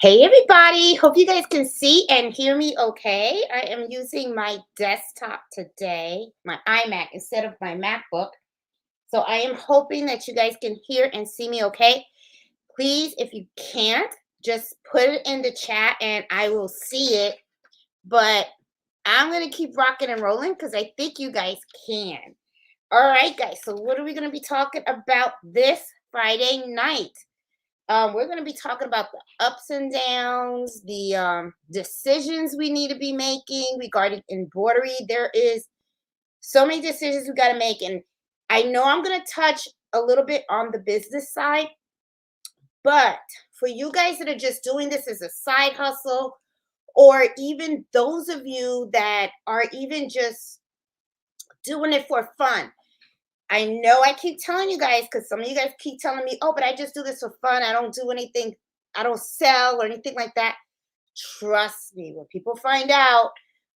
Hey everybody, hope you guys can see and hear me okay. I am using my desktop today, my iMac instead of my MacBook. So I am hoping that you guys can hear and see me okay. Please, if you can't, just put it in the chat and I will see it. But I'm going to keep rocking and rolling because I think you guys can. All right, guys. So what are we going to be talking about this Friday night? We're going to be talking about the ups and downs, the decisions we need to be making regarding embroidery. There is so many decisions we got to make, and I know I'm going to touch a little bit on the business side, but for you guys that are just doing this as a side hustle, or even those of you that are even just doing it for fun. I know I keep telling you guys because some of you guys keep telling me, oh, but I just do this for fun. I don't do anything, I don't sell or anything like that. Trust me, when people find out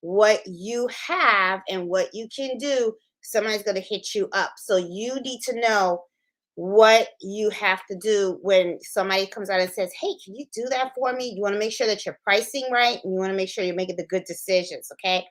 what you have and what you can do, somebody's going to hit you up. So you need to know what you have to do when somebody comes out and says, hey, can you do that for me? You want to make sure that you're pricing right and you want to make sure you're making the good decisions. Okay.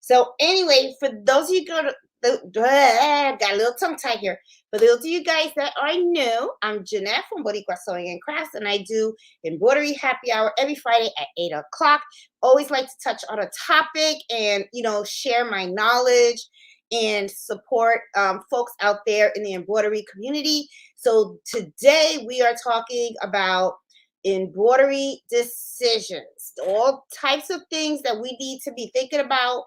So anyway, for those of you got a little tongue tied here. For those of you guys that are new, I'm Jeanette from Boricua Sewing and Crafts, and I do embroidery happy hour every Friday at 8 o'clock. Always like to touch on a topic and share my knowledge and support folks out there in the embroidery community. So today we are talking about embroidery decisions, all types of things that we need to be thinking about,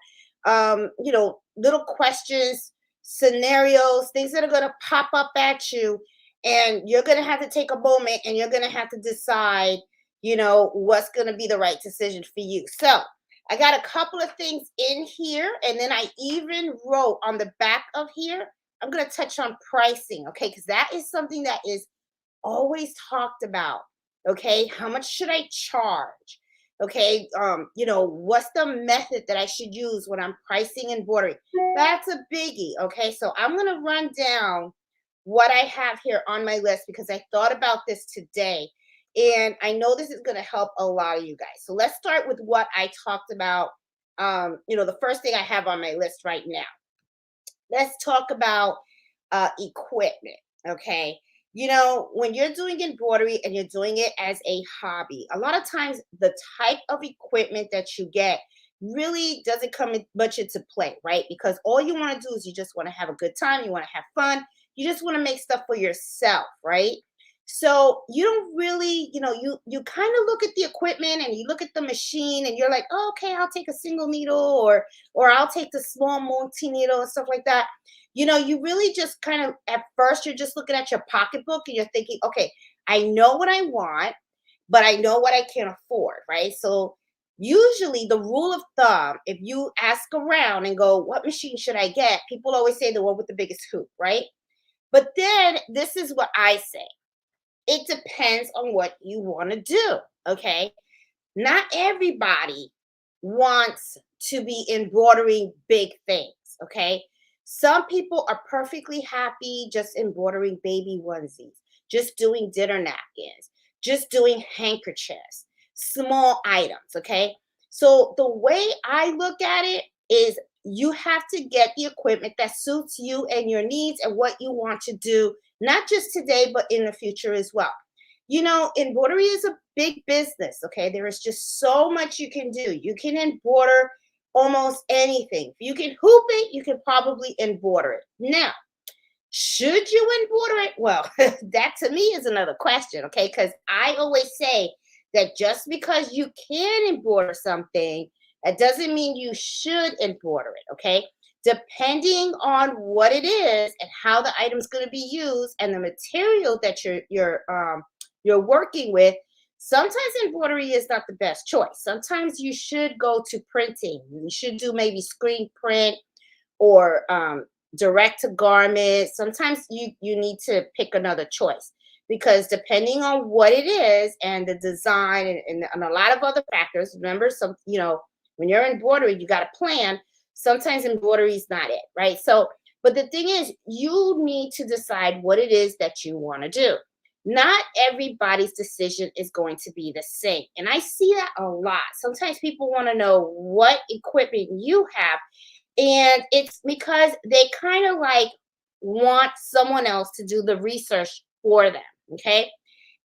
little questions, scenarios, things that are going to pop up at you. And you're going to have to take a moment and you're going to have to decide, what's going to be the right decision for you. So I got a couple of things in here. And then I even wrote on the back of here, I'm going to touch on pricing. Okay. Because that is something that is always talked about. Okay. How much should I charge? Okay, what's the method that I should use when I'm pricing embroidery? That's a biggie. Okay, so I'm gonna run down what I have here on my list because I thought about this today, and I know this is gonna help a lot of you guys. So let's start with what I talked about. The first thing I have on my list right now. Let's talk about equipment. Okay, when you're doing embroidery and you're doing it as a hobby, a lot of times the type of equipment that you get really doesn't come much into play, right? Because all you want to do is you just want to have a good time, you want to have fun, you just want to make stuff for yourself, right? So you don't really, you kind of look at the equipment and you look at the machine and you're like, oh, okay, I'll take a single needle or I'll take the small multi needle and stuff like that. You really just kind of at first you're just looking at your pocketbook and you're thinking, okay, I know what I want, but I know what I can afford, right? So usually the rule of thumb, if you ask around and go, what machine should I get? People always say the one with the biggest hoop, right? But then this is what I say. It depends on what you want to do, okay? Not everybody wants to be embroidering big things, okay? Some people are perfectly happy just embroidering baby onesies, just doing dinner napkins, just doing handkerchiefs, small items, okay? So the way I look at it is you have to get the equipment that suits you and your needs and what you want to do, not just today, but in the future as well. Embroidery is a big business, okay? There is just so much you can do. You can embroider almost anything. If you can hoop it, you can probably embroider it. Now, should you embroider it? Well, that to me is another question, okay? Because I always say that just because you can embroider something, that doesn't mean you should embroider it, okay? Depending on what it is and how the item's going to be used and the material that you're working with, sometimes embroidery is not the best choice. Sometimes you should go to printing. You should do maybe screen print or direct to garment. Sometimes you need to pick another choice because depending on what it is and the design and a lot of other factors, remember when you're embroidery, you got a plan. Sometimes embroidery is not it, right? So, but the thing is, you need to decide what it is that you want to do. not everybody's decision is going to be the same. And I see that a lot. Sometimes people want to know what equipment you have, and it's because they kind of like want someone else to do the research for them. Okay.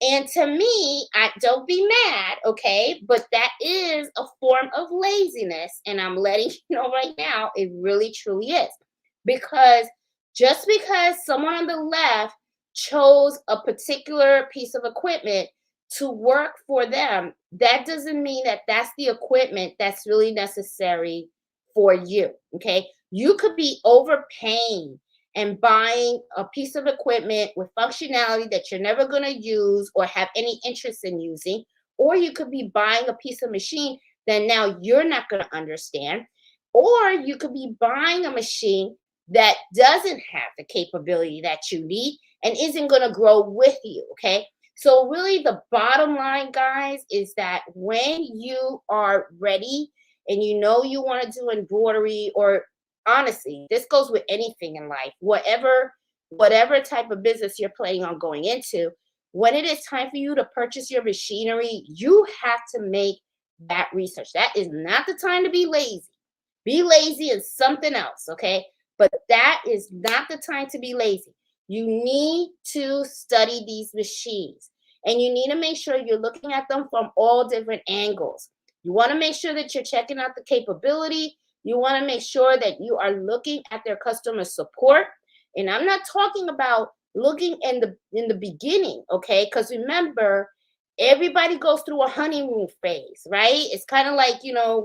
And to me, I don't be mad, okay? But that is a form of laziness. And I'm letting you know right now, it really truly is. Because just because someone on the left chose a particular piece of equipment to work for them, that doesn't mean that that's the equipment that's really necessary for you, okay? You could be overpaying and buying a piece of equipment with functionality that you're never going to use or have any interest in using, or you could be buying a piece of machine that now you're not going to understand, or you could be buying a machine that doesn't have the capability that you need and isn't going to grow with you. Okay. So, really, the bottom line, guys, is that when you are ready and you know you want to do embroidery, or honestly, this goes with anything in life, whatever type of business you're planning on going into, when it is time for you to purchase your machinery, you have to make that research. That is not the time to be lazy. Be lazy is something else, okay? But that is not the time to be lazy. You need to study these machines, and you need to make sure you're looking at them from all different angles. You want to make sure that you're checking out the capability. You want to make sure that you are looking at their customer support. And I'm not talking about looking in the beginning, okay? Because remember, everybody goes through a honeymoon phase, right? It's kind of like,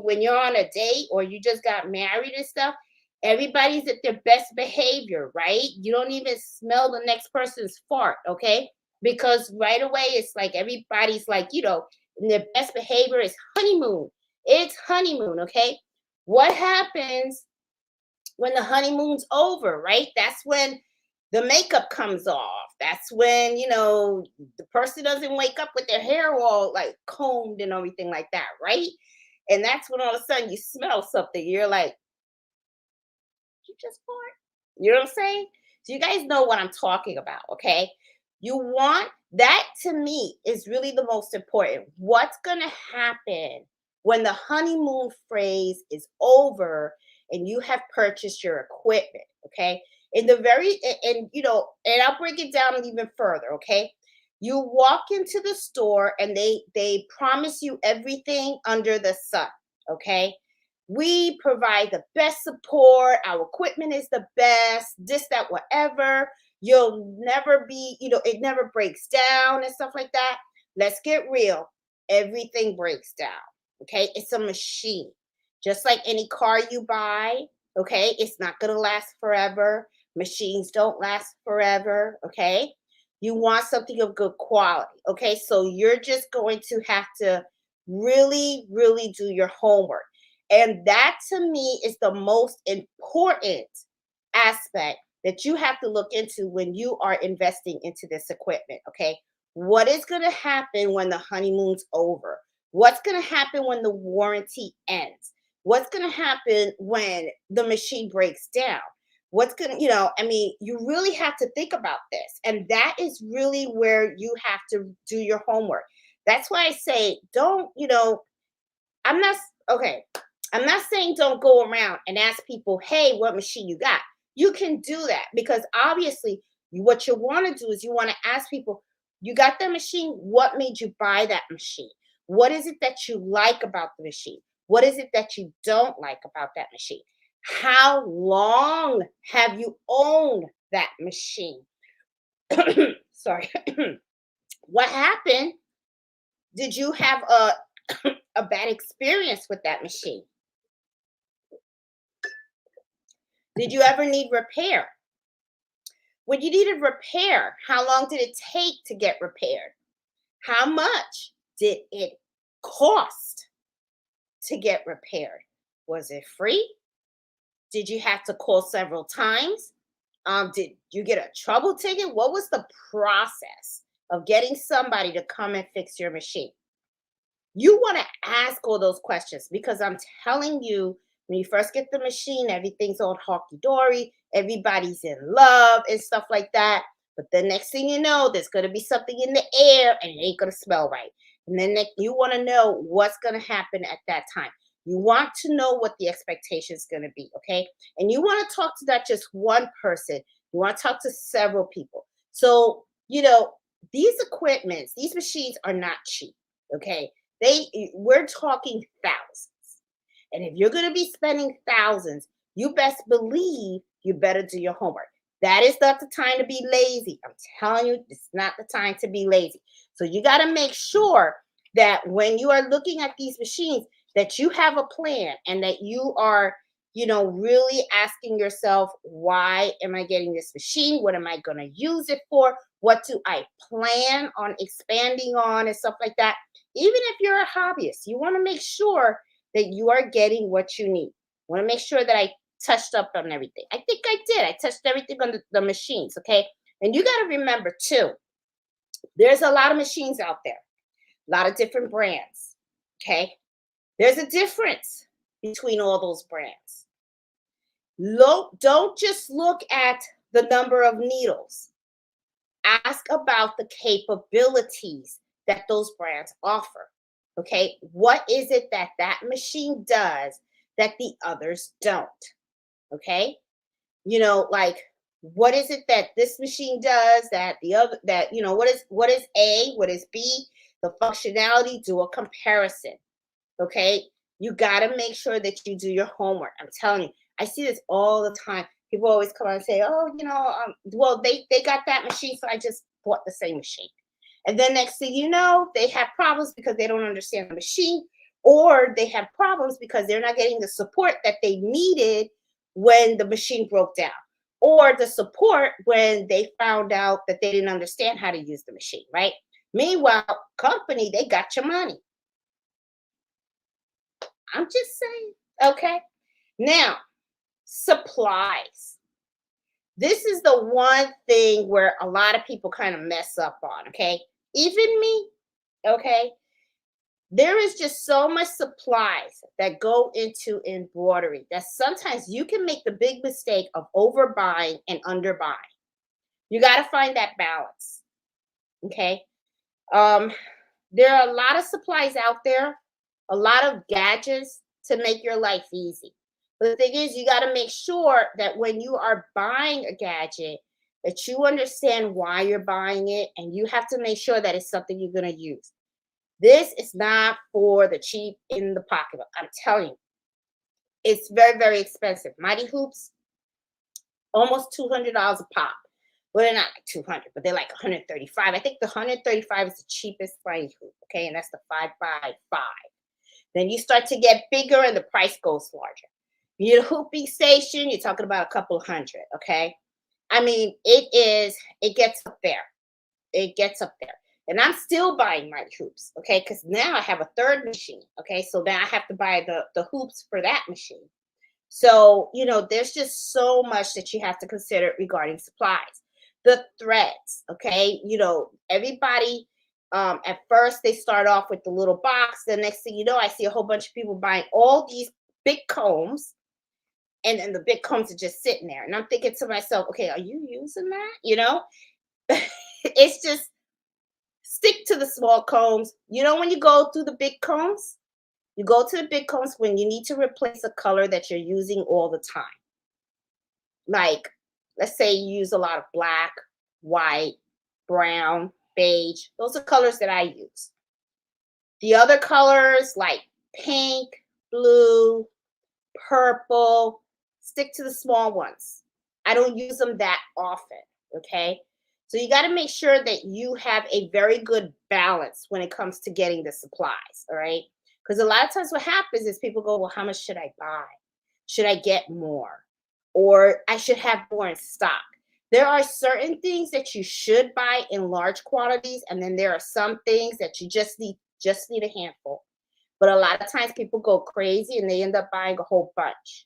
when you're on a date or you just got married and stuff, everybody's at their best behavior, right? You don't even smell the next person's fart, okay? Because right away it's like everybody's like, in their best behavior is honeymoon. It's honeymoon, okay? What happens when the honeymoon's over, right? That's when the makeup comes off. That's when, the person doesn't wake up with their hair all like combed and everything like that, right? And that's when all of a sudden you smell something. You're like, you just fart. You know what I'm saying? So you guys know what I'm talking about, okay? You want that, to me, is really the most important. What's going to happen when the honeymoon phase is over and you have purchased your equipment, okay? In the very and I'll break it down even further, okay? You walk into the store and they promise you everything under the sun, okay? We provide the best support. Our equipment is the best, this, that, whatever. You'll never be, it never breaks down and stuff like that. Let's get real. Everything breaks down. Okay. It's a machine. Just like any car you buy, okay, it's not going to last forever. Machines don't last forever. Okay. You want something of good quality. Okay. So you're just going to have to really, really do your homework. And that, to me, is the most important aspect that you have to look into when you are investing into this equipment. Okay. What is going to happen when the honeymoon's over? What's going to happen when the warranty ends? What's going to happen when the machine breaks down? What's going to, you really have to think about this. And that is really where you have to do your homework. That's why I say, don't, I'm not, okay. I'm not saying don't go around and ask people, hey, what machine you got? You can do that because obviously what you want to do is you want to ask people, you got that machine? What made you buy that machine? What is it that you like about the machine? What is it that you don't like about that machine? How long have you owned that machine? Sorry. What happened? Did you have a bad experience with that machine? Did you ever need repair? When you needed repair, how long did it take to get repaired? How much did it cost to get repaired? Was it free? Did you have to call several times? Did you get a trouble ticket? What was the process of getting somebody to come and fix your machine? You want to ask all those questions because I'm telling you, when you first get the machine, everything's all honky dory, everybody's in love and stuff like that. But the next thing you know, there's going to be something in the air and it ain't going to smell right. And then you want to know what's going to happen at that time. You want to know what the expectation is going to be, okay? And you want to talk to not just one person. You want to talk to several people. So, these equipments, these machines are not cheap, okay? We're talking thousands. And if you're going to be spending thousands, you best believe you better do your homework. That is not the time to be lazy. I'm telling you, it's not the time to be lazy. So you got to make sure that when you are looking at these machines, that you have a plan and that you are, really asking yourself, why am I getting this machine? What am I going to use it for? What do I plan on expanding on and stuff like that? Even if you're a hobbyist, you want to make sure that you are getting what you need. I want to make sure that I touched up on everything. I think I did. I touched everything on the machines, okay? And you got to remember too, there's a lot of machines out there, a lot of different brands, okay? There's a difference between all those brands. Don't just look at the number of needles. Ask about the capabilities that those brands offer, okay? What is it that that machine does that the others don't? Okay, like, what is it that this machine does that the other, that what is A, what is B, the functionality? Do a comparison. Okay, you got to make sure that you do your homework. I'm telling you, I see this all the time. People always come out and say, oh, well, they got that machine, so I just bought the same machine. And then next thing you know, they have problems because they don't understand the machine, or they have problems because they're not getting the support that they needed when the machine broke down, or the support when they found out that they didn't understand how to use the machine, right? Meanwhile, company, they got your money. I'm just saying, okay? Now, supplies. This is the one thing where a lot of people kind of mess up on, okay? Even me, okay? There is just so much supplies that go into embroidery that sometimes you can make the big mistake of overbuying and underbuying. You got to find that balance, okay? Um, there are a lot of supplies out there, a lot of gadgets to make your life easy. But the thing is, you got to make sure that when you are buying a gadget, that you understand why you're buying it, and you have to make sure that it's something you're going to use. This is not for the cheap in the pocketbook. I'm telling you, it's very, very expensive. Mighty hoops, almost $200 a pop. Well, they're not like 200, but they're like 135. I think the 135 is the cheapest mighty hoop, okay? And that's the 5x5. Then you start to get bigger and the price goes larger. You need a hooping station, you're talking about a couple hundred, okay? I mean, it gets up there. It gets up there. And I'm still buying my hoops, okay? Because now I have a third machine, okay? So now I have to buy the hoops for that machine. So, there's just so much that you have to consider regarding supplies. The threads, okay? Everybody, at first they start off with the little box. The next thing you know, I see a whole bunch of people buying all these big combs, and then the big combs are just sitting there. And I'm thinking to myself, okay, are you using that? It's just, stick to the small combs. When you go through the big combs, you go to the big combs when you need to replace a color that you're using all the time. Like, let's say you use a lot of black, white, brown, beige. Those are colors that I use. The other colors like pink, blue, purple, stick to the small ones. I don't use them that often, okay? So you got to make sure that you have a very good balance when it comes to getting the supplies, all right? Because a lot of times what happens is people go, well, how much should I buy? Should I get more? Or I should have more in stock. There are certain things that you should buy in large quantities, and then there are some things that you just need a handful. But a lot of times people go crazy and they end up buying a whole bunch,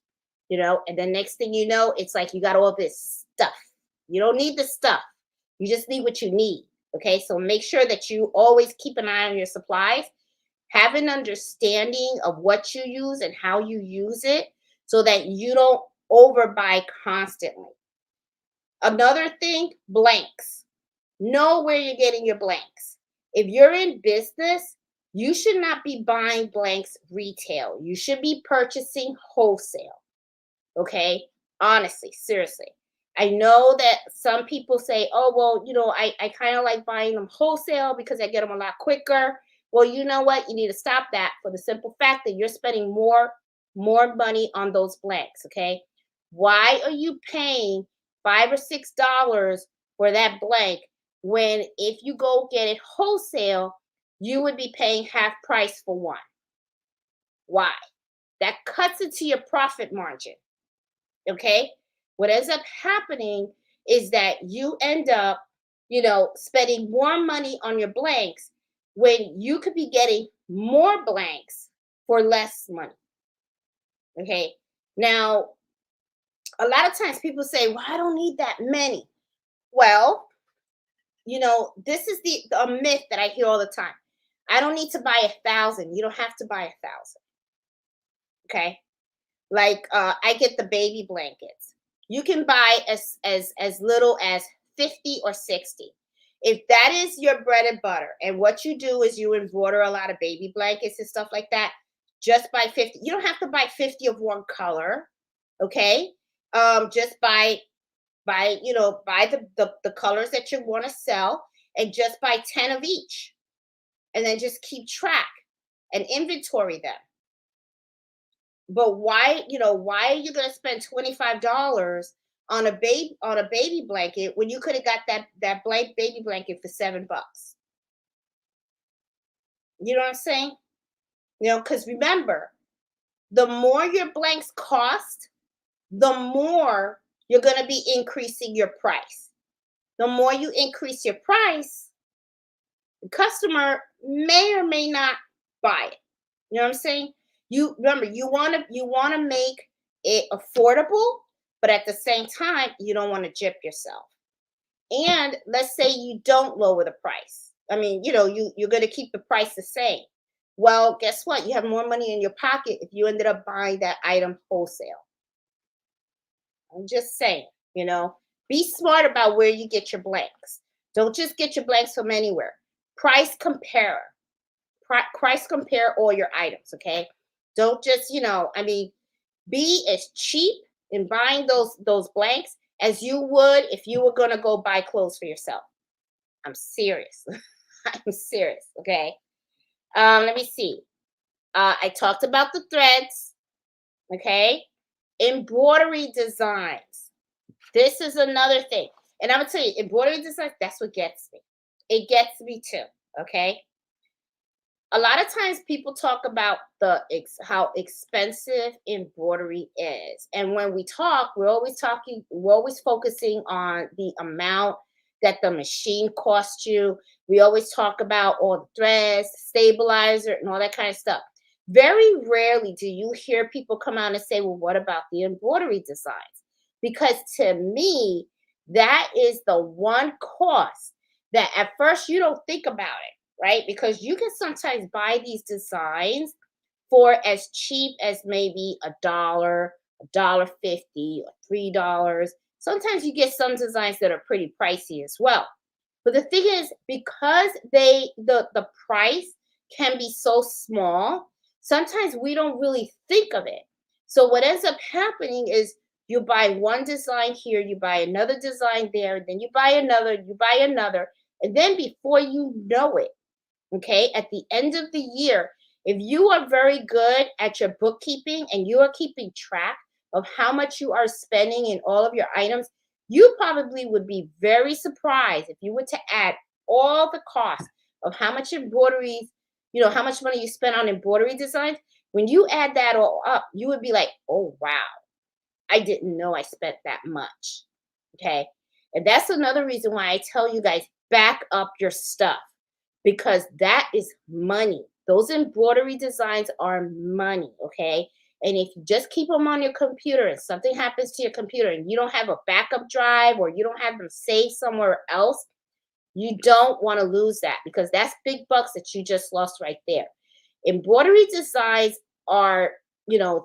and then next thing you know, it's like you got all this stuff. You don't need the stuff. You just need what you need. Okay. So make sure that you always keep an eye on your supplies, have an understanding of what you use and how you use it so that you don't overbuy constantly. Another thing, blanks. Know where you're getting your blanks. If you're in business, you should not be buying blanks retail. You should be purchasing wholesale. Okay? Honestly, seriously. I know that some people say, oh, well, I kind of like buying them wholesale because I get them a lot quicker. Well, you know what? You need to stop that for the simple fact that you're spending more money on those blanks. Okay. Why are you paying $5 or $6 for that blank when if you go get it wholesale, you would be paying half price for one? Why? That cuts into your profit margin. Okay. What ends up happening is that you end up, spending more money on your blanks when you could be getting more blanks for less money. Okay. Now, a lot of times people say, well, I don't need that many. Well, this is the a myth that I hear all the time. I don't need to buy 1,000. You don't have to buy 1,000. Okay. Like I get the baby blankets. You can buy as little as 50 or 60. If that is your bread and butter, and what you do is you embroider a lot of baby blankets and stuff like that, just buy 50. You don't have to buy 50 of one color, okay? Just buy the colors that you want to sell, and just buy 10 of each, and then just keep track and inventory them. But why are you gonna spend $25 on a baby blanket when you could have got that blank baby blanket for $7? You know what I'm saying? Because remember, the more your blanks cost, the more you're gonna be increasing your price. The more you increase your price, the customer may or may not buy it. You know what I'm saying? You remember, you want to make it affordable, but at the same time, you don't want to gyp yourself. And let's say you don't lower the price. I mean, you're going to keep the price the same. Well, guess what? You have more money in your pocket if you ended up buying that item wholesale. I'm just saying, be smart about where you get your blanks. Don't just get your blanks from anywhere. Price compare. Price compare all your items, okay? Don't just, be as cheap in buying those blanks as you would if you were going to go buy clothes for yourself. I'm serious. I'm serious, okay? Let me see. I talked about the threads, okay? Embroidery designs. This is another thing. And I'm going to tell you, embroidery designs, that's what gets me. It gets me too, okay? A lot of times people talk about how expensive embroidery is, and when we talk, we're always focusing on the amount that the machine costs you. We always talk about all the threads, stabilizer, and all that kind of stuff. Very rarely do you hear people come out and say, well, what about the embroidery designs? Because to me, that is the one cost that at first you don't think about it, right? Because you can sometimes buy these designs for as cheap as maybe $1, $1.50, or $3. Sometimes you get some designs that are pretty pricey as well. But the thing is, because the price can be so small, sometimes we don't really think of it. So what ends up happening is you buy one design here, you buy another design there, then you buy another, and then before you know it, okay, at the end of the year, if you are very good at your bookkeeping and you are keeping track of how much you are spending in all of your items, you probably would be very surprised if you were to add all the costs of how much embroideries, how much money you spend on embroidery designs. When you add that all up, you would be like, oh, wow, I didn't know I spent that much. Okay. And that's another reason why I tell you guys, back up your stuff, because that is money. Those embroidery designs are money, okay? And if you just keep them on your computer and something happens to your computer and you don't have a backup drive or you don't have them saved somewhere else, you don't want to lose that, because that's big bucks that you just lost right there. Embroidery designs are,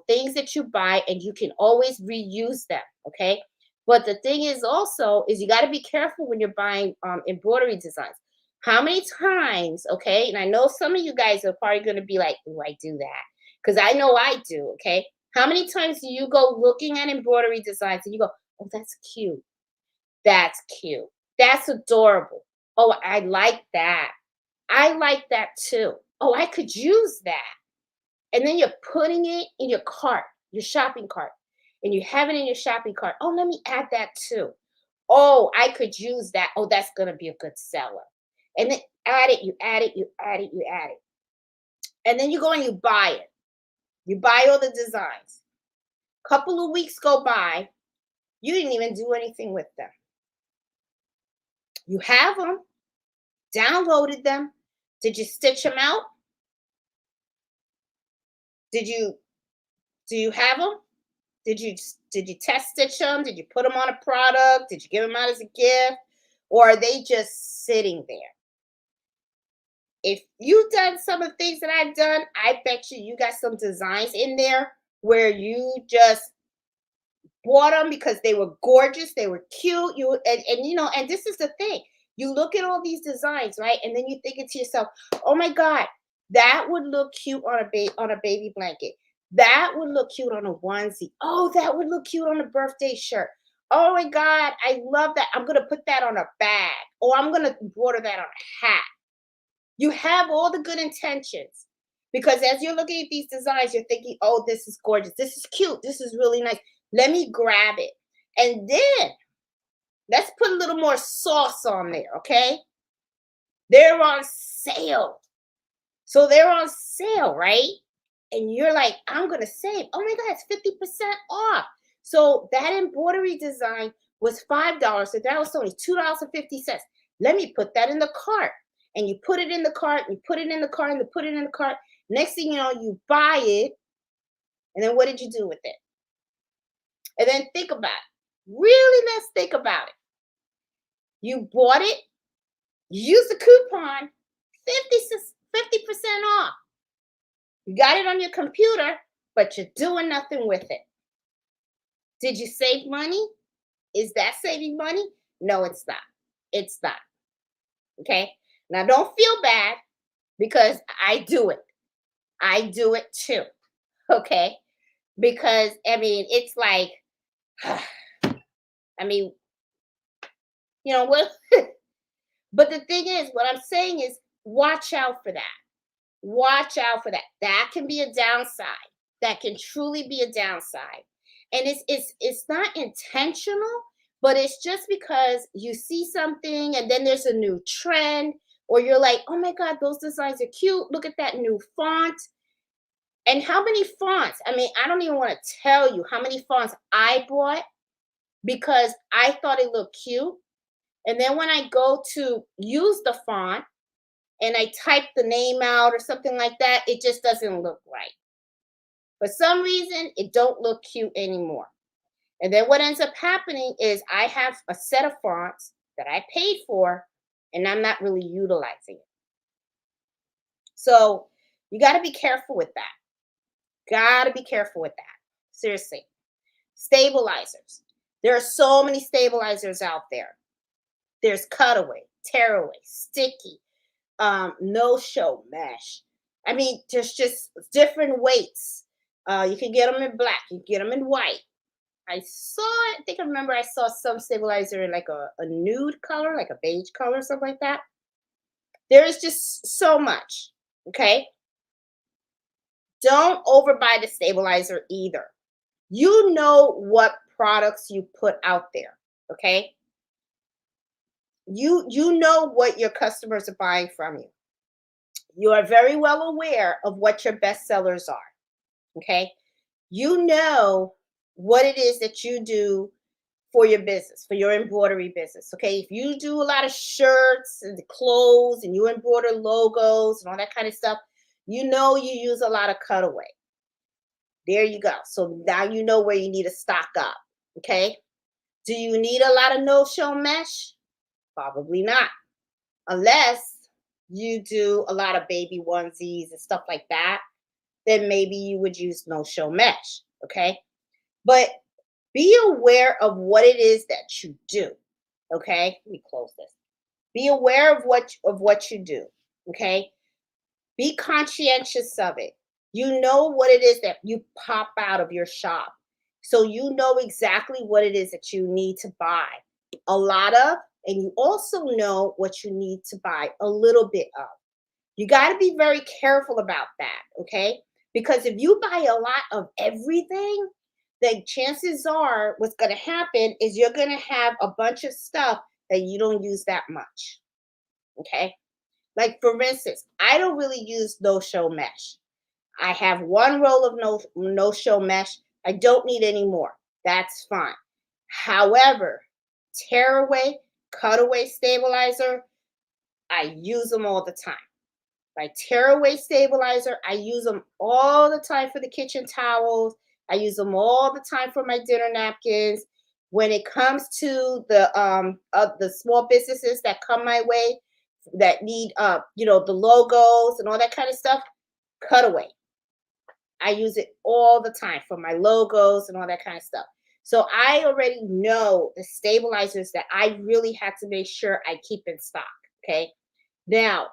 things that you buy and you can always reuse them, okay? But the thing is also is you got to be careful when you're buying embroidery designs. How many times, okay? And I know some of you guys are probably going to be like, "Do I do that?" Because I know I do, okay? How many times do you go looking at embroidery designs and you go, "Oh, that's cute. That's cute. That's adorable. Oh, I like that. I like that too. Oh, I could use that." And then you're putting it in your cart, your shopping cart, and you have it in your shopping cart. Oh, let me add that too. Oh, I could use that. Oh, that's going to be a good seller. And then add it, you add it, you add it, you add it. And then you go and you buy it. You buy all the designs. Couple of weeks go by, you didn't even do anything with them. You have them, downloaded them. Did you stitch them out? Did you do you have them? Did you test stitch them? Did you put them on a product? Did you give them out as a gift? Or are they just sitting there? If you've done some of the things that I've done, I bet you got some designs in there where you just bought them because they were gorgeous, they were cute. And you know, and this is the thing. You look at all these designs, right? And then you thinking to yourself, "Oh my God, that would look cute on a baby blanket. That would look cute on a onesie. Oh, that would look cute on a birthday shirt. Oh my God, I love that. I'm gonna put that on a bag, or I'm gonna embroider that on a hat." You have all the good intentions because as you're looking at these designs, you're thinking, "Oh, this is gorgeous. This is cute. This is really nice. Let me grab it." And then let's put a little more sauce on there, okay? They're on sale. So they're on sale, right? And you're like, "I'm going to save. Oh my God, it's 50% off." So that embroidery design was $5. So that was only $2.50. Let me put that in the cart. And you put it in the cart, and you put it in the cart, and you put it in the cart. Next thing you know, you buy it. And then what did you do with it? And then think about it. Really, let's think about it. You bought it, you used the coupon, 50% off. You got it on your computer, but you're doing nothing with it. Did you save money? Is that saving money? No, it's not. It's not. Okay. Now, don't feel bad because I do it. I do it too. Okay. Because, I mean, it's like, I mean, what? But the thing is, what I'm saying is, watch out for that. Watch out for that. That can be a downside. That can truly be a downside. And it's not intentional, but it's just because you see something and then there's a new trend, or you're like, "Oh my God, those designs are cute. Look at that new font." And how many fonts? I mean, I don't even want to tell you how many fonts I bought because I thought it looked cute. And then when I go to use the font and I type the name out or something like that, it just doesn't look right. For some reason, it don't look cute anymore. And then what ends up happening is I have a set of fonts that I paid for and I'm not really utilizing it. So you got to be careful with that. Got to be careful with that. Seriously. Stabilizers. There are so many stabilizers out there. There's cutaway, tearaway, sticky, no-show mesh. I mean, there's just different weights. You can get them in black. You can get them in white. I think I remember I saw some stabilizer in like a nude color, like a beige color, something like that. There is just so much. Okay. Don't overbuy the stabilizer either. You know what products you put out there. Okay. You know what your customers are buying from you. You are very well aware of what your best sellers are. Okay. You know what it is that you do for your business, for your embroidery business. Okay. If you do a lot of shirts and clothes and you embroider logos and all that kind of stuff, you know you use a lot of cutaway. There you go. So now you know where you need to stock up. Okay. Do you need a lot of no-show mesh? Probably not. Unless you do a lot of baby onesies and stuff like that, then maybe you would use no-show mesh. Okay. But Be aware of what it is that you do. Okay, let me close this. Be aware of what you do. Okay, be conscientious of it. You know what it is that you pop out of your shop. So you know exactly what it is that you need to buy a lot of, and you also know what you need to buy a little bit of. You got to be very careful about that, okay? Because if you buy a lot of everything, then chances are what's going to happen is you're going to have a bunch of stuff that you don't use that much, okay? Like for instance, I don't really use no-show mesh. I have one roll of no-show mesh. I don't need any more. That's fine. However, tearaway, cutaway stabilizer, I use them all the time. My tearaway stabilizer, I use them all the time for the kitchen towels. I use them all the time for my dinner napkins. When it comes to the small businesses that come my way that need the logos and all that kind of stuff, cutaway. I use it all the time for my logos and all that kind of stuff. So I already know the stabilizers that I really have to make sure I keep in stock. Okay. Now,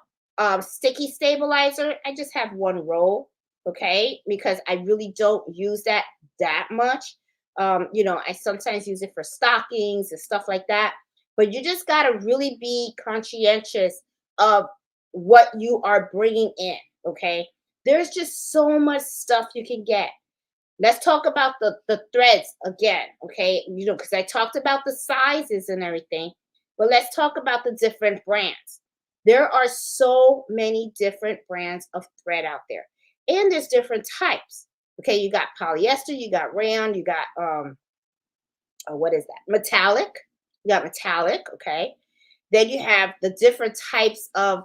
sticky stabilizer, I just have one roll, okay, because I really don't use that much. I sometimes use it for stockings and stuff like that. But you just gotta really be conscientious of what you are bringing in, okay? There's just so much stuff you can get. Let's talk about the threads again, okay? Because I talked about the sizes and everything, but let's talk about the different brands. There are so many different brands of thread out there, and there's different types. Okay, you got polyester, you got rayon, you got what is that? Metallic. You got metallic. Okay, then you have the different types of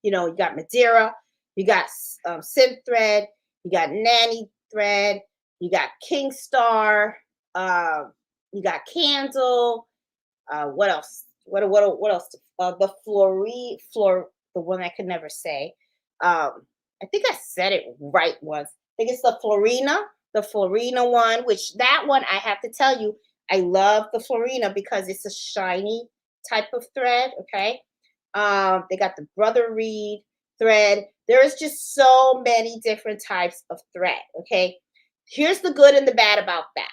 you got Madeira, you got synth thread, you got nanny thread, you got King Star, you got candle. What else? What else? The the one I could never say. I think I said it right once. I think it's the Florina one. Which that one I have to tell you, I love the Florina because it's a shiny type of thread. Okay, they got the Brother Reed thread. There is just so many different types of thread. Okay, here's the good and the bad about that.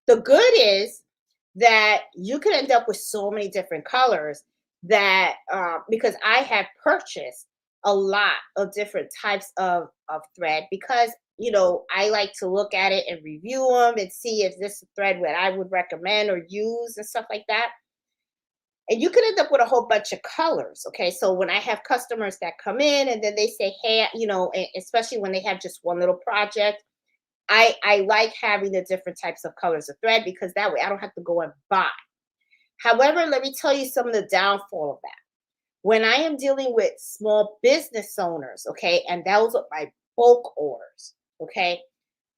The good is that you could end up with so many different colors that because I have purchased a lot of different types of thread because I like to look at it and review them and see if this thread what I would recommend or use and stuff like that. And you could end up with a whole bunch of colors. Okay, so when I have customers that come in and then they say, hey, especially when they have just one little project, I like having the different types of colors of thread because that way I don't have to go and buy. However, let me tell you some of the downfall of that. When I am dealing with small business owners, okay, and those are my bulk orders, okay,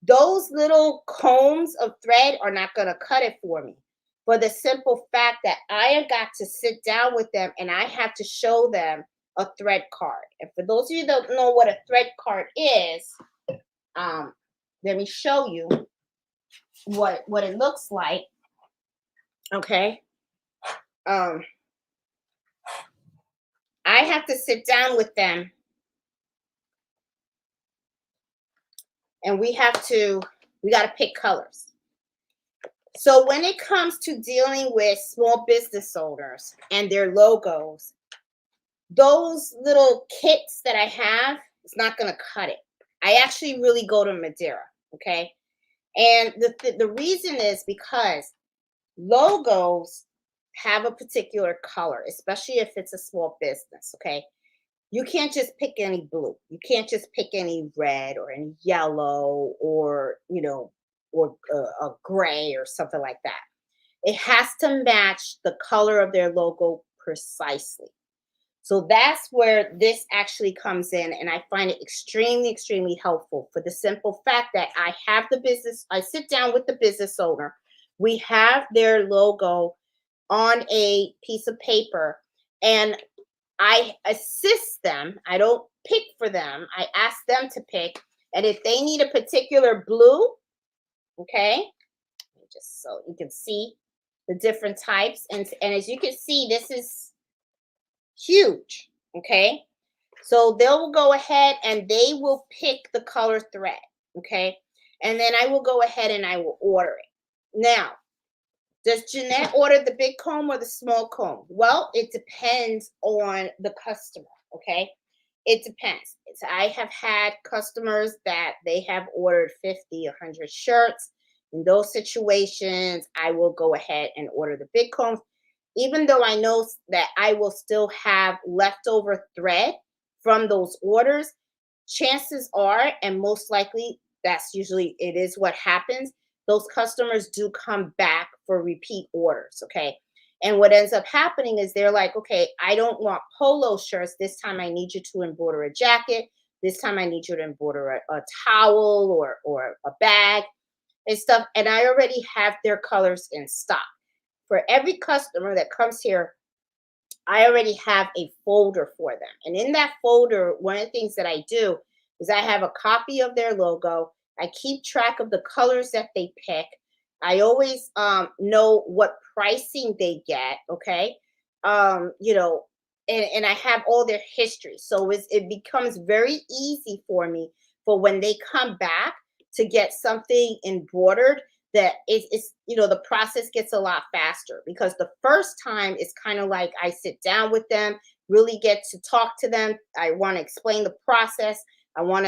those little combs of thread are not going to cut it for me. For the simple fact that I have got to sit down with them and I have to show them a thread card. And for those of you that don't know what a thread card is, um, let me show you what it looks like. Okay. I have to sit down with them and we got to pick colors. So when it comes to dealing with small business owners and their logos, those little kits that I have, it's not going to cut it. I actually really go to Madeira. Okay. And the reason is because logos have a particular color, especially if it's a small business. Okay. You can't just pick any blue. You can't just pick any red or any yellow or a gray or something like that. It has to match the color of their logo precisely. So that's where this actually comes in. And I find it extremely, extremely helpful for the simple fact that I sit down with the business owner. We have their logo on a piece of paper and I assist them. I don't pick for them. I ask them to pick. And if they need a particular blue, okay, just so you can see the different types. And as you can see, this is huge. Okay. So they'll go ahead and they will pick the color thread. Okay. And then I will go ahead and I will order it. Now, does Jeanette order the big comb or the small comb? Well, it depends on the customer. Okay. It depends. I have had customers that they have ordered 50, 100 shirts. In those situations, I will go ahead and order the big combs, even though I know that I will still have leftover thread from those orders. Chances are, and most likely, that's usually it is what happens. Those customers do come back for repeat orders. Okay. And what ends up happening is they're like, okay, I don't want polo shirts. This time I need you to embroider a jacket. This time I need you to embroider a towel or a bag and stuff. And I already have their colors in stock. For every customer that comes here, I already have a folder for them. And in that folder, one of the things that I do is I have a copy of their logo. I keep track of the colors that they pick. I always know what pricing they get. Okay. You know, and I have all their history. So it becomes very easy for me for when they come back to get something embroidered that it's you know, the process gets a lot faster because the first time it's kind of like I sit down with them, really get to talk to them. I want to explain the process. I want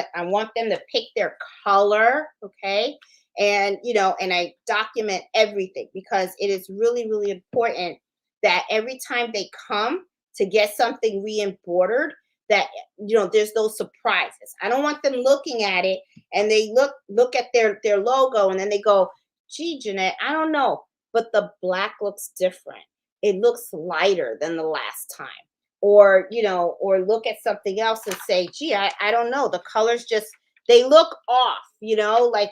them to pick their color. Okay. And you know, and I document everything because it is really, really important that every time they come to get something re-embroidered, that you know, there's those surprises. I don't want them looking at it and they look at their logo and then they go, gee, Jeanette, I don't know, but the black looks different. It looks lighter than the last time. Or, you know, or look at something else and say, gee, I don't know. The colors just, they look off, you know, like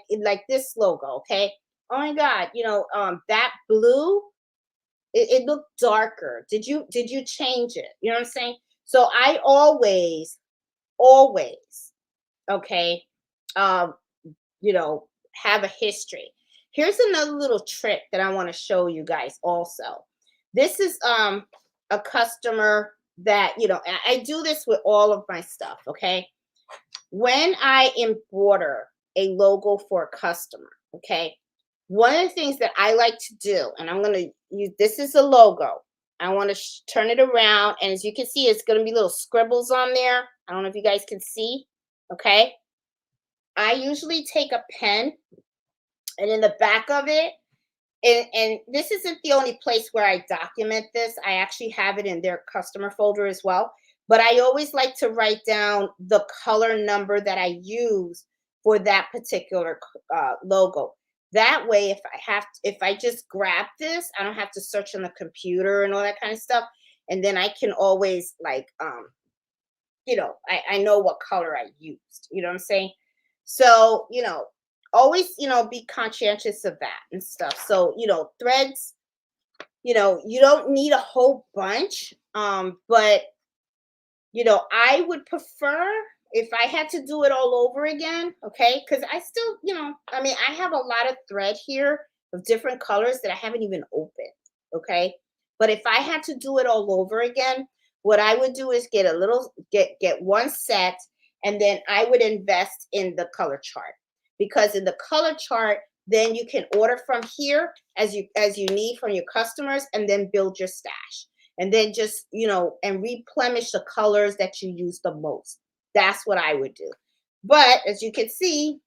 this logo, okay? Oh my God, you know, that blue, it looked darker. Did you change it? You know what I'm saying? So I always, okay, um, you know, have a history. Here's another little trick that I want to show you guys also. This is a customer that, you know, and I do this with all of my stuff, okay? When I embroider a logo for a customer, okay? One of the things that I like to do, and I'm going to use this is a logo. I want to turn it around, and as you can see, it's going to be little scribbles on there. I don't know if you guys can see, okay? I usually take a pen and in the back of it, and this isn't the only place where I document this. I actually have it in their customer folder as well. But I always like to write down the color number that I use for that particular logo. That way, if I just grab this, I don't have to search on the computer and all that kind of stuff. And then I can always like, you know, I know what color I used. You know what I'm saying? So, you know, always, you know, be conscientious of that and stuff. So, you know, threads, you know, you don't need a whole bunch. But you know, I would prefer if I had to do it all over again, okay? Because I still, you know, I mean, I have a lot of thread here of different colors that I haven't even opened, okay? But if I had to do it all over again, what I would do is get one set, and then I would invest in the color chart, because in the color chart, then you can order from here as you need from your customers, and then build your stash, and then just, you know, and replenish the colors that you use the most. That's what I would do. But as you can see,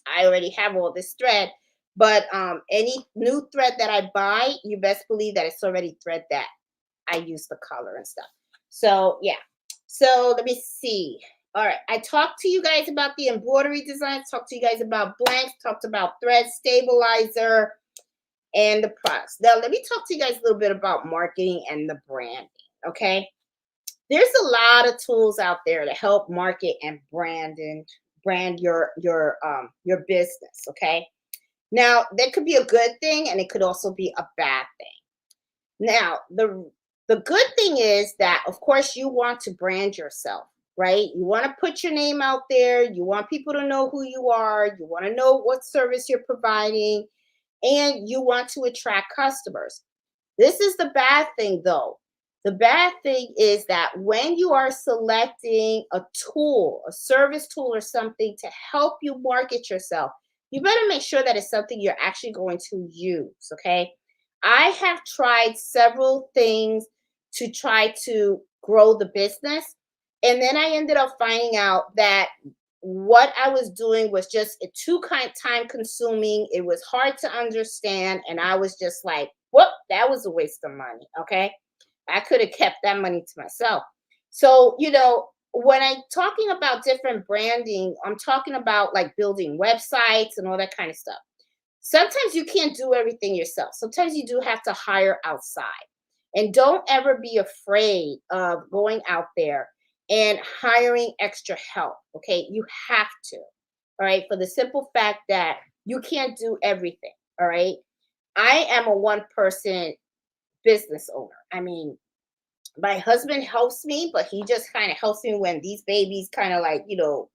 I already have all this thread. But any new thread that I buy, you best believe that it's already thread that I use the color and stuff. So yeah. So let me see. All right. I talked to you guys about the embroidery designs, talked to you guys about blanks, talked about thread stabilizer, and the products. Now, let me talk to you guys a little bit about marketing and the branding. Okay. There's a lot of tools out there to help market and brand your business. Okay. Now, that could be a good thing and it could also be a bad thing. Now, the good thing is that of course you want to brand yourself, right? You want to put your name out there, you want people to know who you are, you want to know what service you're providing, and you want to attract customers. This is the bad thing, though. The bad thing is that when you are selecting a tool, a service tool, or something to help you market yourself, you better make sure that it's something you're actually going to use. Okay. I have tried several things to try to grow the business. And then I ended up finding out that what I was doing was just too kind time consuming. It was hard to understand. And I was just like, whoop, that was a waste of money. Okay. I could have kept that money to myself. So, when I'm talking about different branding, I'm talking about like building websites and all that kind of stuff. Sometimes you can't do everything yourself. Sometimes you do have to hire outside. And don't ever be afraid of going out there and hiring extra help. Okay. You have to. All right. For the simple fact that you can't do everything. All right. I am a one person business owner. I mean, my husband helps me, but he just kind of helps me when these babies kind of like, you know,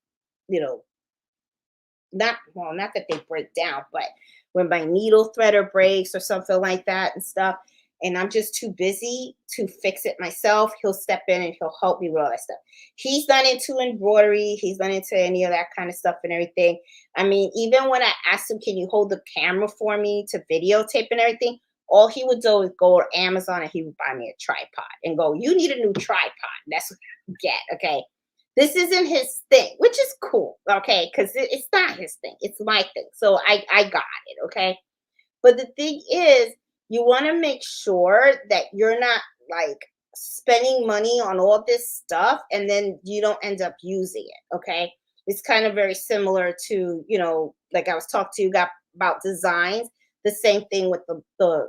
not that they break down, but when my needle threader breaks or something like that and stuff, and I'm just too busy to fix it myself, he'll step in and he'll help me with all that stuff. He's not into embroidery, he's not into any of that kind of stuff and everything. I mean, even when I asked him, can you hold the camera for me to videotape and everything? All he would do is go to Amazon and he would buy me a tripod and go, you need a new tripod. That's what you get. Okay. This isn't his thing, which is cool, okay? Because it's not his thing, it's my thing. So I got it, okay? But the thing is, you want to make sure that you're not like spending money on all this stuff and then you don't end up using it, okay? It's kind of very similar to, like I was talking to you about designs, the same thing with the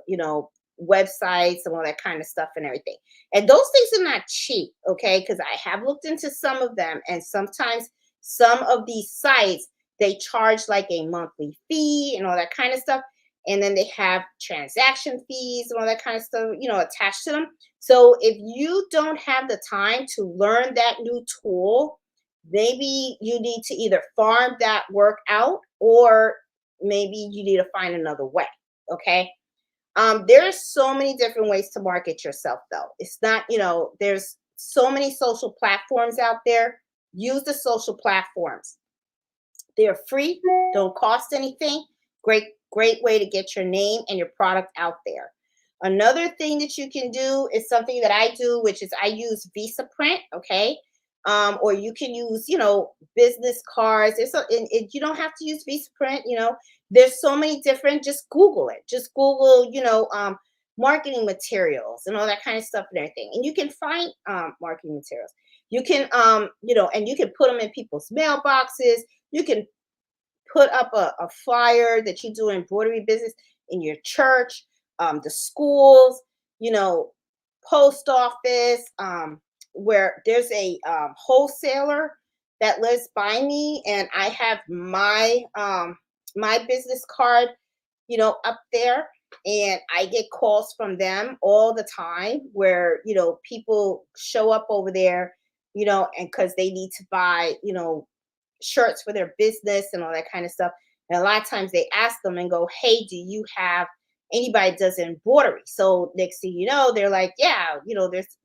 websites and all that kind of stuff and everything. And those things are not cheap, okay? Because I have looked into some of them, and sometimes some of these sites they charge like a monthly fee and all that kind of stuff. And then they have transaction fees and all that kind of stuff, attached to them. So if you don't have the time to learn that new tool, maybe you need to either farm that work out or maybe you need to find another way. Okay. There are so many different ways to market yourself, though. It's not, there's so many social platforms out there. Use the social platforms. They're free, don't cost anything. Great way to get your name and your product out there. Another thing that you can do is something that I do, which is I use Visa print, okay? Or you can use, business cards. You don't have to use Visa print, there's so many different, just Google it. Just Google, marketing materials and all that kind of stuff and everything. And you can find marketing materials. You can, and you can put them in people's mailboxes. You can put up a flyer that you do embroidery business in your church, the schools, you know, post office, where there's a wholesaler that lives by me, and I have my business card, up there, and I get calls from them all the time where people show up over there, and because they need to buy, shirts for their business and all that kind of stuff. And a lot of times they ask them and go, hey, do you have anybody that does embroidery? So next thing you know, they're like, yeah,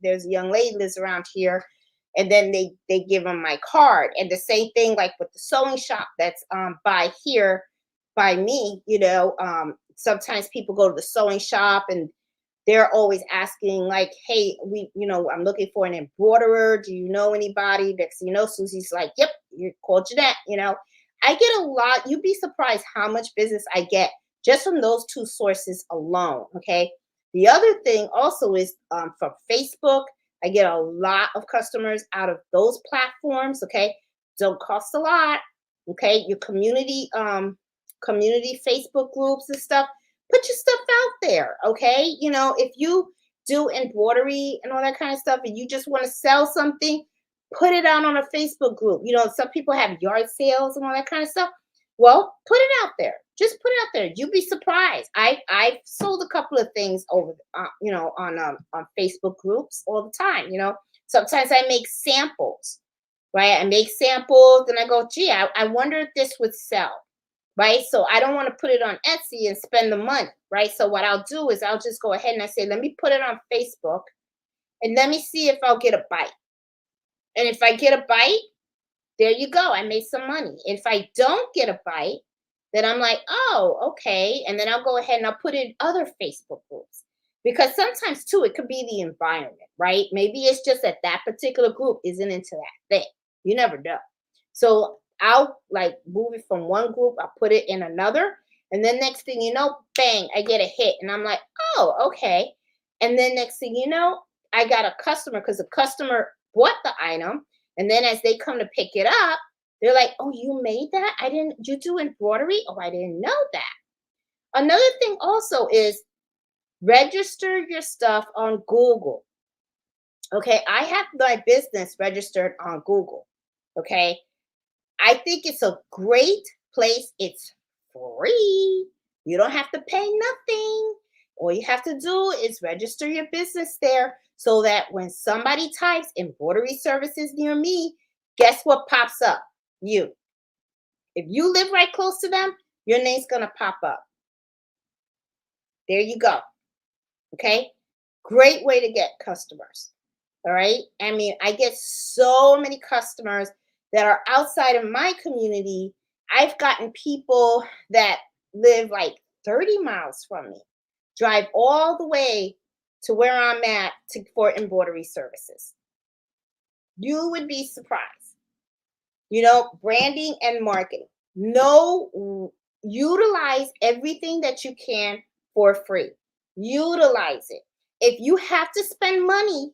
there's a young lady lives around here. And then they give them my card. And the same thing like with the sewing shop that's by here by me, sometimes people go to the sewing shop and they're always asking like, hey, I'm looking for an embroiderer. Do you know anybody? Next thing you know, Susie's like, yep, you call Jeanette. I get a lot. You'd be surprised how much business I get just from those two sources alone. Okay. The other thing also is from Facebook. I get a lot of customers out of those platforms. Okay. Don't cost a lot. Okay. Your community Facebook groups and stuff, put your stuff out there. Okay. If you do embroidery and all that kind of stuff and you just want to sell something, put it out on a Facebook group. Some people have yard sales and all that kind of stuff. Well, put it out there. Just put it out there. You'd be surprised. I've sold a couple of things over, on Facebook groups all the time. Sometimes I make samples, right? I make samples and I go, gee, I wonder if this would sell. right? So I don't want to put it on Etsy and spend the money, right? So what I'll do is I'll just go ahead and I say, let me put it on Facebook and let me see if I'll get a bite. And if I get a bite, there you go. I made some money. If I don't get a bite, then I'm like, oh, okay. And then I'll go ahead and I'll put in other Facebook groups. Because sometimes too, it could be the environment, right? Maybe it's just that that particular group isn't into that thing. You never know. So I'll like move it from one group, I'll put it in another. And then next thing you know, bang, I get a hit. And I'm like, oh, okay. And then next thing you know, I got a customer because the customer bought the item. And then as they come to pick it up, they're like, oh, you made that? I didn't, you do embroidery? Oh, I didn't know that. Another thing also is register your stuff on Google. Okay. I have my business registered on Google. Okay. I think it's a great place. It's free. You don't have to pay nothing. All you have to do is register your business there so that when somebody types embroidery services near me, guess what pops up? You. If you live right close to them, your name's going to pop up. There you go. Okay. Great way to get customers. All right. I mean, I get so many customers that are outside of my community. I've gotten people that live like 30 miles from me, drive all the way to where I'm at for embroidery services. You would be surprised. Branding and marketing. No, utilize everything that you can for free. Utilize it. If you have to spend money,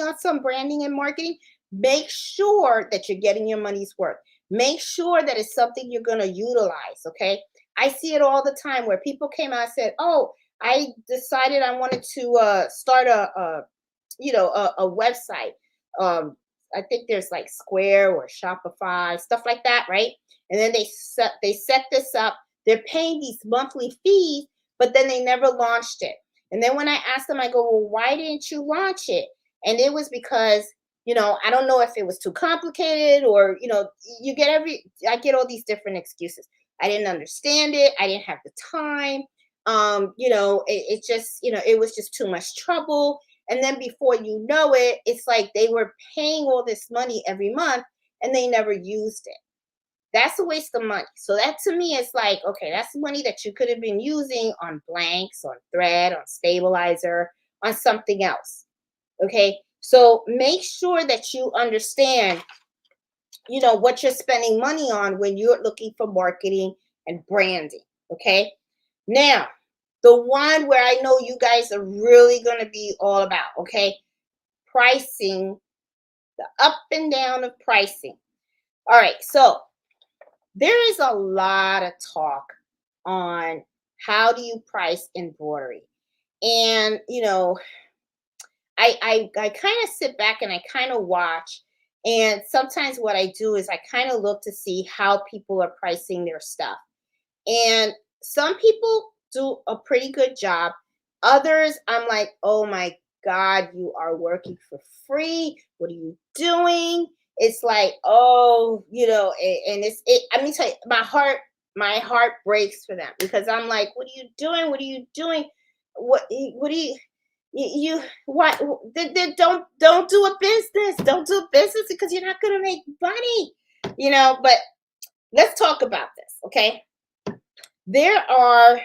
on some branding and marketing, make sure that you're getting your money's worth. Make sure that it's something you're going to utilize. Okay. I see it all the time where people came out and said, oh, I decided I wanted to start a website. I think there's like Square or Shopify, stuff like that, right? And then they set this up. They're paying these monthly fees, but then they never launched it. And then when I asked them, I go, well, why didn't you launch it? And it was because, I don't know if it was too complicated or, I get all these different excuses. I didn't understand it. I didn't have the time. It just, it was just too much trouble. And then before you know it, it's like they were paying all this money every month and they never used it. That's a waste of money. So that to me is like, okay, that's money that you could have been using on blanks, on thread, on stabilizer, on something else. Okay. So make sure that you understand, what you're spending money on when you're looking for marketing and branding. Okay. Now, the one where I know you guys are really going to be all about, okay? Pricing, the up and down of pricing. All right. So there is a lot of talk on how do you price embroidery. And, I kind of sit back and I kind of watch. And sometimes what I do is I kind of look to see how people are pricing their stuff. And some people do a pretty good job. Others, I'm like, oh my God, you are working for free. What are you doing? It's like, oh, and I mean, tell you, my heart breaks for them because I'm like, what are you doing? What are you doing? What do you what don't do a business. Don't do a business because you're not gonna make money, but let's talk about this, okay? There are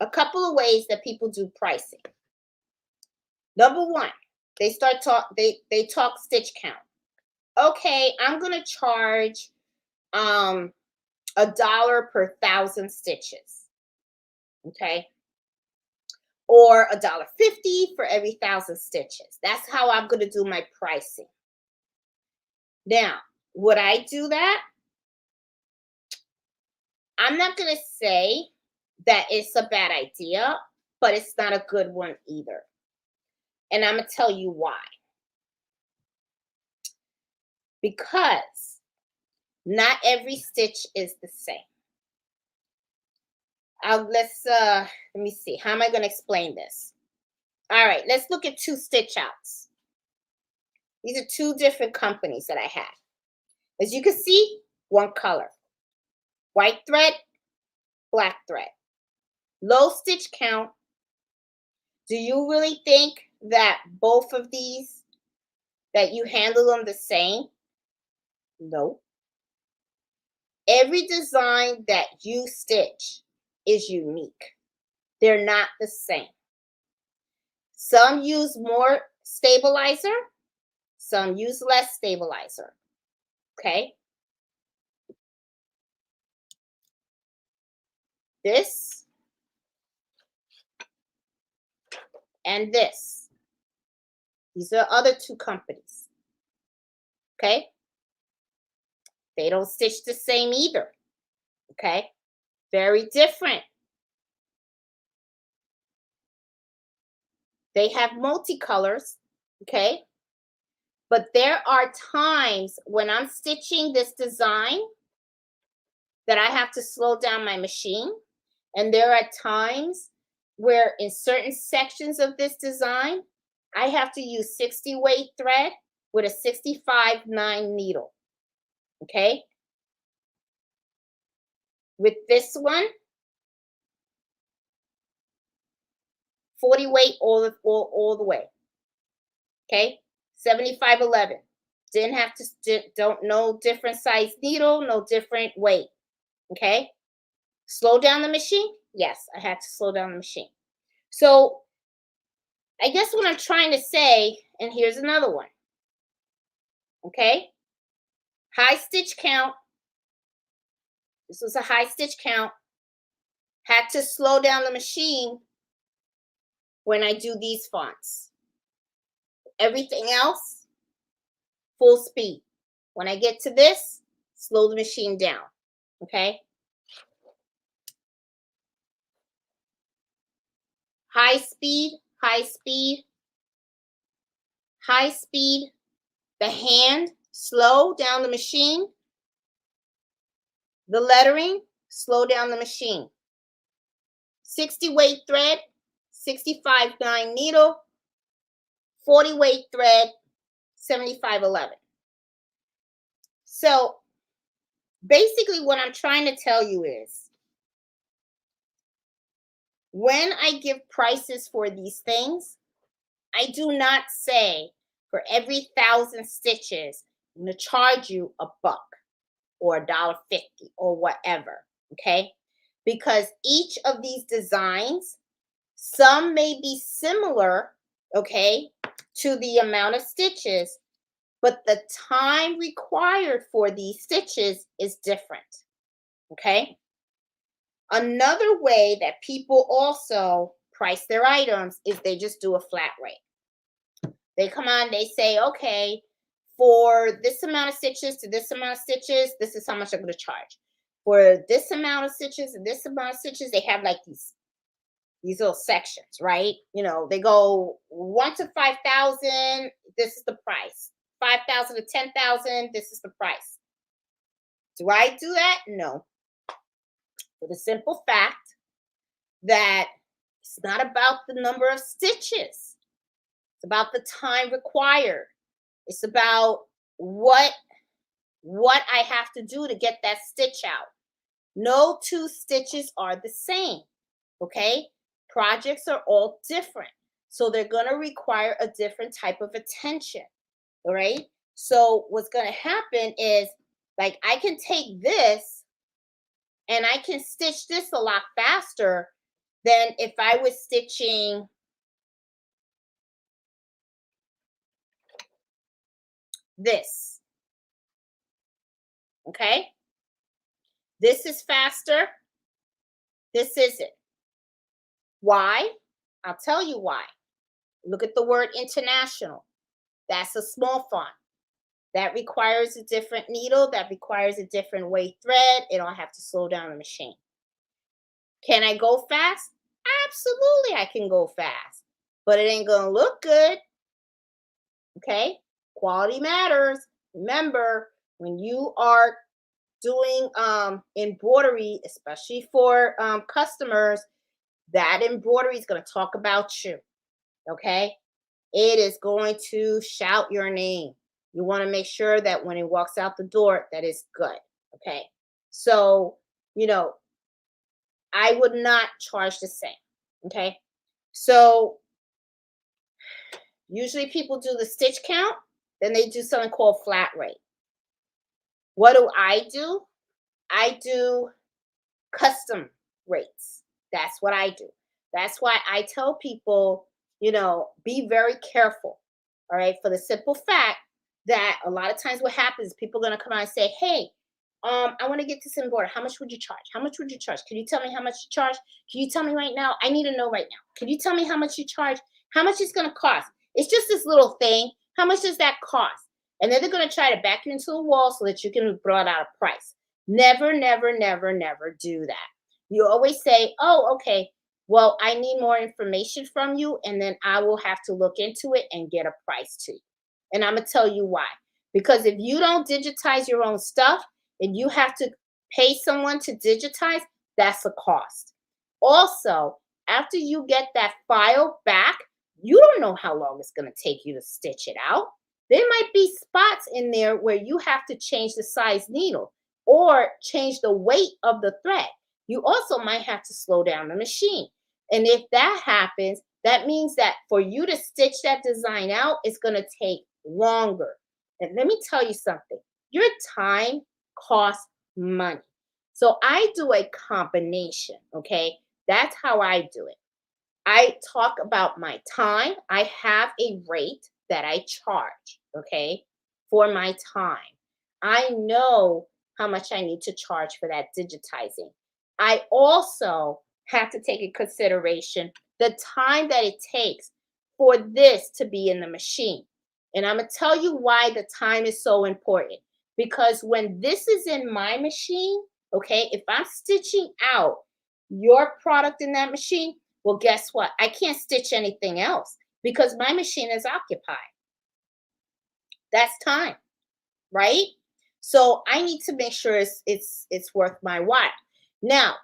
a couple of ways that people do pricing. Number one, they talk stitch count. Okay, I'm gonna charge $1 per 1,000 stitches. Okay. Or $1.50 for every 1,000 stitches. That's how I'm gonna do my pricing. Now, would I do that? I'm not gonna say that it's a bad idea, but it's not a good one either. And I'm going to tell you why. Because not every stitch is the same. Let me see. How am I going to explain this? All right, let's look at two stitch outs. These are two different companies that I have. As you can see, one color. White thread, black thread. Low stitch count. Do you really think that both of these, that you handle them the same? No. Every design that you stitch is unique. They're not the same. Some use more stabilizer, some use less stabilizer. Okay? This and this. These are other two companies. Okay? They don't stitch the same either. Okay? Very different. They have multicolors. Okay? But there are times when I'm stitching this design that I have to slow down my machine. And there are times where in certain sections of this design, I have to use 60 weight thread with a 65/9 needle. Okay? With this one, 40 weight all the way. Okay? 75/11. Didn't have to, don't, no different size needle, no different weight. Okay? Slow down the machine? Yes, I had to slow down the machine. So I guess what I'm trying to say, and here's another one. Okay? High stitch count. This was a high stitch count. Had to slow down the machine when I do these fonts. Everything else, full speed. When I get to this, slow the machine down. Okay? High speed, high speed, high speed. The hand, slow down the machine. The lettering, slow down the machine. 60 weight thread, 65/9 needle, 40 weight thread, 75/11. So basically what I'm trying to tell you is when I give prices for these things, I do not say for every 1,000 stitches, I'm going to charge you $1 or $1.50 or whatever. Okay? Because each of these designs, some may be similar, okay, to the amount of stitches, but the time required for these stitches is different. Okay? Another way that people also price their items is they just do a flat rate. They come on, they say, okay, for this amount of stitches to this amount of stitches, this is how much I'm going to charge. For this amount of stitches and this amount of stitches, they have like these little sections, right? You know, they go 1 to 5,000, this is the price. 5,000 to 10,000, this is the price. Do I do that? No. For the simple fact that it's not about the number of stitches. It's about the time required. It's about what I have to do to get that stitch out. No two stitches are the same. Okay? Projects are all different. So they're going to require a different type of attention. All right? So what's going to happen is, like, I can take this and I can stitch this a lot faster than if I was stitching this. Okay? This is faster. This isn't. Why? I'll tell you why. Look at the word international. That's a small font. That requires a different needle. That requires a different weight thread. It don't have to slow down the machine. Can I go fast? Absolutely, I can go fast. But it ain't going to look good. Okay? Quality matters. Remember, when you are doing embroidery, especially for customers, that embroidery is going to talk about you. Okay? It is going to shout your name. You want to make sure that when it walks out the door, that is good. Okay? So you know, I would not charge the same. Okay. So usually people do the stitch count, then they do something called flat rate. What do? I do custom rates. That's what I do. That's why I tell people, be very careful. All right. For the simple fact that a lot of times what happens, people are going to come out and say, hey, I want to get this embroidered. How much would you charge? How much would you charge? Can you tell me how much you charge? Can you tell me right now? I need to know right now. Can you tell me how much you charge? How much it's going to cost? It's just this little thing. How much does that cost? And then they're going to try to back you into the wall so that you can brought out a price. Never, never, never, never do that. You always say, oh, okay, well, I need more information from you, and then I will have to look into it and get a price to you. And I'm going to tell you why. Because if you don't digitize your own stuff and you have to pay someone to digitize, that's a cost. Also, after you get that file back, you don't know how long it's going to take you to stitch it out. There might be spots in there where you have to change the size needle or change the weight of the thread. You also might have to slow down the machine. And if that happens, that means that for you to stitch that design out, it's going to take longer. And let me tell you something. Your time costs money. So I do a combination, okay? That's how I do it. I talk about my time. I have a rate that I charge, okay, for my time. I know how much I need to charge for that digitizing. I also have to take in consideration the time that it takes for this to be in the machine. And I'm going to tell you why the time is so important. Because when this is in my machine, okay, if I'm stitching out your product in that machine, well, guess what? I can't stitch anything else because my machine is occupied. That's time, right? So I need to make sure it's worth my while. Now,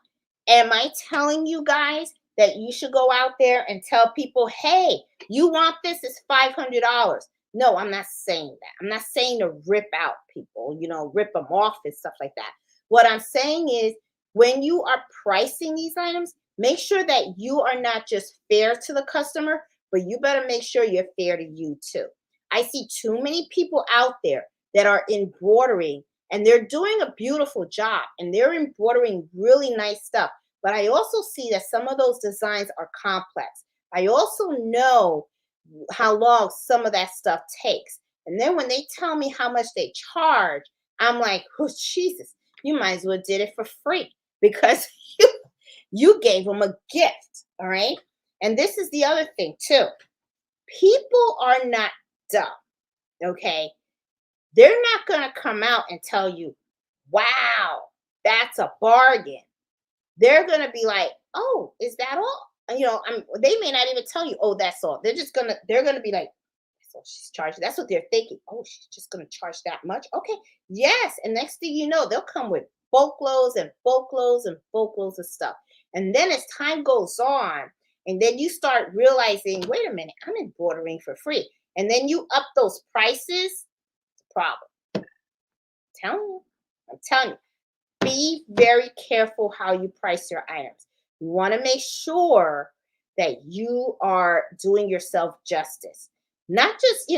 am I telling you guys that you should go out there and tell people, hey, you want this? It's $500. No, I'm not saying that. I'm not saying to rip out people, rip them off and stuff like that. What I'm saying is when you are pricing these items, make sure that you are not just fair to the customer, but you better make sure you're fair to you too. I see too many people out there that are embroidering and they're doing a beautiful job and they're embroidering really nice stuff. But I also see that some of those designs are complex. I also know how long some of that stuff takes. And then when they tell me how much they charge, I'm like, oh, Jesus, you might as well did it for free because you gave them a gift. All right. And this is the other thing too. People are not dumb. Okay. They're not going to come out and tell you, wow, that's a bargain. They're going to be like, oh, is that all? They may not even tell you, oh, that's all. They're going to be like, that's all she's charging. That's what they're thinking. Oh, she's just going to charge that much. Okay. Yes. And next thing you know, they'll come with boatloads and boatloads and boatloads of stuff. And then as time goes on, and then you start realizing, wait a minute, I'm embroidering for free. And then you up those prices, problem. I'm telling you, be very careful how you price your items. You want to make sure that you are doing yourself justice. Not just,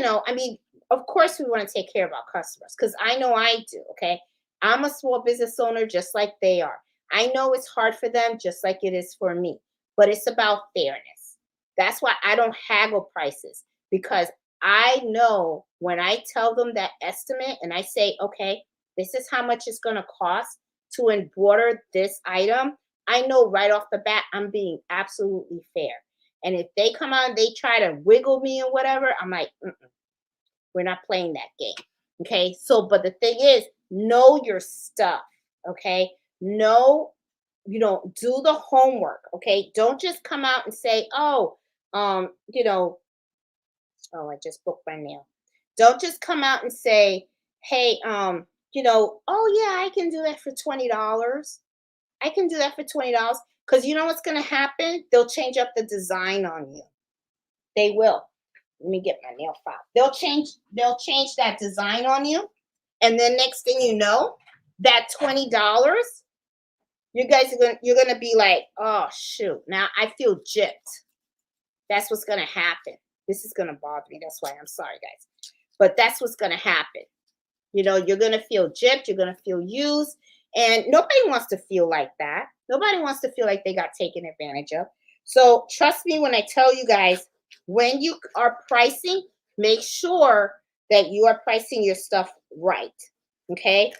of course we want to take care of our customers because I know I do, okay? I'm a small business owner just like they are. I know it's hard for them just like it is for me, but it's about fairness. That's why I don't haggle prices because I know when I tell them that estimate and I say, okay, this is how much it's going to cost to embroider this item, I know right off the bat I'm being absolutely fair. And if they come out and they try to wiggle me or whatever, I'm like, we're not playing that game. Okay. So, but the thing is, know your stuff. Okay. Do the homework. Okay. Don't just come out and say, oh, I just booked my nail. Don't just come out and say, hey, oh yeah, I can do that for $20. I can do that for $20. Because you know what's gonna happen? They'll change up the design on you. They will. Let me get my nail file. They'll change that design on you. And then next thing you know, that $20 you're gonna be like, oh shoot, now I feel gypped. That's what's gonna happen. This is gonna bother me. That's why I'm sorry, guys. But that's what's gonna happen. You're gonna feel gypped, you're gonna feel used, and nobody wants to feel like that. Nobody wants to feel like they got taken advantage of. So trust me when I tell you guys, when you are pricing, make sure that you are pricing your stuff right. Okay.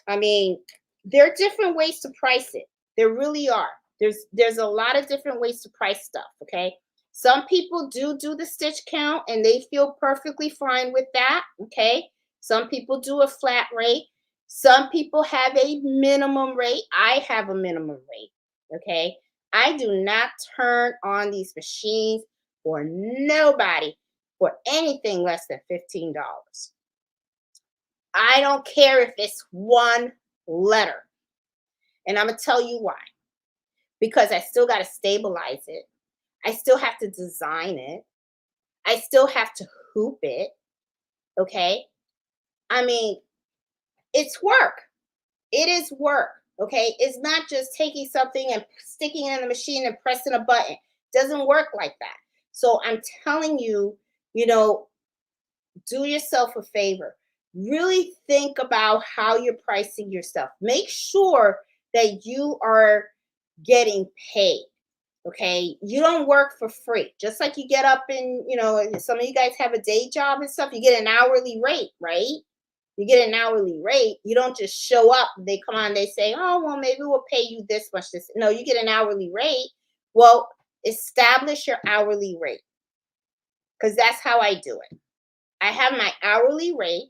I mean, there are different ways to price it. There really are. There's a lot of different ways to price stuff. Okay. Some people do the stitch count and they feel perfectly fine with that. Okay. Some people do a flat rate. Some people have a minimum rate. I have a minimum rate. Okay. I do not turn on these machines for nobody for anything less than $15. I don't care if it's one letter. And I'm going to tell you why. Because I still got to stabilize it. I still have to design it. I still have to hoop it. Okay. I mean, it's work. It is work. Okay. It's not just taking something and sticking it in the machine and pressing a button. It doesn't work like that. So I'm telling you, you know, do yourself a favor. Really think about how you're pricing your stuff. Make sure that you are getting paid. Okay. You don't work for free. Just like you get up and, some of you guys have a day job and stuff, you get an hourly rate, right? You get an hourly rate. You don't just show up. They come on, they say, oh, well, maybe we'll pay you this much. This. No, you get an hourly rate. Well, establish your hourly rate because that's how I do it. I have my hourly rate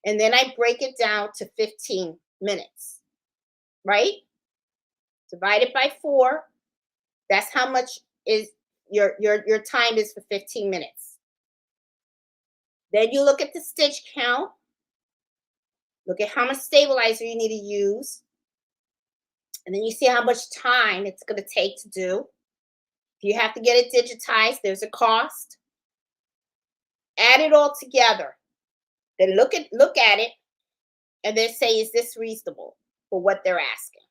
and then I break it down to 15 minutes, right? Divide it by 4. That's how much is your time is for 15 minutes. Then you look at the stitch count. Look at how much stabilizer you need to use. And then you see how much time it's going to take to do. If you have to get it digitized, there's a cost. Add it all together. Then look at it and then say, is this reasonable for what they're asking?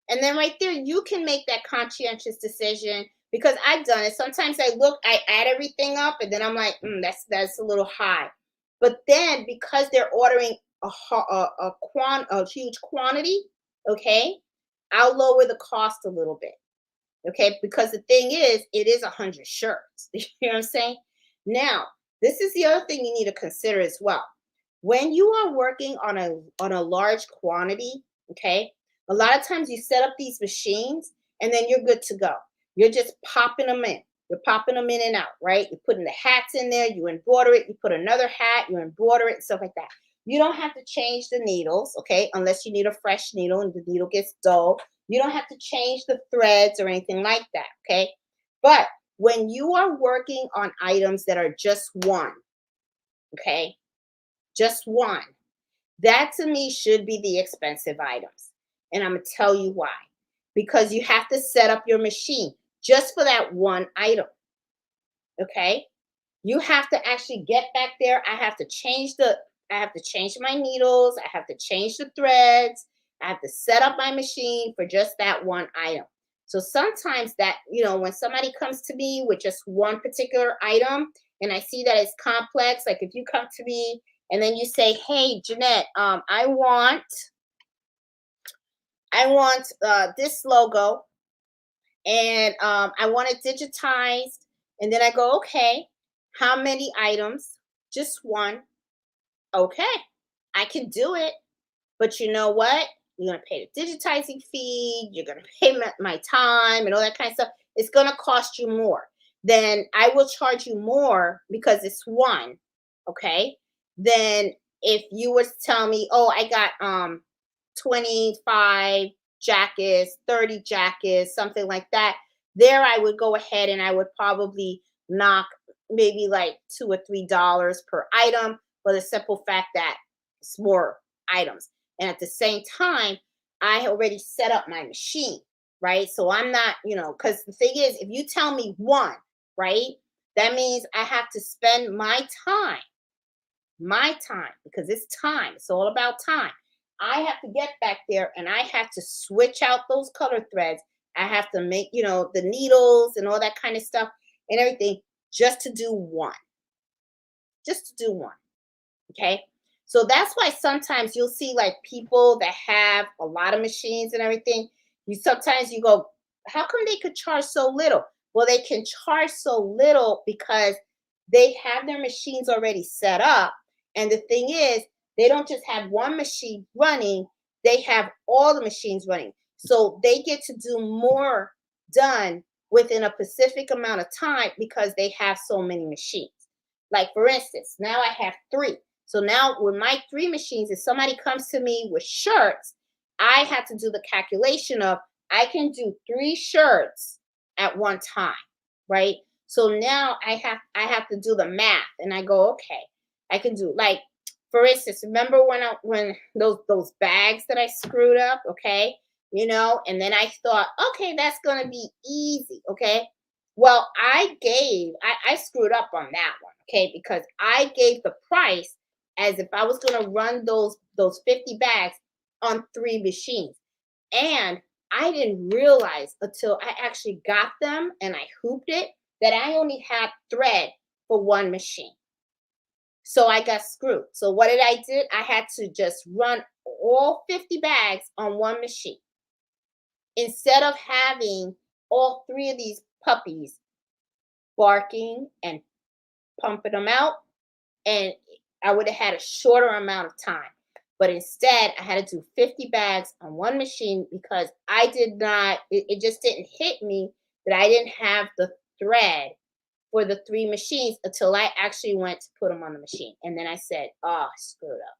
And then right there, you can make that conscientious decision because I've done it. Sometimes I add everything up and then I'm like, that's a little high. But then because they're ordering a huge quantity, okay, I'll lower the cost a little bit. Okay, because the thing is, it is 100 shirts. You know what I'm saying? Now, this is the other thing you need to consider as well. When you are working on a large quantity, okay, a lot of times you set up these machines and then you're good to go. You're just popping them in. You're popping them in and out, right? You're putting the hats in there, you embroider it, you put another hat, you embroider it, stuff like that. You don't have to change the needles, okay, unless you need a fresh needle and the needle gets dull. You don't have to change the threads or anything like that, okay? But when you are working on items that are just one, okay, just one, that to me should be the expensive items. And I'm going to tell you why. Because you have to set up your machine just for that one item, okay? You have to actually get back there. I have to change my needles. I have to change the threads. I have to set up my machine for just that one item. So sometimes that, when somebody comes to me with just one particular item and I see that it's complex, like if you come to me and then you say, hey, Jeanette, I want this logo and I want it digitized. And then I go, okay, how many items? Just one. Okay, I can do it. But you know what? You're going to pay the digitizing fee. You're going to pay my time and all that kind of stuff. It's going to cost you more. Then I will charge you more because it's one. Okay. Then if you were to tell me, oh, I got 25 jackets, 30 jackets, something like that, there I would go ahead and I would probably knock maybe like $2 or $3 per item for the simple fact that it's more items. And at the same time, I already set up my machine, right? So I'm not, because the thing is, if you tell me one, right, that means I have to spend my time, because it's time. It's all about time. I have to get back there and I have to switch out those color threads. I have to make, the needles and all that kind of stuff and everything just to do one, just to do one. Okay. So that's why sometimes you'll see like people that have a lot of machines and everything. Sometimes you go, how come they could charge so little? Well, they can charge so little because they have their machines already set up. And the thing is, they don't just have one machine running, they have all the machines running. So they get to do more done within a specific amount of time because they have so many machines. Like for instance, now I have three. So now with my three machines, if somebody comes to me with shirts, I have to do the calculation of I can do three shirts at one time, right? So now I have to do the math and I go, okay, I can do like for instance, remember when those bags that I screwed up, okay? And then I thought, okay, that's gonna be easy, okay? Well, I screwed up on that one, okay, because I gave the price as if I was gonna run those 50 bags on three machines. And I didn't realize until I actually got them and I hooped it that I only had thread for one machine. So I got screwed. So what did I do? I had to just run all 50 bags on one machine instead of having all three of these puppies barking and pumping them out. And I would have had a shorter amount of time. But instead, I had to do 50 bags on one machine because I did not, it just didn't hit me that I didn't have the thread for the three machines until I actually went to put them on the machine. And then I said, oh, screwed up,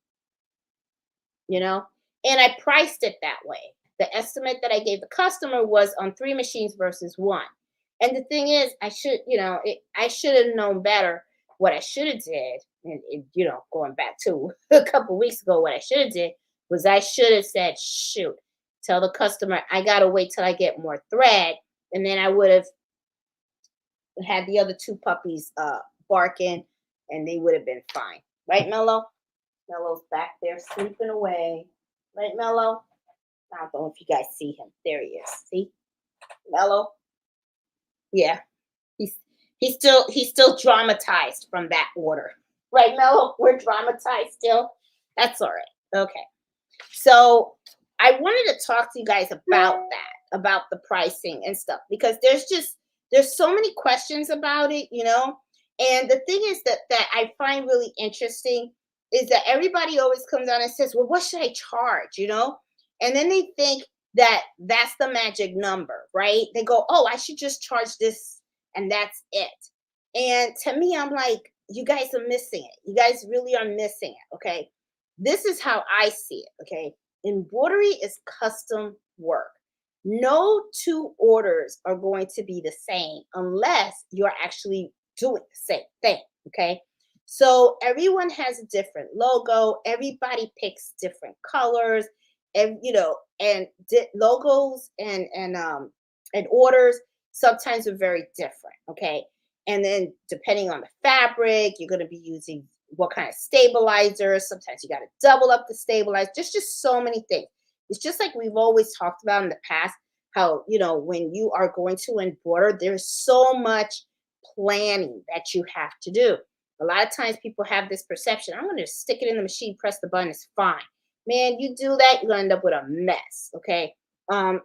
you know? And I priced it that way. The estimate that I gave the customer was on three machines versus one. And the thing is, I should have known better. What I should have did, and going back to a couple weeks ago, what I should have did was I should have said, shoot, tell the customer I gotta wait till I get more thread, and then I would have had the other two puppies barking, and they would have been fine. Right, Mello? Mello's back there sleeping away. Right, Mello? I don't know if you guys see him. There he is. See, Mello? Yeah, he's still dramatized from that order. Right, Mello? We're dramatized still. That's all right. Okay. So I wanted to talk to you guys about that, about the pricing and stuff, because there's so many questions about it. And the thing is that I find really interesting is that everybody always comes on and says, well, what should I charge? And then they think that that's the magic number, right? They go, oh, I should just charge this and that's it. And to me, I'm like, you guys are missing it. You guys really are missing it. Okay. This is how I see it. Okay. Embroidery is custom work. No two orders are going to be the same unless you're actually doing the same thing. Okay. So everyone has a different logo. Everybody picks different colors, and logos and orders sometimes are very different. Okay. And then depending on the fabric, you're going to be using what kind of stabilizer. Sometimes you got to double up the stabilizer. There's just so many things. It's just like we've always talked about in the past, how, when you are going to embroider, there's so much planning that you have to do. A lot of times people have this perception, I'm going to stick it in the machine, press the button, it's fine. Man, you do that, you're going to end up with a mess. Okay.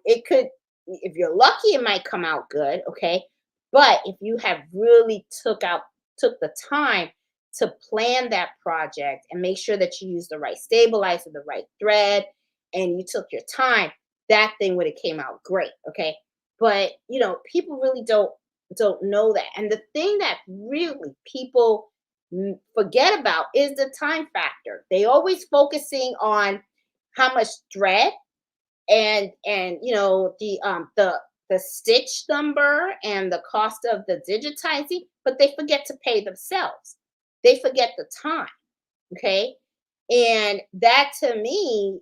It could, if you're lucky, it might come out good. Okay. But if you have really took the time to plan that project and make sure that you use the right stabilizer, the right thread, and you took your time, that thing would have came out great. Okay. But people really don't know that. And the thing that really people forget about is the time factor. They always focusing on how much thread and the stitch number and the cost of the digitizing, but they forget to pay themselves. They forget the time. Okay. And that to me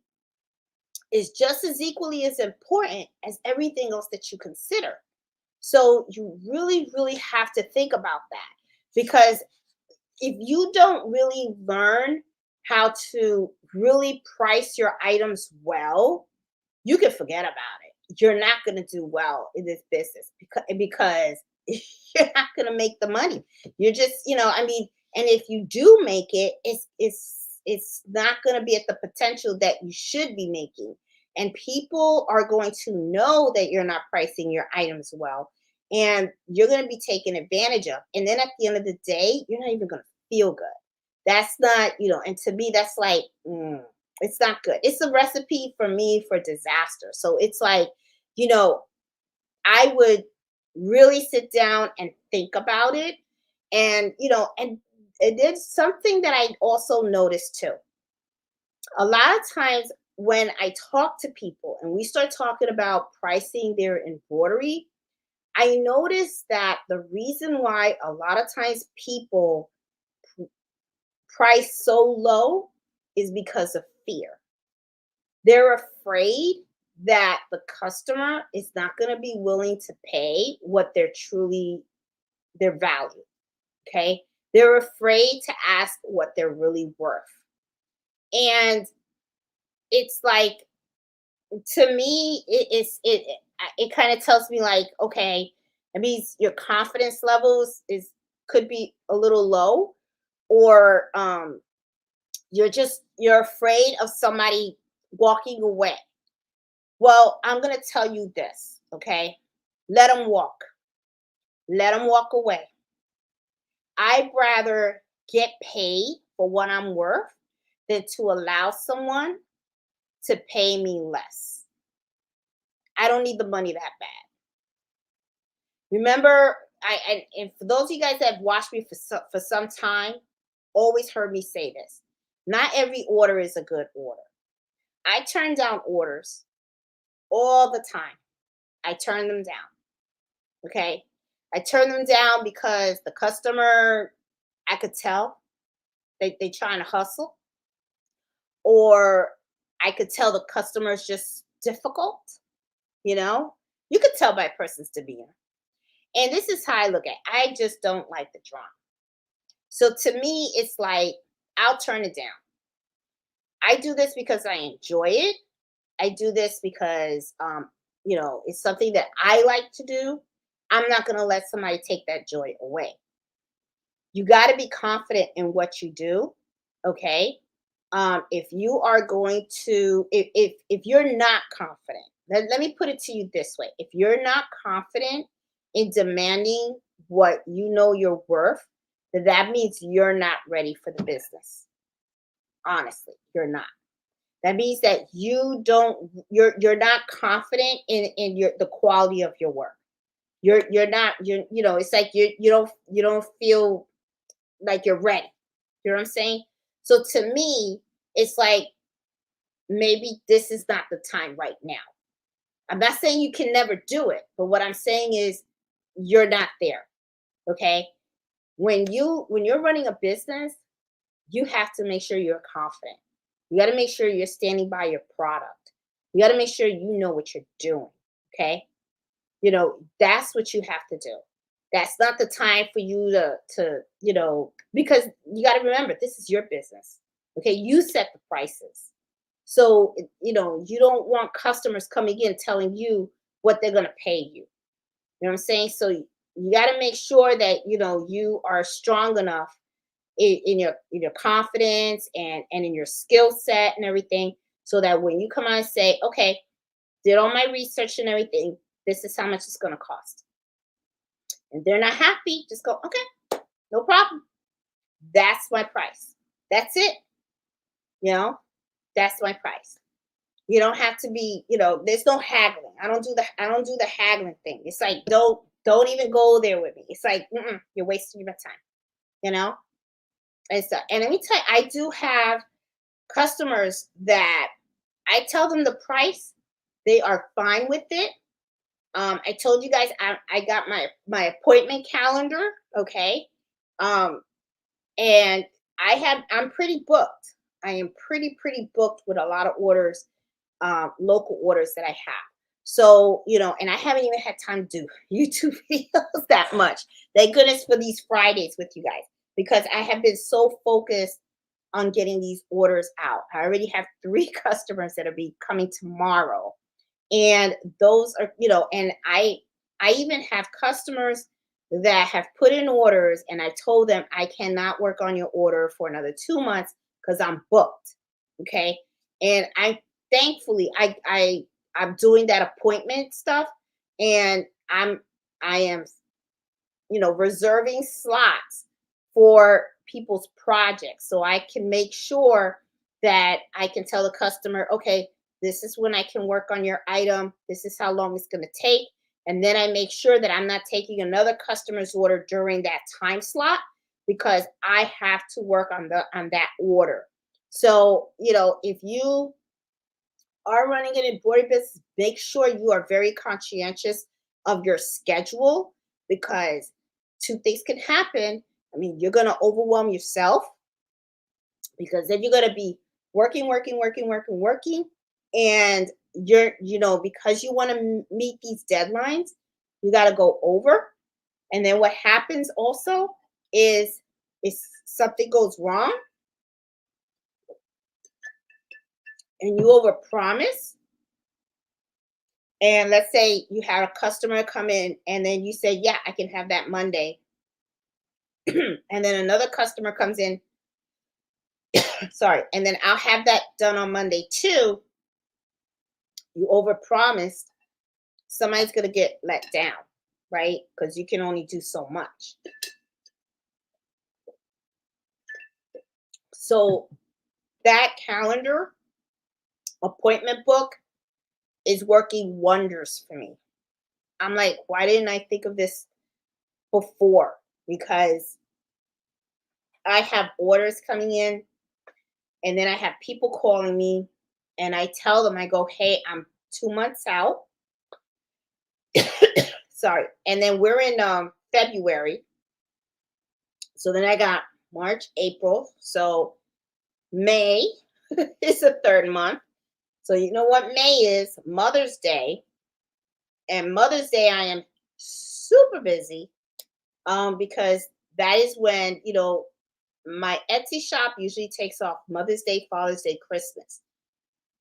is just as equally as important as everything else that you consider. So you really, really have to think about that, because if you don't really learn how to really price your items well, you can forget about it. You're not going to do well in this business because you're not going to make the money. You're just, I mean, and if you do make it, it's not going to be at the potential that you should be making. And people are going to know that you're not pricing your items well, and you're going to be taken advantage of. And then at the end of the day, you're not even going to feel good. That's not, and to me, that's like, it's not good. It's a recipe for me for disaster. So it's like, you know, I would really sit down and think about it. And, and there's something that I also noticed too. A lot of times when I talk to people and we start talking about pricing their embroidery, I notice that the reason why a lot of times people price so low is because of fear. They're afraid that the customer is not going to be willing to pay what they're truly their value. Okay. They're afraid to ask what they're really worth. And it's like, to me, it kind of tells me like, okay, it means your confidence levels could be a little low, or you're afraid of somebody walking away. Well, I'm going to tell you this, okay? Let them walk. Let them walk away. I'd rather get paid for what I'm worth than to allow someone to pay me less. I don't need the money that bad. Remember, and for those of you guys that have watched me for some time, always heard me say this. Not every order is a good order. I turn down orders all the time. I turn them down. Okay. I turn them down because the customer, I could tell they trying to hustle, or I could tell the customer is just difficult. You could tell by a person's demeanor. And this is how I look at it. I just don't like the drama. So to me, it's like, I'll turn it down. I do this because I enjoy it. I do this because, it's something that I like to do. I'm not going to let somebody take that joy away. You got to be confident in what you do. Okay. If you are going to, if you're not confident, let me put it to you this way. If you're not confident in demanding what you know you're worth, then that means you're not ready for the business. Honestly, you're not. That means that you're not confident in the quality of your work. You're not, it's like you don't feel like you're ready. You know what I'm saying? So to me, it's like, maybe this is not the time right now. I'm not saying you can never do it, but what I'm saying is you're not there. Okay? When you're running a business, you have to make sure you're confident. You got to make sure you're standing by your product. You got to make sure you know what you're doing. Okay? That's what you have to do. That's not the time for you because you got to remember, this is your business. Okay? You set the prices. So, you don't want customers coming in telling you what they're going to pay you. You know what I'm saying? So you got to make sure that, you are strong enough in your confidence and in your skill set and everything, so that when you come on and say, okay, did all my research and everything, this is how much it's going to cost. And they're not happy, just go, okay, no problem. That's my price. That's it. That's my price. You don't have to be, there's no haggling. I don't do the haggling thing. It's like, don't even go there with me. It's like, you're wasting your time, you know? And stuff. And let me tell you, I do have customers that I tell them the price, they are fine with it. I told you guys I got my appointment calendar, okay? Um, and I'm pretty booked. I am pretty booked with a lot of orders, local orders that I have. So, and I haven't even had time to do YouTube videos that much. Thank goodness for these Fridays with you guys, because I have been so focused on getting these orders out. I already have 3 customers that'll be coming tomorrow. And those are, and I even have customers that have put in orders and I told them I cannot work on your order for another 2 months because I'm booked. Okay. And thankfully I'm doing that appointment stuff, and I am reserving slots for people's projects so I can make sure that I can tell the customer, okay, this is when I can work on your item. This is how long it's going to take. And then I make sure that I'm not taking another customer's order during that time slot because I have to work on that order. So, if you are running an embroidery business, make sure you are very conscientious of your schedule because two things can happen. I mean, you're going to overwhelm yourself because then you're going to be working, working, working, working, working. And because you want to meet these deadlines, you got to go over. And then what happens also is if something goes wrong and you overpromise, and let's say you had a customer come in and then you say, yeah, I can have that Monday. And then another customer comes in, sorry, and then I'll have that done on Monday too. You overpromised, somebody's going to get let down, right? Because you can only do so much. So that calendar appointment book is working wonders for me. I'm like, why didn't I think of this before? Because I have orders coming in and then I have people calling me and I tell them, I go, hey, I'm 2 months out. Sorry. And then we're in February. So then I got March, April. So May is the third month. So you know what May is? Mother's Day. And Mother's Day, I am super busy because that is when, my Etsy shop usually takes off Mother's Day, Father's Day, Christmas.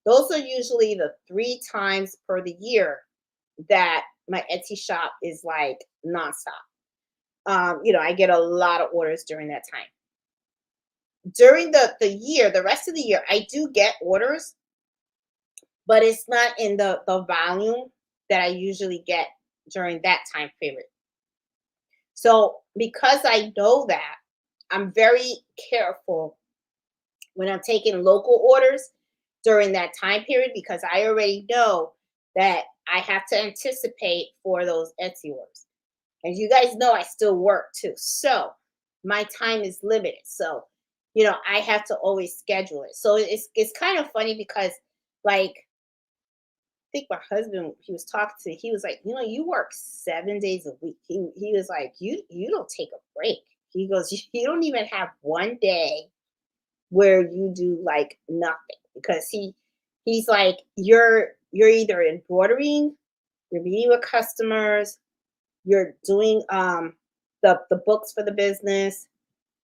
Those are usually the 3 times per the year that my Etsy shop is like nonstop. I get a lot of orders during that time. During the year, the rest of the year, I do get orders, but it's not in the volume that I usually get during that time period. So because I know that, I'm very careful when I'm taking local orders during that time period because I already know that I have to anticipate for those Etsy orders. And you guys know I still work too. So my time is limited. So, I have to always schedule it. So it's kind of funny because like I think my husband, he was talking to, he was like, you work 7 days a week. He was like, you don't take a break. He goes, you don't even have one day where you do like nothing because he's like, you're either embroidering, you're meeting with customers, you're doing the books for the business,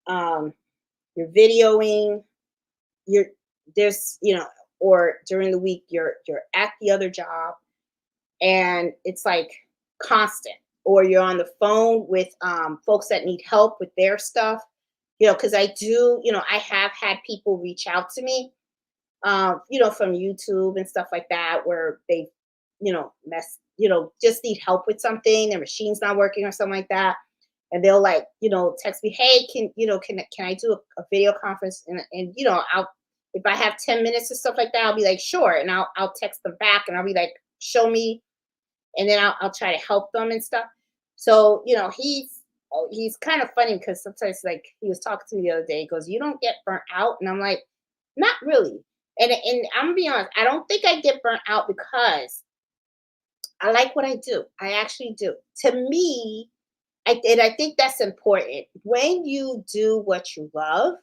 you're videoing, you're there's or during the week you're at the other job, and it's like constant, or you're on the phone with folks that need help with their stuff, because I do, I have had people reach out to me, from YouTube and stuff like that, where they, just need help with something, their machine's not working or something like that. And they'll like, text me, hey, can I do a video conference? And I'll, if I have 10 minutes or stuff like that, I'll be like, sure. And I'll text them back and I'll be like, show me. And then I'll try to help them and stuff. So, he's kind of funny because sometimes like he was talking to me the other day, he goes, you don't get burnt out. And I'm like, not really. And I'm gonna be honest, I don't think I get burnt out because I like what I do. I actually do. To me, I think that's important. When you do what you love,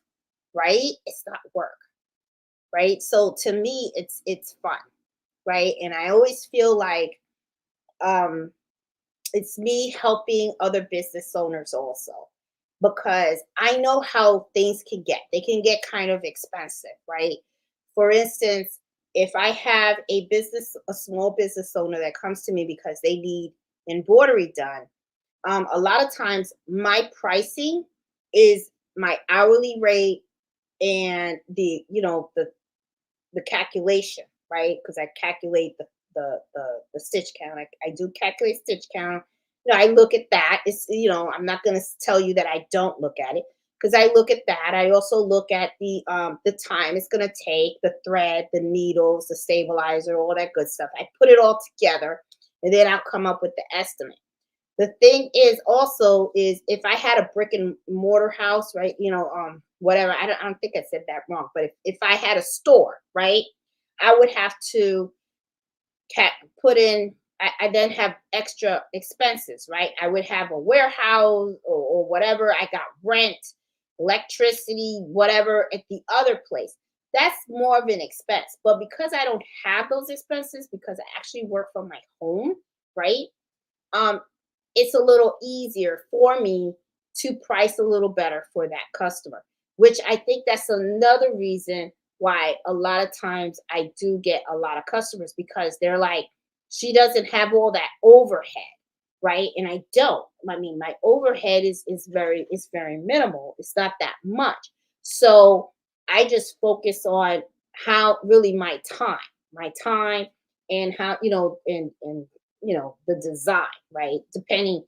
right? It's not work, right? So to me, it's fun, right? And I always feel like um it's me helping other business owners also. because I know how things can get. They can get kind of expensive, right? For instance, if I have a small business owner that comes to me because they need embroidery done, a lot of times my pricing is my hourly rate and the calculation, right? Because I calculate the stitch count. I do calculate stitch count. I look at that. I'm not going to tell you that I don't look at it because I look at that. I also look at the time it's going to take, the thread, the needles, the stabilizer, all that good stuff. I put it all together, and then I'll come up with the estimate. The thing is also is if I had a brick and mortar house, right? Whatever. I don't think I said that wrong, but if I had a store, right, I would have to put in. I then have extra expenses, right? I would have a warehouse or whatever. I got rent, electricity, whatever at the other place. That's more of an expense. But because I don't have those expenses, because I actually work from my home, right? Um, it's a little easier for me to price a little better for that customer, which I think that's another reason why a lot of times I do get a lot of customers because they're like, she doesn't have all that overhead, right? And I don't. I mean, my overhead is very minimal. It's not that much. So I just focus on how really my time and how, the design, right? Depending.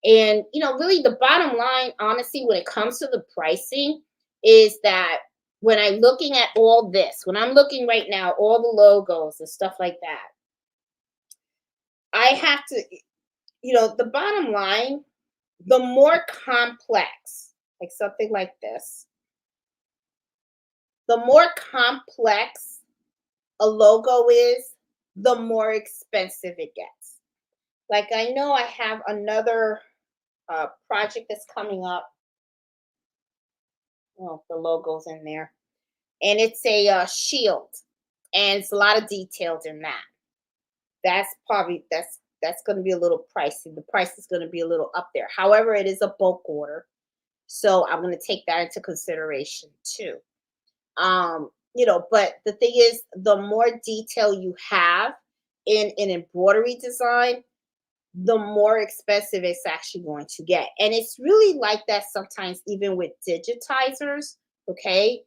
And, really the bottom line, honestly, when it comes to the pricing, is that when I'm looking at all this, when I'm looking right now, all the logos and stuff like that, I have to, the bottom line, the more complex, like something like this, the more complex a logo is, the more expensive it gets. Like I know I have another project that's coming up. Oh, the logo's in there, and it's a shield, and it's a lot of details in that. That's going to be a little pricey. The price is going to be a little up there. However, it is a bulk order, so I'm going to take that into consideration too. But the thing is, the more detail you have in an embroidery design, the more expensive it's actually going to get. And it's really like that sometimes, even with digitizers. Okay.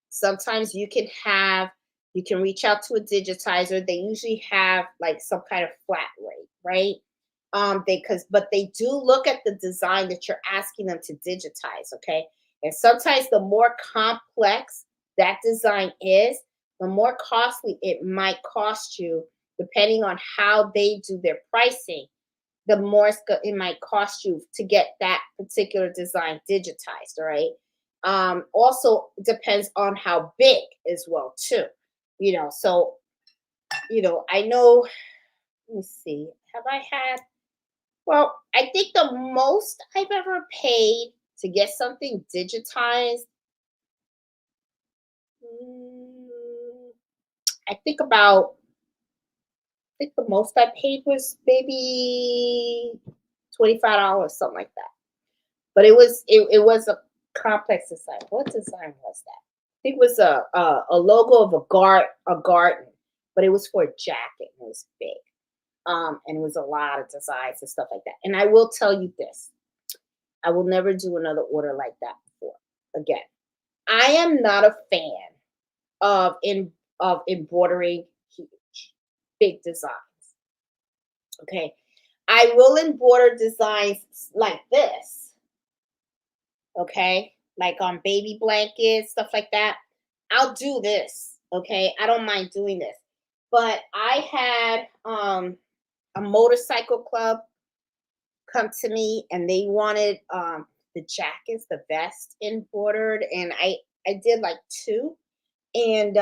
Sometimes you can reach out to a digitizer. They usually have like some kind of flat rate, right? But they do look at the design that you're asking them to digitize. Okay. And sometimes the more complex that design is, the more costly it might cost you depending on how they do their pricing, the more it might cost you to get that particular design digitized. All right. Also depends on how big as well too. So I know. Let me see. Have I had? Well, I think the most I've ever paid to get something digitized. mm, I think the most I paid was maybe $25, something like that. But it was a complex design. What design was that? I think it was a logo of a garden, but it was for a jacket. And it was big, and it was a lot of designs and stuff like that. And I will tell you this: I will never do another order like that before again. I am not a fan of embroidering huge, big designs. Okay, I will embroider designs like this, okay? Like on baby blankets, stuff like that. I'll do this, okay? I don't mind doing this. But I had a motorcycle club come to me and they wanted the jackets, the vest embroidered, and I did like two. And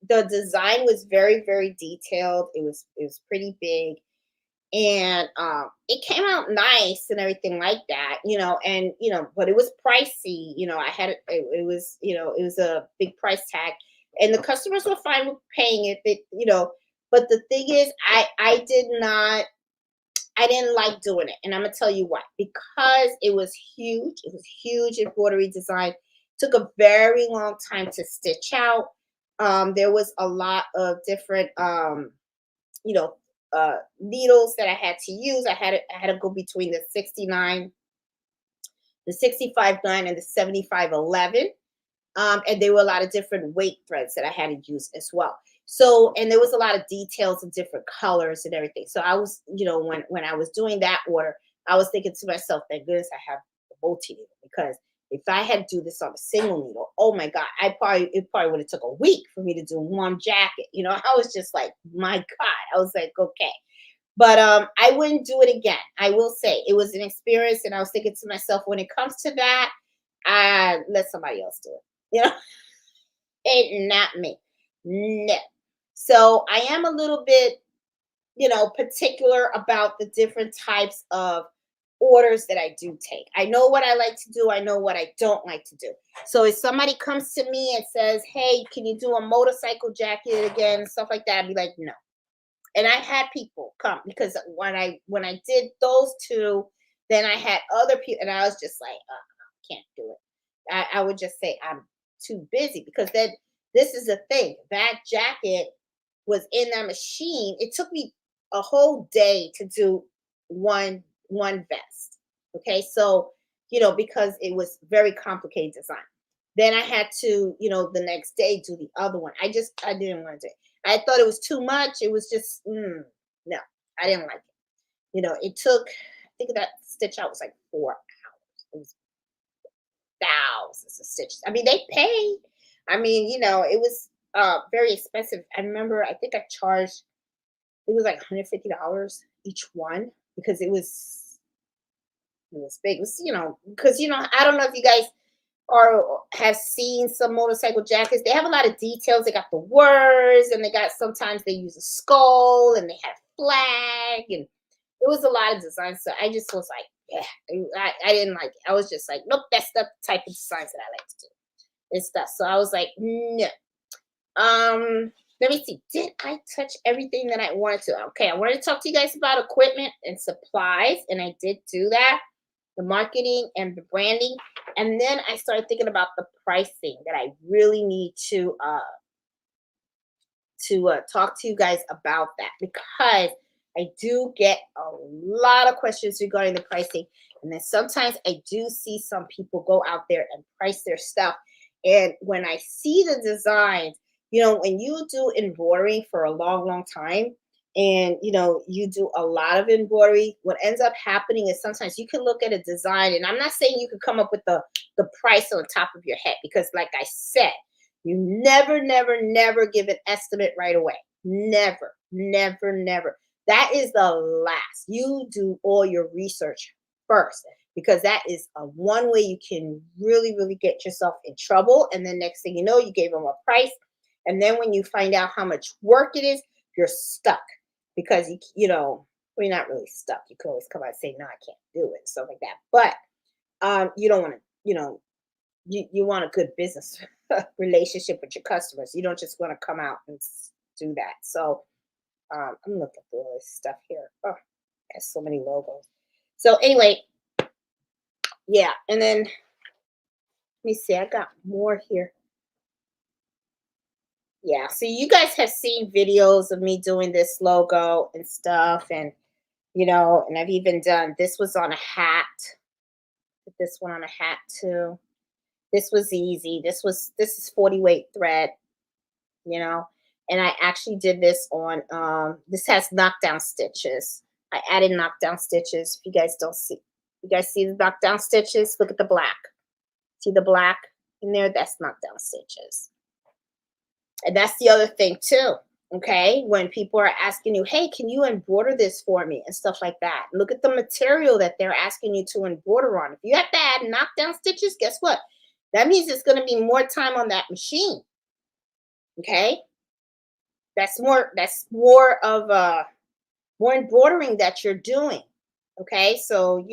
the design was very, very detailed. It was pretty big, and it came out nice and everything like that, and but it was pricey. It was a big price tag, and the customers were fine with paying it. But the thing is, I I didn't like doing it. And I'm gonna tell you why. Because it was huge. It was huge embroidery design. Took a very long time to stitch out. There was a lot of different you know, needles that I had to use. I had to go between the 69, the 65.9 and the 75.11. And there were a lot of different weight threads that I had to use as well. So, and there was a lot of details and different colors and everything. So I was, when I was doing that order, I was thinking to myself, thank goodness I have the multi needle, because if I had to do this on a single needle, oh my God, it probably would have took a week for me to do one jacket. I was just like, my God, I was like, okay. But I wouldn't do it again. I will say it was an experience, and I was thinking to myself, when it comes to that, I let somebody else do it. You know, not me. No. So I am a little bit, particular about the different types of orders that I do take. I know what I like to do. I know what I don't like to do. So if somebody comes to me and says, "Hey, can you do a motorcycle jacket again?" and stuff like that, I'd be like, "No." And I had people come, because when I did those two, then I had other people, and I was just like, can't do it. I would just say I'm too busy, because then this is the thing. That jacket was in that machine. It took me a whole day to do one vest. Okay, so because it was very complicated design. Then I had to, the next day do the other one. I didn't want to do it. I thought it was too much. It was just no, I didn't like it. It took, I think that stitch out was like 4 hours. It was thousands of stitches. I mean, they paid. I mean, it was very expensive. I remember, I think I charged, it was like $150 each one, because it was big. It was, because I don't know if you guys or have seen some motorcycle jackets. They have a lot of details. They got the words, and they got, sometimes they use a skull, and they had a flag, and it was a lot of designs. So I just was like, yeah, I didn't like it. I was just like, nope, that's the type of designs that I like to do and stuff. So I was like, no. Let me see. Did I touch everything that I wanted to? Okay, I wanted to talk to you guys about equipment and supplies, and I did do that. The marketing and the branding. And then I started thinking about the pricing, that I really need to talk to you guys about that, because I do get a lot of questions regarding the pricing. And then sometimes I do see some people go out there and price their stuff. And when I see the designs, when you do embroidery for a long, long time, and you do a lot of embroidery, what ends up happening is sometimes you can look at a design, and I'm not saying you could come up with the price on top of your head, because like I said, you never, never, never give an estimate right away. Never, never, never. That is the last. You do all your research first, because that is a one way you can really, really get yourself in trouble. And then next thing you know, you gave them a price. And then when you find out how much work it is, you're stuck, because well, you're not really stuck. You can always come out and say, no, I can't do it, stuff like that. But you don't want to, you want a good business relationship with your customers. You don't just want to come out and do that. So I'm looking through all this stuff here. Oh, has so many logos. So anyway, yeah. And then let me see. I got more here. Yeah. So you guys have seen videos of me doing this logo and stuff, and and I've even done, this was on a hat. Put this one on a hat too. This was easy. This is 40 weight thread, you know. And I actually did this on this has knockdown stitches. I added knockdown stitches. If you guys don't see, you guys see the knockdown stitches? Look at the black. See the black in there? That's knockdown stitches. And that's the other thing too. Okay, when people are asking you, hey, can you embroider this for me and stuff like that? Look at the material that they're asking you to embroider on. If you have to add knockdown stitches, guess what? That means it's going to be more time on that machine. Okay, that's more of more embroidering that you're doing. Okay, so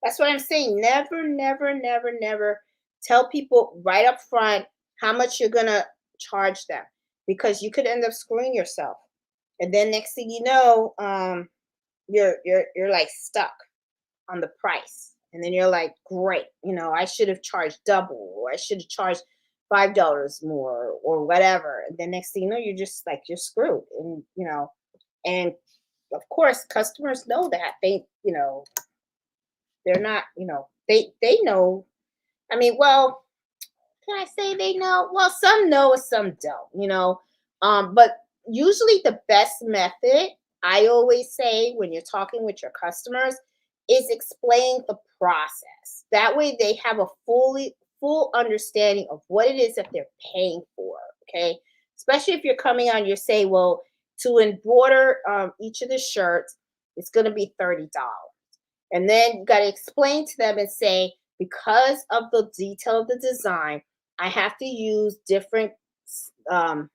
that's what I'm saying. Never, never, never, never tell people right up front how much you're gonna charge them, because you could end up screwing yourself. And then next thing you know, you're like stuck on the price. And then you're like, great, I should have charged double, or I should have charged $5 more or whatever. And then next thing you know, you're just like, you're screwed. And of course, customers know that. They're not, they know. I mean, well, can I say they know? Well, some know and some don't. But usually the best method, I always say when you're talking with your customers, is explain the process. That way they have a full understanding of what it is that they're paying for. Okay. Especially if you're coming on, you say, well, to embroider each of the shirts, it's going to be $30. And then you got to explain to them and say, because of the detail of the design, I have to use um,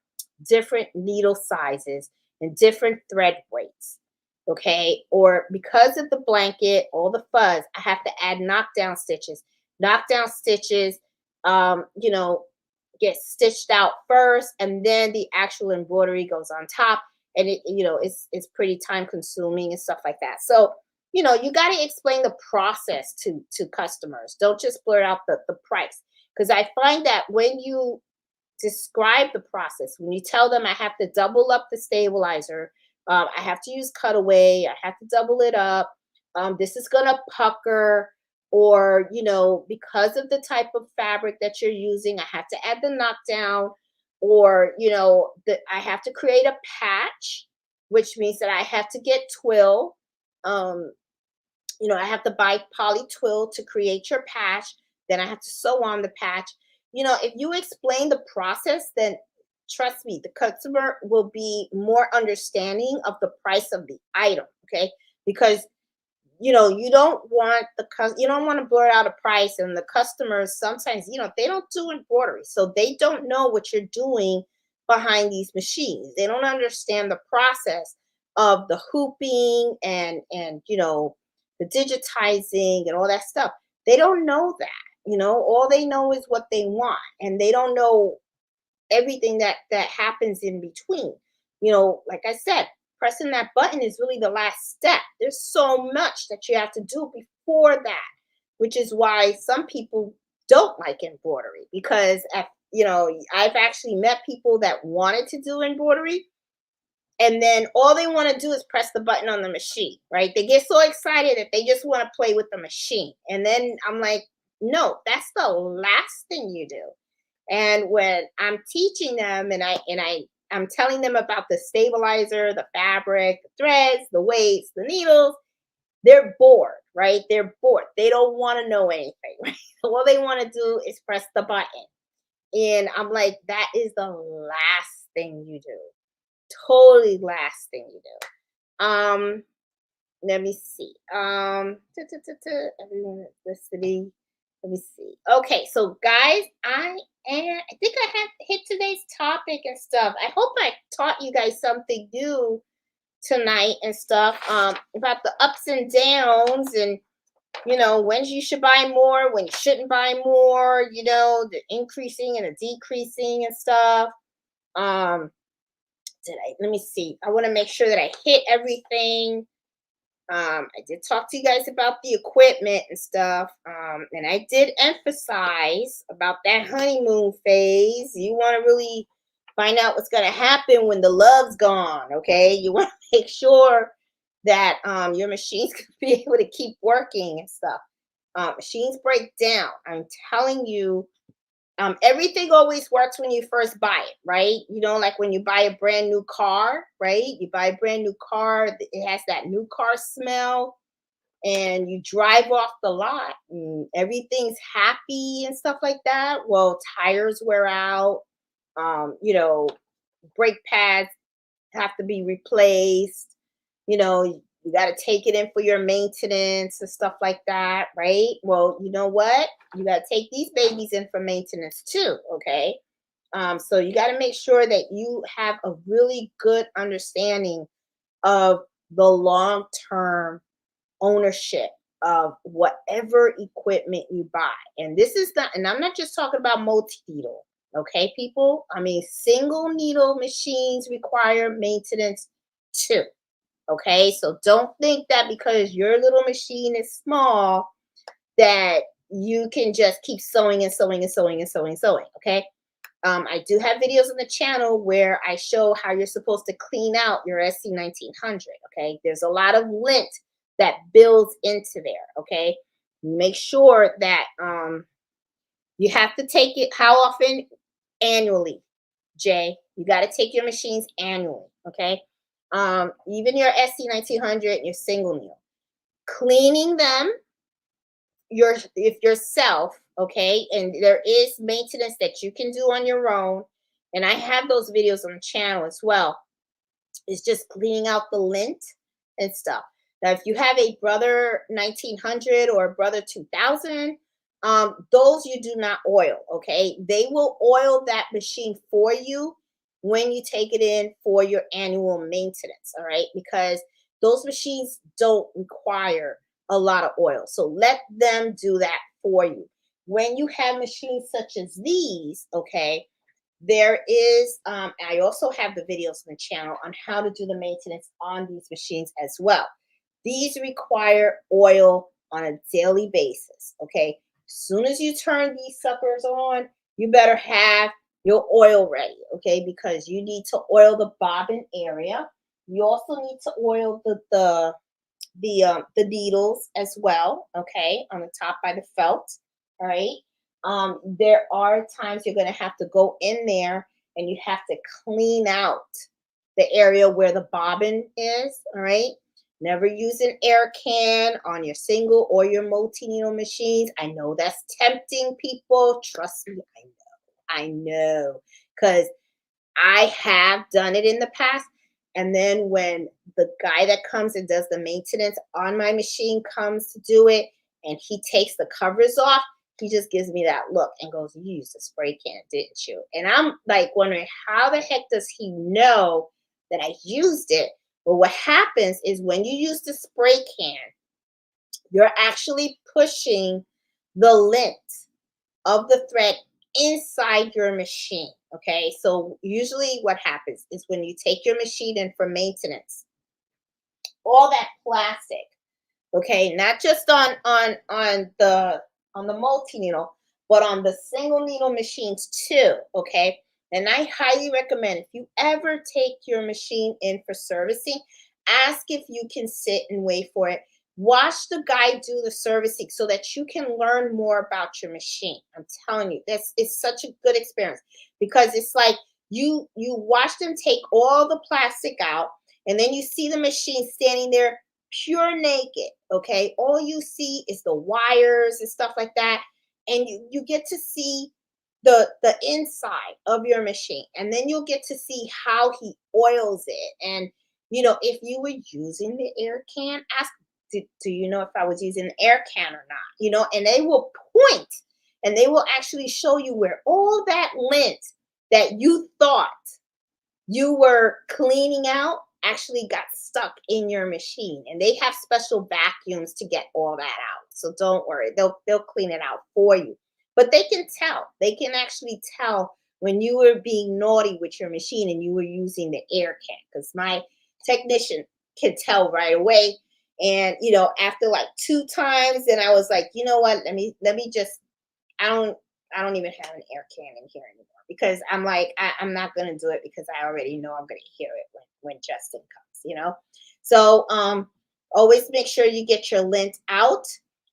different needle sizes and different thread weights. Okay. Or because of the blanket, all the fuzz, I have to add knockdown stitches. Knockdown stitches, um, you know, get stitched out first, and then the actual embroidery goes on top. And it's pretty time consuming and stuff like that. So, you got to explain the process to customers. Don't just blurt out the price. Because I find that when you describe the process, when you tell them I have to double up the stabilizer, I have to use cutaway, I have to double it up, this is going to pucker, or, because of the type of fabric that you're using, I have to add the knockdown, or, I have to create a patch, which means that I have to get twill. Um, I have to buy poly twill to create your patch. Then I have to sew on the patch. If you explain the process, then trust me, the customer will be more understanding of the price of the item. Okay. Because you don't want you don't want to blurt out a price, and the customers sometimes, they don't do embroidery, so they don't know what you're doing behind these machines. They don't understand the process of the hooping and the digitizing and all that stuff. They don't know that. All they know is what they want, and they don't know everything that happens in between. Like I said, pressing that button is really the last step. There's so much that you have to do before that, which is why some people don't like embroidery, because I've actually met people that wanted to do embroidery, and then all they want to do is press the button on the machine, right? They get so excited that they just want to play with the machine. And then I'm like, no, that's the last thing you do. And when I'm teaching them, I'm telling them about the stabilizer, the fabric, the threads, the weights, the needles, they're bored, right? They're bored. They don't want to know anything, right? So all they want to do is press the button. And I'm like, that is the last thing you do. Totally last thing you do. Let me see. Everyone at the city. Let me see. Okay, so guys, I think I have hit today's topic and stuff. I hope I taught you guys something new tonight and stuff. About the ups and downs, and when you should buy more, when you shouldn't buy more. The increasing and the decreasing and stuff. Um, Let me see. I want to make sure that I hit everything. I did talk to you guys about the equipment and stuff. And I did emphasize about that honeymoon phase. You want to really find out what's going to happen when the love's gone. Okay. You want to make sure that your machine's going to be able to keep working and stuff. Machines break down. I'm telling you, everything always works when you first buy it, right? Like when you buy a brand new car, right? You buy a brand new car, it has that new car smell, and you drive off the lot and everything's happy and stuff like that. Well, tires wear out, brake pads have to be replaced. You got to take it in for your maintenance and stuff like that, right? Well, you know what? You got to take these babies in for maintenance too, okay? So you got to make sure that you have a really good understanding of the long term ownership of whatever equipment you buy. And this is not, and I'm not just talking about multi needle, okay, people? I mean, single needle machines require maintenance too. Okay, so don't think that because your little machine is small that you can just keep sewing and sewing and sewing and sewing and sewing. Okay, I do have videos on the channel where I show how you're supposed to clean out your SC 1900. Okay, there's a lot of lint that builds into there. Okay, make sure that you have to take it how often? Annually, Jay. You got to take your machines annually. Okay, even your SC 1900 and your single needle, cleaning them your if yourself, okay, and there is maintenance that you can do on your own, and I have those videos on the channel as well. It's just cleaning out the lint and stuff. Now if you have a brother 1900 or a brother 2000, those you do not oil. Okay, they will oil that machine for you when you take it in for your annual maintenance. All right, because those machines don't require a lot of oil, so let them do that for you. When you have machines such as these, okay, there is, I also have the videos on the channel on how to do the maintenance on these machines as well. These require oil on a daily basis. Okay. As soon as you turn these suckers on, you better have your oil ready. Okay. Because you need to oil the bobbin area. You also need to oil the needles as well, okay, on the top by the felt. All right. There are times you're going to have to go in there and you have to clean out the area where the bobbin is. All right. Never use an air can on your single or your multi needle machines. I know that's tempting, people. Trust me, I know, because I have done it in the past. And then when the guy that comes and does the maintenance on my machine comes to do it and he takes the covers off, he just gives me that look and goes, "You used a spray can, didn't you?" And I'm like wondering, how the heck does he know that I used it? Well, what happens is when you use the spray can, you're actually pushing the lint of the thread inside your machine. Okay, so usually what happens is when you take your machine in for maintenance, all that plastic, okay, not just on the multi needle, but on the single needle machines too. Okay, and I highly recommend, if you ever take your machine in for servicing, ask if you can sit and wait for it. Watch the guy do the servicing so that you can learn more about your machine. I'm telling you, this is such a good experience because it's like you watch them take all the plastic out, and then you see the machine standing there pure naked. Okay, all you see is the wires and stuff like that, and you get to see the inside of your machine, and then you'll get to see how he oils it. And if you were using the air can, ask, do you know if I was using an air can or not? And they will point and they will actually show you where all that lint that you thought you were cleaning out actually got stuck in your machine, and they have special vacuums to get all that out. So don't worry, they'll clean it out for you. But they can actually tell when you were being naughty with your machine and you were using the air can, because my technician can tell right away. And after like two times, then I was like, you know what, let me just, I don't I don't even have an air can in here anymore because I'm like, I'm not gonna do it because I already know I'm gonna hear it when Justin comes. So always make sure you get your lint out.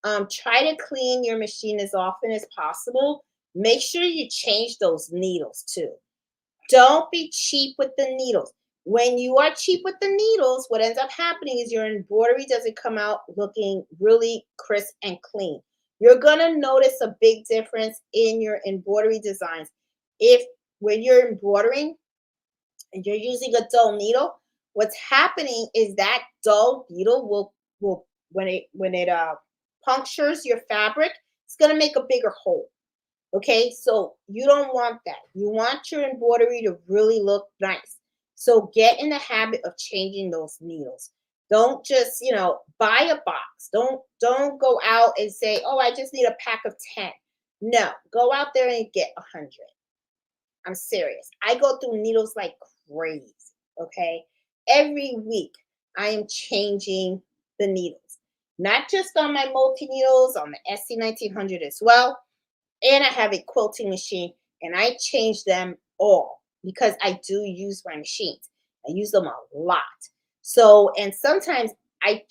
Try to clean your machine as often as possible. Make sure you change those needles too. Don't be cheap with the needles. When you are cheap with the needles, what ends up happening is your embroidery doesn't come out looking really crisp and clean. You're going to notice a big difference in your embroidery designs. If when you're embroidering and you're using a dull needle, what's happening is that dull needle will when it punctures your fabric, it's going to make a bigger hole. Okay, so you don't want that. You want your embroidery to really look nice. So get in the habit of changing those needles. Don't just, buy a box. Don't go out and say, "Oh, I just need a pack of 10." No, go out there and get 100. I'm serious. I go through needles like crazy, okay? Every week. I am changing the needles. Not just on my multi needles, on the SC1900 as well. And I have a quilting machine, and I change them all because I do use my machines. I use them a lot. So, and sometimes I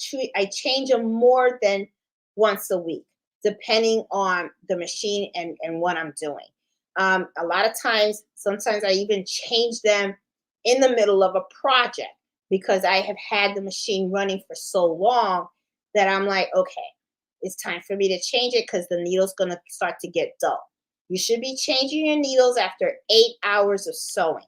change them more than once a week, depending on the machine and what I'm doing. A lot of times, sometimes I even change them in the middle of a project because I have had the machine running for so long that I'm like, okay, it's time for me to change it because the needle's going to start to get dull. You should be changing your needles after 8 hours of sewing.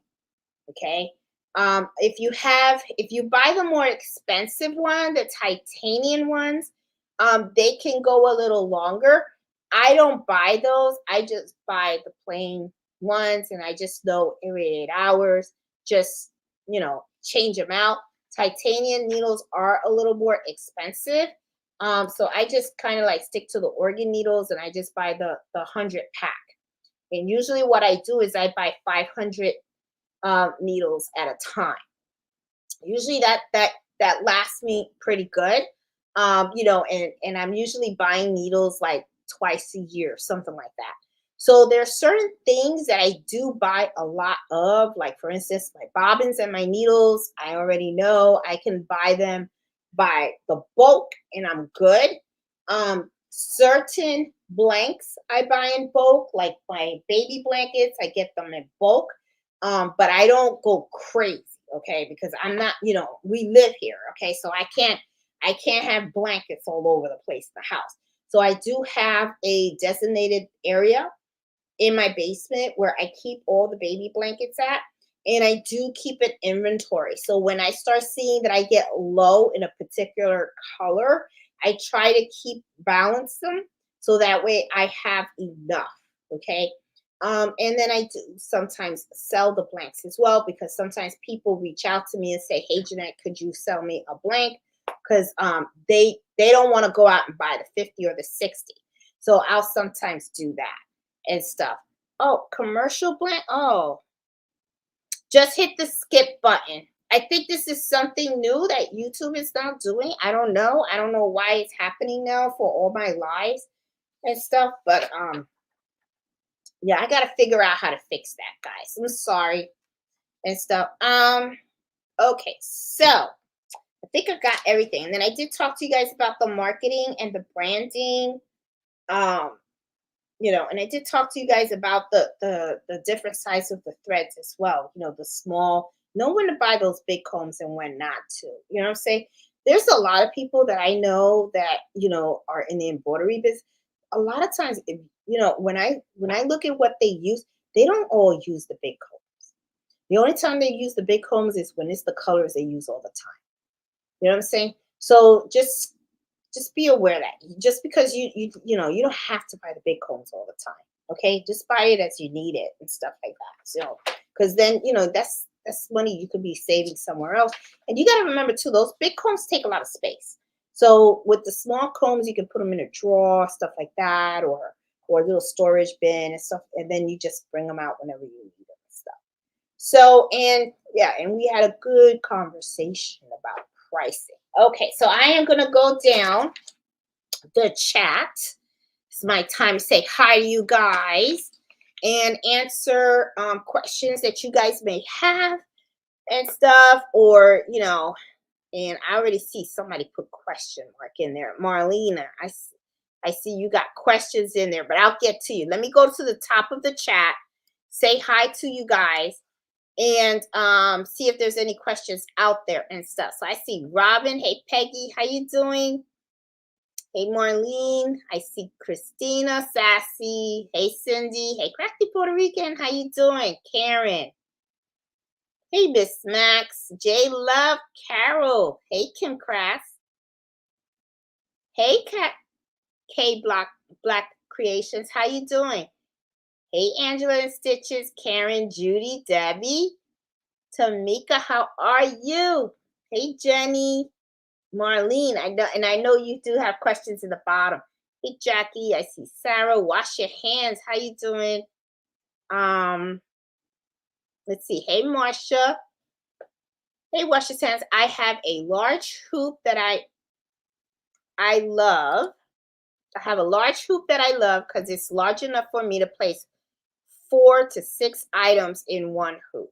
Okay. If you buy the more expensive one, the titanium ones, they can go a little longer. I don't buy those. I just buy the plain ones, and I just know every 8 hours, just, change them out. Titanium needles are a little more expensive. So I just kind of like stick to the organ needles, and I just buy the 100 pack. And usually what I do is I buy 500 needles at a time. Usually that lasts me pretty good. And I'm usually buying needles like twice a year, something like that. So there's certain things that I do buy a lot of, like for instance, my bobbins and my needles. I already know I can buy them by the bulk, and I'm good. Certain blanks I buy in bulk, like my baby blankets, I get them in bulk. But I don't go crazy, okay? Because I'm not, we live here, okay? So I can't have blankets all over the place in the house. So I do have a designated area in my basement where I keep all the baby blankets at. And I do keep an inventory. So when I start seeing that I get low in a particular color, I try to keep balance them so that way I have enough. Okay. And then I do sometimes sell the blanks as well, because sometimes people reach out to me and say, "Hey, Jeanette, could you sell me a blank?" Because they don't want to go out and buy the 50 or the 60. So I'll sometimes do that and stuff. Oh, commercial blank. Oh, just hit the skip button. I think this is something new that YouTube is now doing. I don't know. I don't know why it's happening now for all my lives and stuff, but yeah, I gotta figure out how to fix that, guys. I'm sorry and stuff. Okay, so I think I got everything. And then I did talk to you guys about the marketing and the branding. Um, and I did talk to you guys about the different size of the threads as well. The small, know when to buy those big combs and when not to. You know what I'm saying? There's a lot of people that I know that are in the embroidery business. A lot of times, when I look at what they use, they don't all use the big combs. The only time they use the big combs is when it's the colors they use all the time. You know what I'm saying? So just be aware that just because you don't have to buy the big combs all the time. Okay, just buy it as you need it and stuff like that. So because then that's money you could be saving somewhere else. And you got to remember too, those big combs take a lot of space. So with the small combs, you can put them in a drawer, stuff like that, or a little storage bin and stuff, and then you just bring them out whenever you need them and stuff. So, and yeah, and we had a good conversation about pricing. Okay, so I am going to go down the chat. It's my time to say hi to you guys and answer questions that you guys may have and stuff, or and I already see somebody put question mark in there. Marlena, I see you got questions in there, but I'll get to you. Let me go to the top of the chat, say hi to you guys, and see if there's any questions out there and stuff. So I see Robin. Hey, Peggy, how you doing? Hey, Marlene. I see Christina, Sassy. Hey, Cindy. Hey, Crafty Puerto Rican. How you doing? Karen. Hey, Miss Max. J Love. Carol. Hey, Kim Craft. Hey, Cat K Black Creations. How you doing? Hey, Angela and Stitches. Karen, Judy, Debbie. Tamika, how are you? Hey, Jenny. Marlene, I know you do have questions in the bottom. Hey, Jackie, I see Sarah. Wash your hands. How you doing? Let's see. Hey, Marcia. Hey, wash your hands. I have a large hoop that I love. I have a large hoop that I love because it's large enough for me to place 4 to 6 items in one hoop.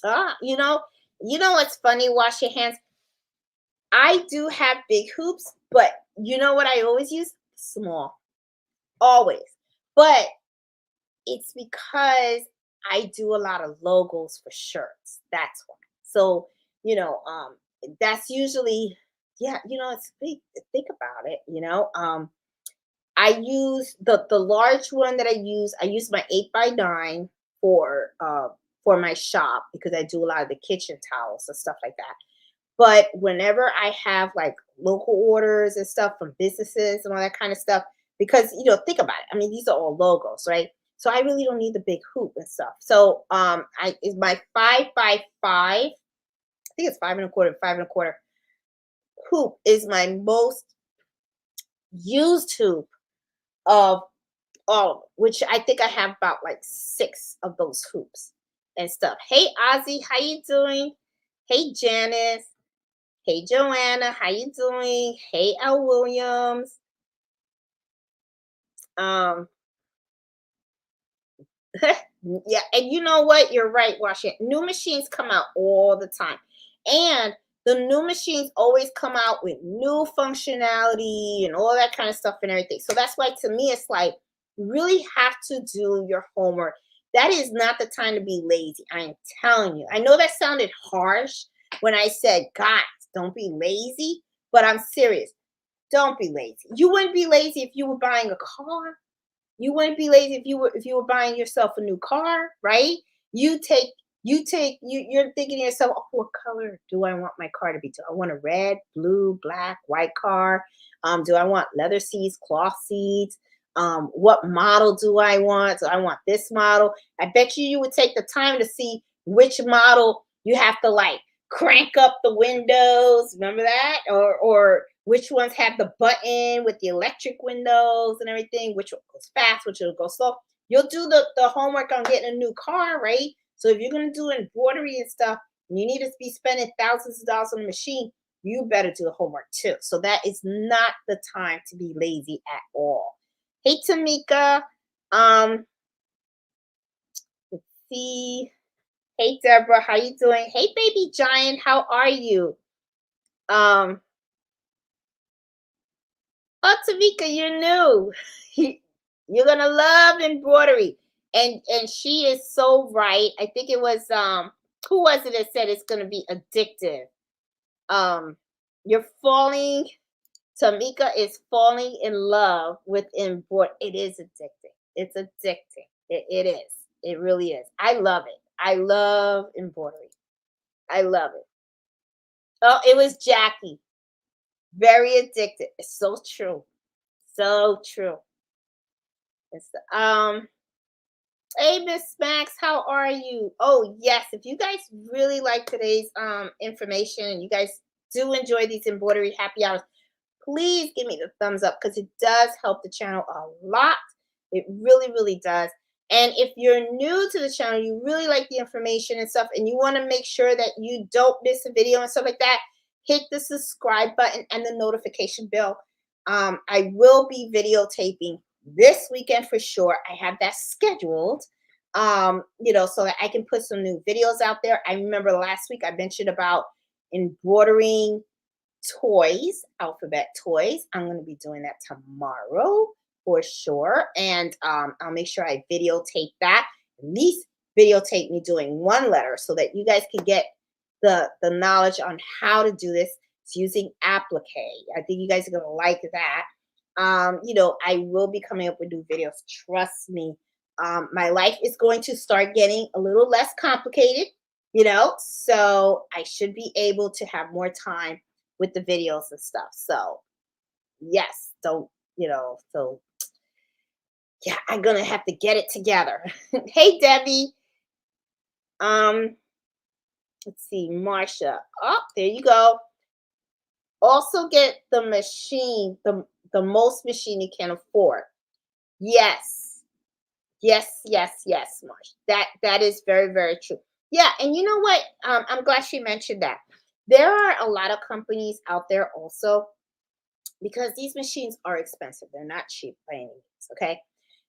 Ah, you know what's funny? Wash your hands. I do have big hoops, but you know what I always use? Small, always. But it's because I do a lot of logos for shirts. That's why. So, you know, that's usually, yeah, it's big. Think about it, I use the large one that I use my 8x9 for my shop because I do a lot of the kitchen towels and stuff like that. But whenever I have like local orders and stuff from businesses and all that kind of stuff, because think about it. I mean, these are all logos, right? So I really don't need the big hoop and stuff. So I is my 5x5. I think it's 5 1/4, 5 1/4 hoop is my most used hoop of all of 'em, which I think I have about like 6 of those hoops and stuff. Hey Ozzy, how you doing? Hey Janice. Hey Joanna, how you doing? Hey L Williams. Um, yeah, and you know what? You're right, Washington. New machines come out all the time. And the new machines always come out with new functionality and all that kind of stuff and everything. So that's why to me it's like you really have to do your homework. That is not the time to be lazy. I am telling you. I know that sounded harsh when I said, guys, don't be lazy, but I'm serious. Don't be lazy. You wouldn't be lazy if you were buying a car. You wouldn't be lazy if you were buying yourself a new car, right? You take you're thinking to yourself, oh, what color do I want my car to be? Do I want a red, blue, black, white car? Do I want leather seats, cloth seats? What model do I want? Do I want this model? I bet you would take the time to see which model you have to like crank up the windows. Remember that? Or which ones have the button with the electric windows and everything, which one goes fast, which will go slow. You'll do the homework on getting a new car, right? So if you're gonna do embroidery and stuff, and you need to be spending thousands of dollars on a machine, you better do the homework too. So that is not the time to be lazy at all. Hey Tamika, um, let's see. Hey Deborah, how you doing? Hey baby giant, how are you? Um, Oh, Tamika, you're new. You're gonna love embroidery, and she is so right. I think it was who was it that said it's gonna be addictive? You're falling. Tamika is falling in love with embroidery. It is addicting. It's addicting. It is. It really is. I love it. I love embroidery. I love it. Oh, it was Jackie. Very addicted. It's so true. So true. It's hey Miss Max, how are you? Oh yes, if you guys really like today's information and you guys do enjoy these embroidery happy hours, please give me the thumbs up because it does help the channel a lot. It really, really does. And if you're new to the channel, you really like the information and stuff, and you want to make sure that you don't miss a video and stuff like that, hit the subscribe button and the notification bell. I will be videotaping this weekend for sure. I have that scheduled, so that I can put some new videos out there. I remember last week I mentioned about embroidering toys, alphabet toys. I'm going to be doing that tomorrow for sure. And I'll make sure I videotape that. At least videotape me doing one letter so that you guys can get the knowledge on how to do this. It's using applique. I think you guys are going to like that. I will be coming up with new videos. Trust me. My life is going to start getting a little less complicated, so I should be able to have more time with the videos and stuff. So yes, so yeah, I'm gonna have to get it together. Hey Debbie. Um, let's see, Marsha. Oh, there you go. Also get the machine, the most machine you can afford. Yes. Yes, yes, yes, Marsha. That is very, very true. Yeah, and you know what? I'm glad she mentioned that. There are a lot of companies out there also because these machines are expensive. They're not cheap by any means. Okay.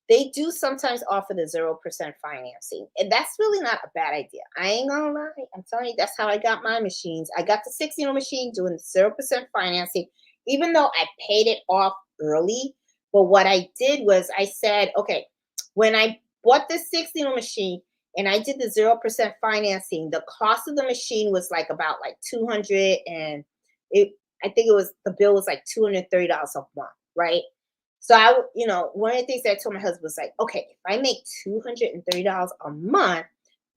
They do sometimes offer the 0% financing, and that's really not a bad idea. I ain't gonna lie. I'm telling you, that's how I got my machines. I got the 60 machine doing 0% financing, even though I paid it off early. But what I did was I said, okay, when I bought the 60 machine and I did the 0% financing, the cost of the machine was like about like 200 and it I think it was the bill was like $230 a month, right? So one of the things that I told my husband was like, okay, if I make $230 a month,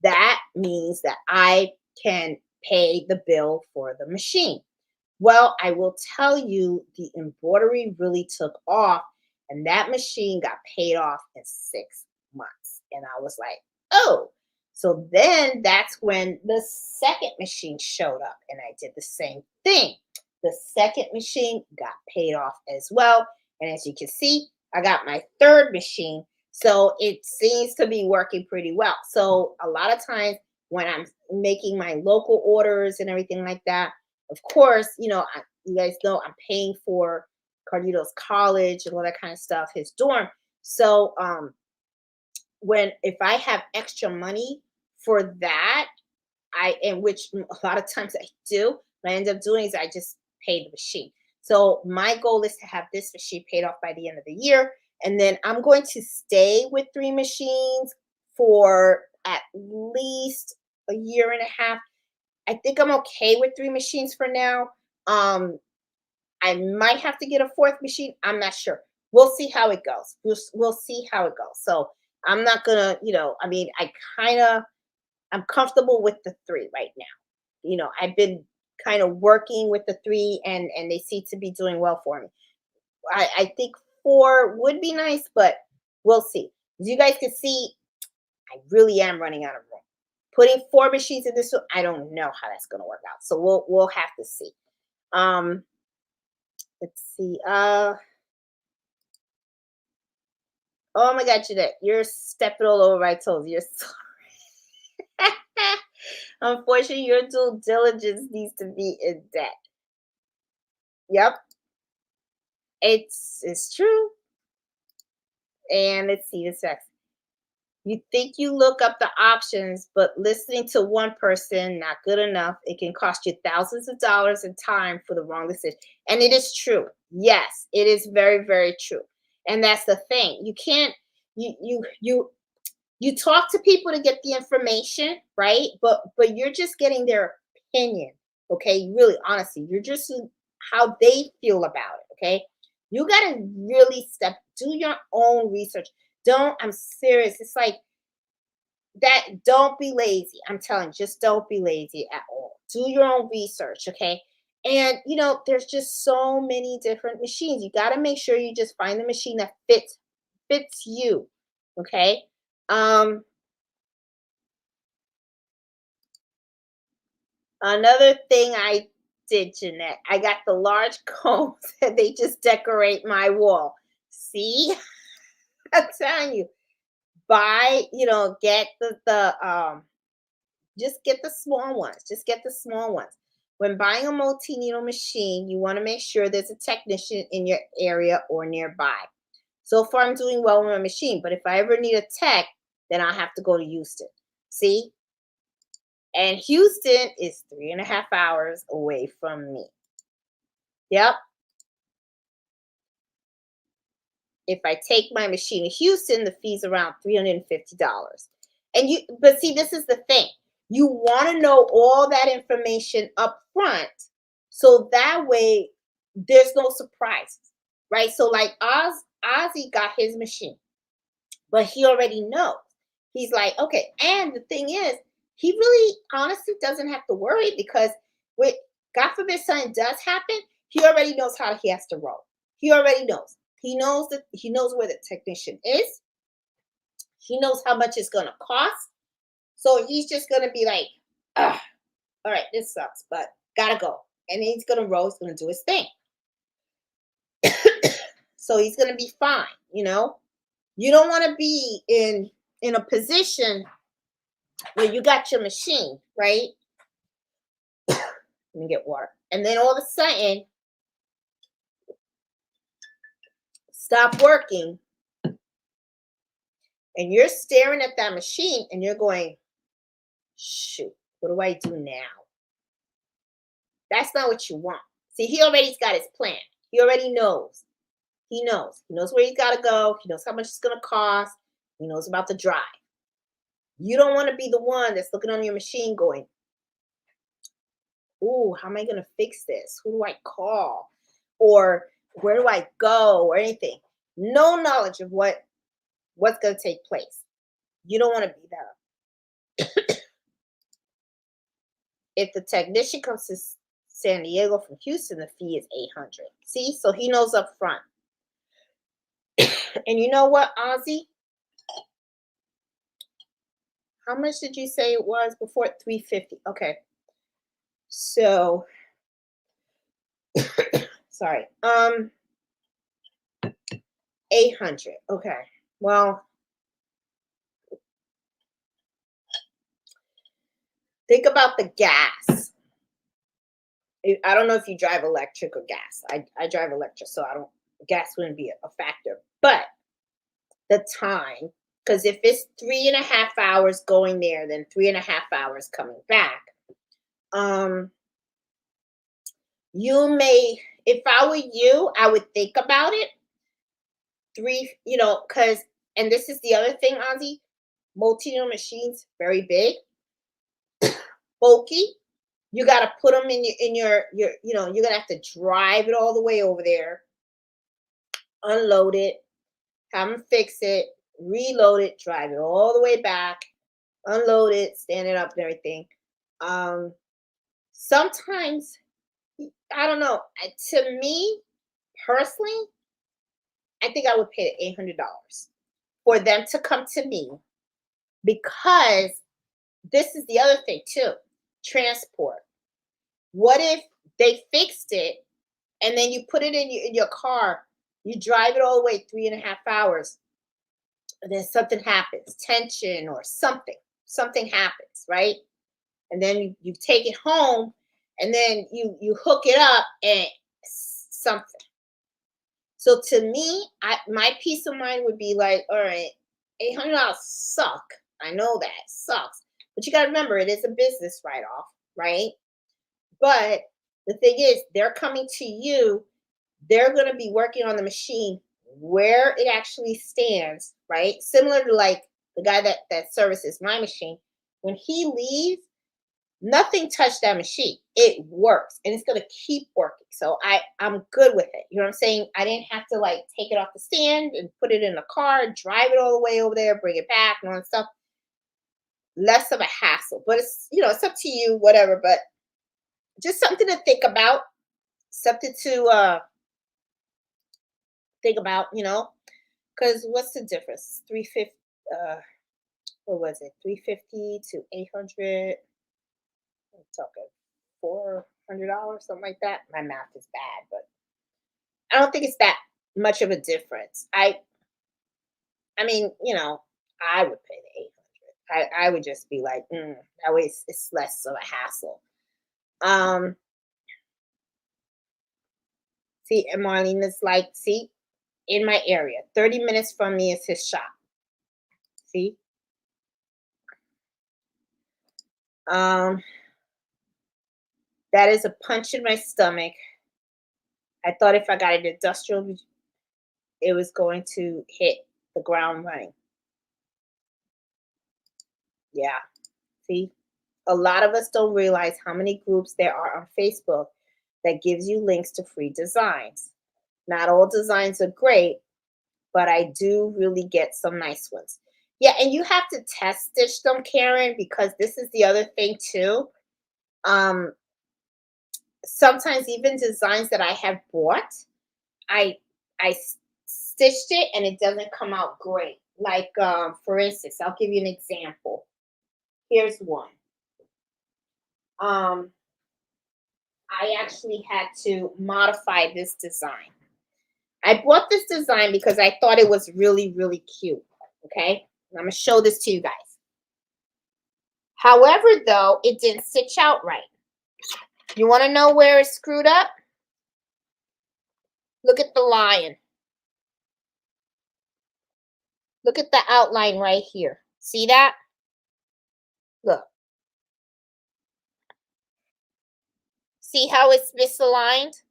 that means that I can pay the bill for the machine. Well, I will tell you, the embroidery really took off, and that machine got paid off in 6 months. And I was like, oh. So then that's when the second machine showed up, and I did the same thing. The second machine got paid off as well. And as you can see, I got my third machine. So it seems to be working pretty well. So a lot of times when I'm making my local orders and everything like that, of course, you guys know I'm paying for Carlito's college and all that kind of stuff, his dorm. So when if I have extra money for that, and which a lot of times I do, what I end up doing is I just pay the machine. So my goal is to have this machine paid off by the end of the year. And then I'm going to stay with three machines for at least a year and a half. I think I'm okay with three machines for now. Um, I might have to get a fourth machine. I'm not sure. We'll see how it goes. We'll see how it goes. So I'm not gonna, I mean, I'm comfortable with the three right now. I've been kind of working with the three, and they seem to be doing well for me. I think four would be nice, but we'll see. As you guys can see, I really am running out of room. Putting four machines in this one, I don't know how that's gonna work out. So we'll have to see. Um, let's see. Oh my God, Jeanette, you're stepping all over my toes. You're so unfortunately, your due diligence needs to be in debt. Yep, it's true. And let's see this next. You think you look up the options, but listening to one person not good enough. It can cost you thousands of dollars in time for the wrong decision. And it is true. Yes, it is very, very true. And that's the thing. You can't you talk to people to get the information, right? But you're just getting their opinion. Okay, really honestly, you're just how they feel about it. Okay, you got to really do your own research. Don't I'm serious. It's like that. Don't be lazy. I'm telling you, just don't be lazy at all. Do your own research. Okay. And there's just so many different machines. You got to make sure you just find the machine that fits you. Okay. um Another thing I did, Jeanette, I got the large combs and they just decorate my wall. See, I'm telling you, get the just get the small ones. Just get the small ones. When buying a multi-needle machine, you want to make sure there's a technician in your area or nearby. So far, I'm doing well with my machine, but if I ever need a tech, then I'll have to go to Houston. See, and Houston is 3.5 hours away from me. Yep. If I take my machine to Houston, the fee's around $350. But see, this is the thing. You want to know all that information up front, so that way there's no surprises, right? So like Ozzy got his machine, but he already knows. He's like, okay. And the thing is, he really honestly doesn't have to worry because with God forbid something does happen, he already knows how he has to roll. He already knows. He knows where the technician is. He knows how much it's gonna cost. So he's just gonna be like, all right, this sucks, but gotta go. And he's gonna roll, he's gonna do his thing. So he's gonna be fine, you know. You don't want to be in a position where you got your machine, right? Let me get water. And then all of a sudden, stop working, and you're staring at that machine and you're going, shoot, what do I do now? That's not what you want. See, he already's got his plan. He already knows. He knows. He knows where he's got to go. He knows how much it's going to cost. He knows about the drive. You don't want to be the one that's looking on your machine going, ooh, how am I going to fix this? Who do I call? Or where do I go? Or anything. No knowledge of what's going to take place. You don't want to be that. If the technician comes to San Diego from Houston, the fee is $800. See, so he knows up front. And you know what, Ozzy? How much did you say it was before? $350. Okay. So, sorry. 800. Okay. Well, think about the gas. I don't know if you drive electric or gas. I drive electric, so gas wouldn't be a factor. But the time, because if it's 3.5 hours going there, then 3.5 hours coming back. You may, if I were you, I would think about it. Because, and this is the other thing, Ozzy, multi-unit machines, very big, bulky. You got to put them in your, you're going to have to drive it all the way over there, unload it, have them fix it, reload it, drive it all the way back, unload it, stand it up and everything. Sometimes, I don't know. To me, personally, I think I would pay the $800 for them to come to me, because this is the other thing too, transport. What if they fixed it and then you put it in your car, you drive it all the way 3.5 hours, and then something happens, tension or something happens, right? And then you take it home, and then you hook it up and something. So to me, my peace of mind would be like, all right, $800 suck. I know that sucks, but you got to remember, it is a business write-off, right? But the thing is, they're coming to you. They're going to be working on the machine where it actually stands, right? Similar to like the guy that services my machine. When he leaves, nothing touched that machine. It works, and it's going to keep working. So I'm good with it. You know what I'm saying? I didn't have to like take it off the stand and put it in the car, drive it all the way over there, bring it back, and all that stuff. Less of a hassle. But it's up to you, whatever. But just something to think about, something to think about, because what's the difference? 350, what was it? 350 to 800. I'm talking $400, something like that. My math is bad, but I don't think it's that much of a difference. I mean, I would pay the 800. I would just be like, that way it's less of a hassle. See, and Marlene is like, see, in my area, 30 minutes from me is his shop. See? That is a punch in my stomach. I thought if I got an industrial, it was going to hit the ground running. Yeah. See? A lot of us don't realize how many groups there are on Facebook that gives you links to free designs. Not all designs are great, but I do really get some nice ones. Yeah, and you have to test stitch them, Karen, because this is the other thing too. Sometimes even designs that I have bought, I stitched it and it doesn't come out great. Like for instance, I'll give you an example. Here's one. I actually had to modify this design. I bought this design because I thought it was really, really cute. Okay. I'm going to show this to you guys. However, though, it didn't stitch out right. You want to know where it's screwed up? Look at the lion. Look at the outline right here. See that? Look. See how it's misaligned?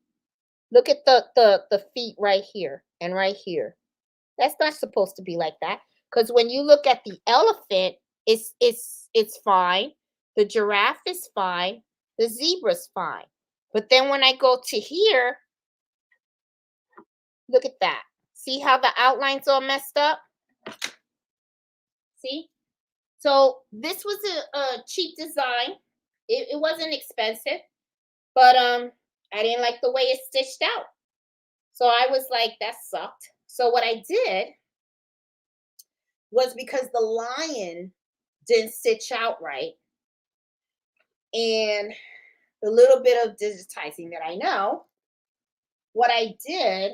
Look at the feet right here and right here. That's not supposed to be like that. Because when you look at the elephant, it's fine. The giraffe is fine. The zebra's fine. But then when I go to here, look at that. See how the outline's all messed up? See? So this was a cheap design. It wasn't expensive, but I didn't like the way it stitched out. So I was like, that sucked. So what I did was, because the lion didn't stitch out right, and the little bit of digitizing that I know, what I did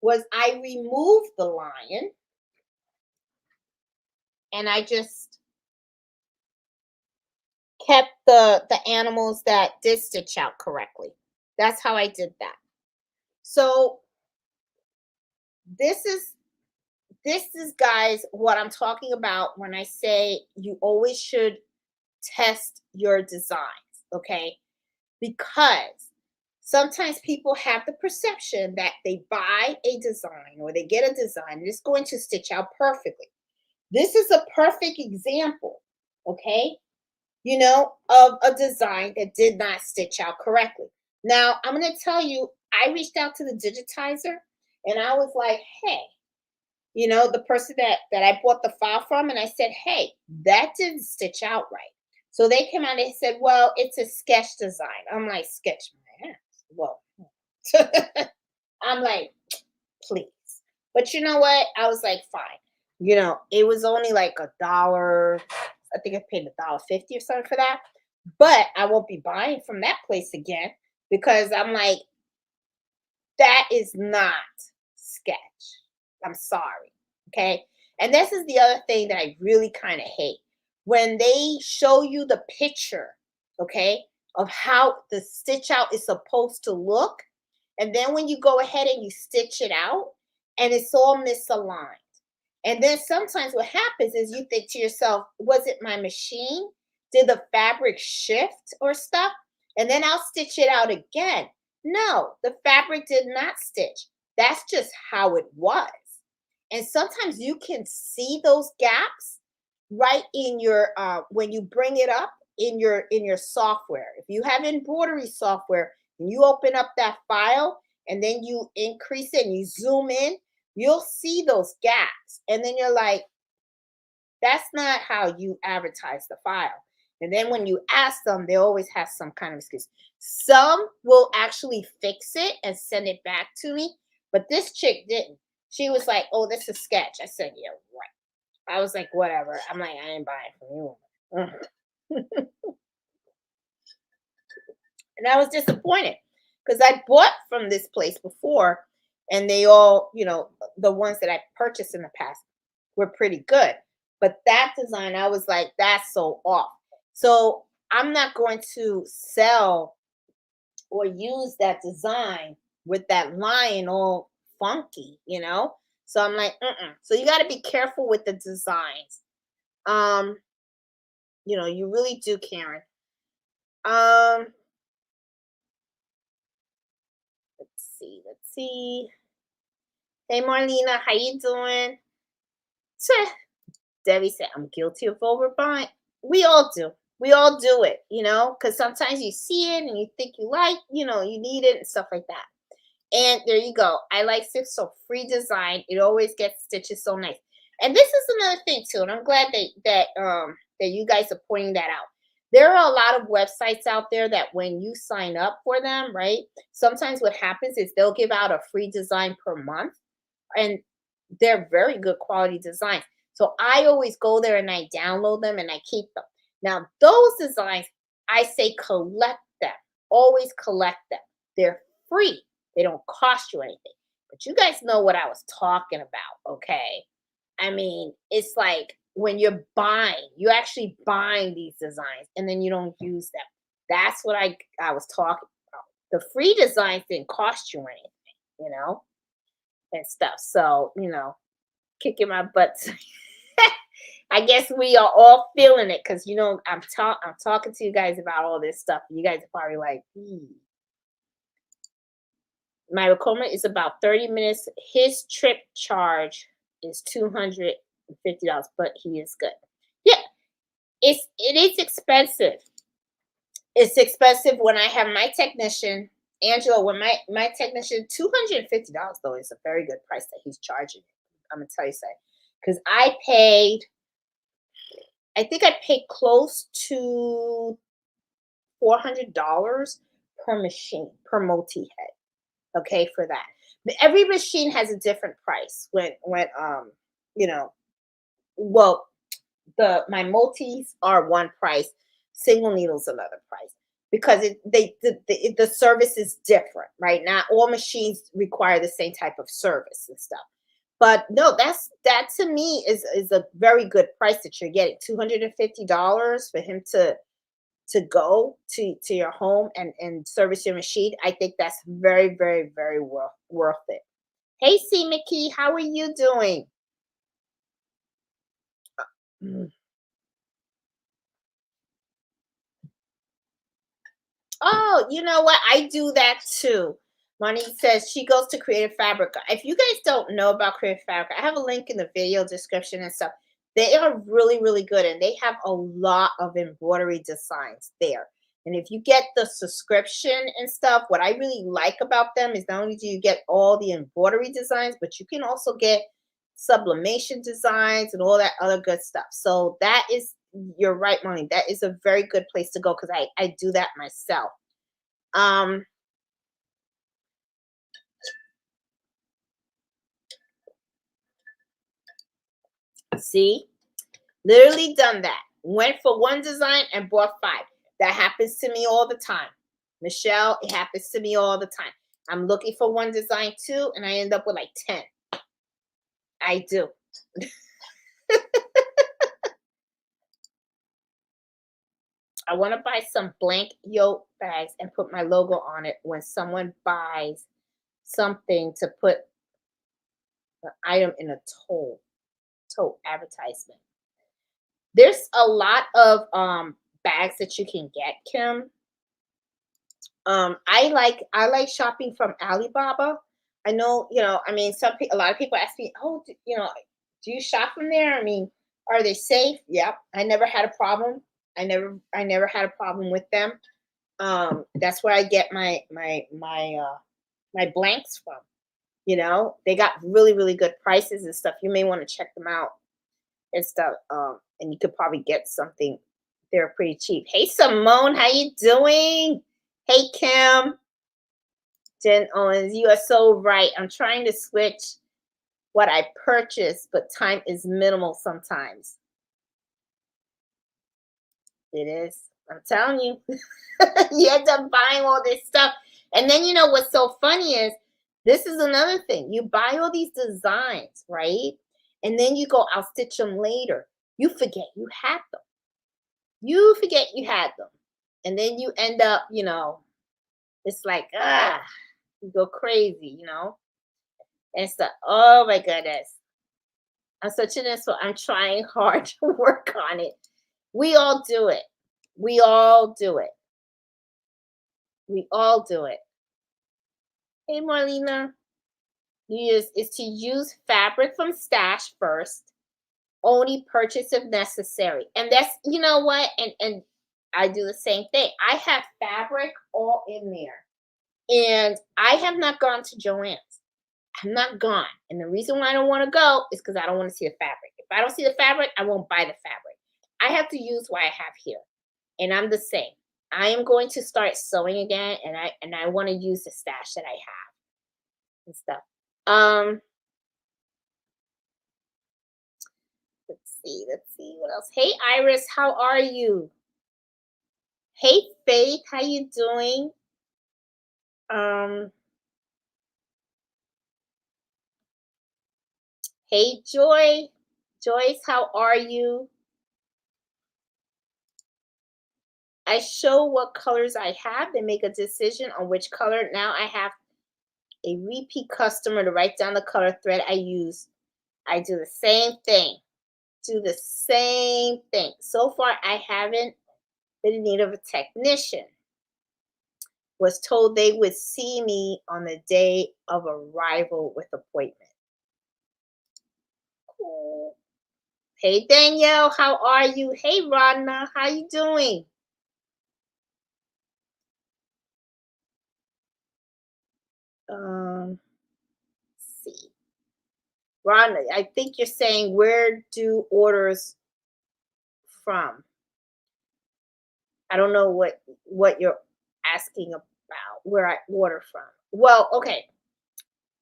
was I removed the lion and I just kept the animals that did stitch out correctly. That's how I did that. So this is guys what I'm talking about when I say you always should test your designs, okay? Because sometimes people have the perception that they buy a design or they get a design and it's going to stitch out perfectly. This is a perfect example, okay? Of a design that did not stitch out correctly. Now, I'm going to tell you, I reached out to the digitizer and I was like, hey, the person that I bought the file from, and I said, hey, that didn't stitch out right. So they came out and they said, well, it's a sketch design. I'm like, sketch my ass. Well, I'm like, please. But you know what? I was like, fine. It was only like $1. I think I paid $1.50 or something for that. But I won't be buying from that place again because I'm like, that is not sketch. I'm sorry. Okay. And this is the other thing that I really kind of hate. When they show you the picture, okay, of how the stitch out is supposed to look. And then when you go ahead and you stitch it out and it's all misaligned. And then sometimes what happens is you think to yourself, was it my machine? Did the fabric shift or stuff? And then I'll stitch it out again. No, the fabric did not stitch. That's just how it was. And sometimes you can see those gaps right in your when you bring it up in your software. If you have embroidery software and you open up that file and then you increase it and you zoom in, you'll see those gaps. And then you're like, that's not how you advertise the file. And then when you ask them, they always have some kind of excuse. Some will actually fix it and send it back to me, but this chick didn't. She was like, oh, this is sketch. I said, yeah, right. I was like, whatever. I'm like, I ain't buying from you. And I was disappointed because I bought from this place before and they all, the ones that I purchased in the past were pretty good. But that design, I was like, that's so off. So I'm not going to sell or use that design with that line all funky. So I'm like, So you got to be careful with the designs. You really do, Karen. Let's see. Hey, Marlena, how you doing? Debbie said, I'm guilty of overbuying. We all do. We all do it, because sometimes you see it and you think you need it and stuff like that. And there you go. I like Stitch, so free design. It always gets stitches so nice. And this is another thing too, and I'm glad that you guys are pointing that out. There are a lot of websites out there that when you sign up for them, right? Sometimes what happens is they'll give out a free design per month, and they're very good quality designs. So I always go there and I download them and I keep them. Now, those designs, I say collect them. Always collect them. They're free. They don't cost you anything. But you guys know what I was talking about, okay? I mean, it's like when you're buying, you're actually buying these designs and then you don't use them. That's what I was talking about. The free designs didn't cost you anything, you know, and stuff. So, kicking my butt. I guess we are all feeling it because I'm talking to you guys about all this stuff. You guys are probably like, my requirement is about 30 minutes. His trip charge is $250, but he is good. Yeah, it is expensive. It's expensive when I have my technician, Angela, when my technician, $250 though is a very good price that he's charging. I'm gonna tell you something. Because I think I paid close to $400 per machine, per multi-head. Okay, for that. But every machine has a different price you know, well, my multis are one price, single needles another price because the service is different, right? Not all machines require the same type of service and stuff. But no, that to me is a very good price that you're getting. $250 for him to go to your home and service your machine. I think that's very, very, very worth it. Hey, C. Mickey, how are you doing? Mm. Oh, you know what? I do that too. Monique says she goes to Creative Fabric. If you guys don't know about Creative Fabric, I have a link in the video description and stuff. They are really, really good and they have a lot of embroidery designs there. And if you get the subscription and stuff, what I really like about them is not only do you get all the embroidery designs, but you can also get sublimation designs and all that other good stuff. So that is, you're right, Moni. That is a very good place to go because I do that myself. Um, see, literally done that. Went for one design and bought five. That happens to me all the time. Michelle, it happens to me all the time. I'm looking for one design too, and I end up with like 10. I do. I want to buy some blank yoke bags and put my logo on it when someone buys something to put an item in a tote advertisement. There's a lot of bags that you can get, Kim. I like shopping from Alibaba. I know, I mean, a lot of people ask me, "Oh, do you shop from there? I mean, are they safe?" Yep. I never had a problem. I never had a problem with them. That's where I get my blanks from. They got really, really good prices and stuff. You may want to check them out and stuff. And you could probably get something. They're pretty cheap. Hey, Simone, how you doing? Hey, Kim. Jen Owens, you are so right. I'm trying to switch what I purchase, but time is minimal sometimes. It is. I'm telling you. You end up buying all this stuff. And then what's so funny is this is another thing. You buy all these designs, right? And then you go, I'll stitch them later. You forget you had them. You forget you had them. And then you end up, it's like, you go crazy, and stuff. Oh my goodness. I'm such an asshole. I'm trying hard to work on it. We all do it. We all do it. We all do it. Hey, Marlena. Is to use fabric from stash first. Only purchase if necessary. And that's, you know what? And I do the same thing. I have fabric all in there. And I have not gone to Joann's. I'm not gone. And the reason why I don't want to go is because I don't want to see the fabric. If I don't see the fabric, I won't buy the fabric. I have to use what I have here. And I'm the same. I am going to start sewing again and I want to use the stash that I have and stuff. Let's see what else. Hey Iris, how are you? Hey Faith, how you doing? Um Hey Joy. Joyce, how are you? I show what colors I have and make a decision on which color. Now I have a repeat customer to write down the color thread I use. I do the same thing. Do the same thing. So far, I haven't been in need of a technician. Was told they would see me on the day of arrival with appointment. Cool. Hey Danielle, how are you? Hey Rodna, how you doing? Let's see. Rodna, I think you're saying where do orders from? I don't know what you're asking about. Where I order from? Well, okay.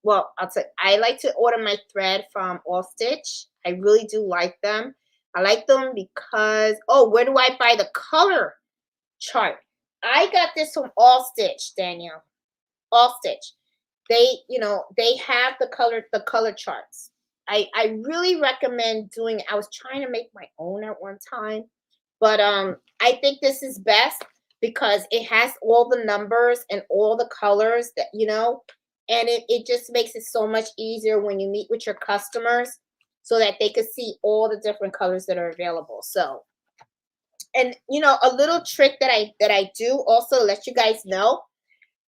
Well, I'll tell you, I like to order my thread from All Stitch. I really do like them. I like them because where do I buy the color chart? I got this from All Stitch, Danielle. All Stitch. They have the color charts. I really recommend doing. I was trying to make my own at one time, but I think this is best because it has all the numbers and all the colors and it just makes it so much easier when you meet with your customers so that they could see all the different colors that are available. So, and a little trick that I do also let you guys know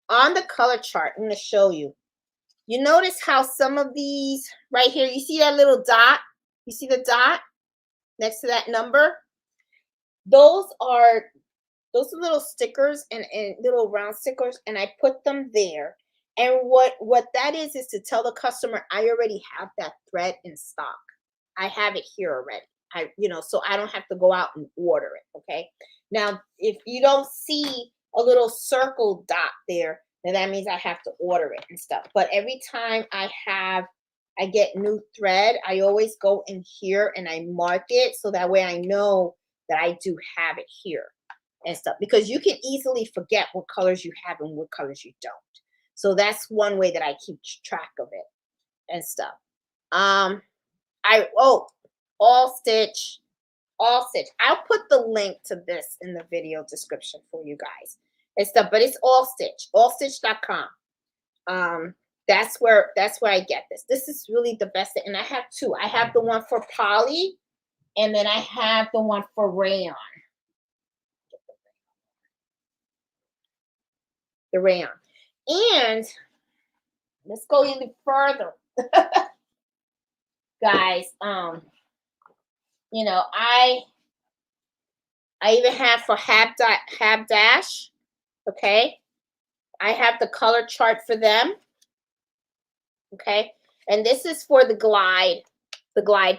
on the color chart. I'm going to show you. You notice how some of these right here, you see that little dot? You see the dot next to that number? Those are little stickers and little round stickers, and I put them there. And what that is to tell the customer I already have that thread in stock. I have it here already. So I don't have to go out and order it. Okay. Now, if you don't see a little circle dot there, then that means I have to order it and stuff. But every time I get new thread, I always go in here and I mark it so that way I know that I do have it here and stuff, because you can easily forget what colors you have and what colors you don't. So that's one way that I keep track of it and stuff. I all stitch, all stitch. I'll put the link to this in the video description for you guys and stuff, but it's all stitch, allstitch.com. That's where I get this. This is really the best thing. And I have two. I have the one for poly, and then I have the one for rayon. The rayon. And let's go even further. Guys, I even have for Habdash, okay? I have the color chart for them. Okay? And this is for the Glide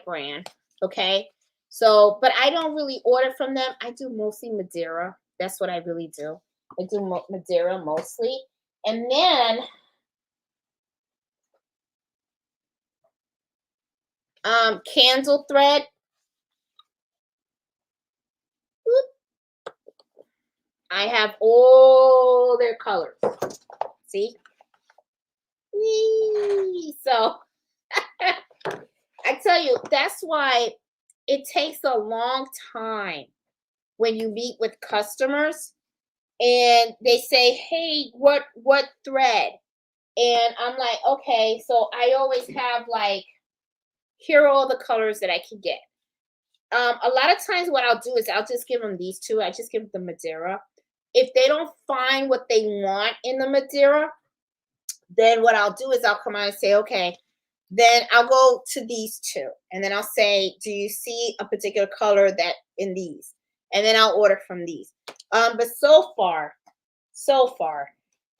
brand, okay? So, but I don't really order from them. I do mostly Madeira. That's what I really do. I do Madeira mostly. And then candle thread. I have all their colors. See? Whee! So I tell you, that's why it takes a long time when you meet with customers and they say, "Hey, what thread?" And I'm like, "Okay." So I always have like, here are all the colors that I can get. A lot of times what I'll do is I'll just give them these two. I just give them Madeira. If they don't find what they want in the Madeira, then what I'll do is I'll come out and say, okay, then I'll go to these two. And then I'll say, do you see a particular color that in these? And then I'll order from these. But so far,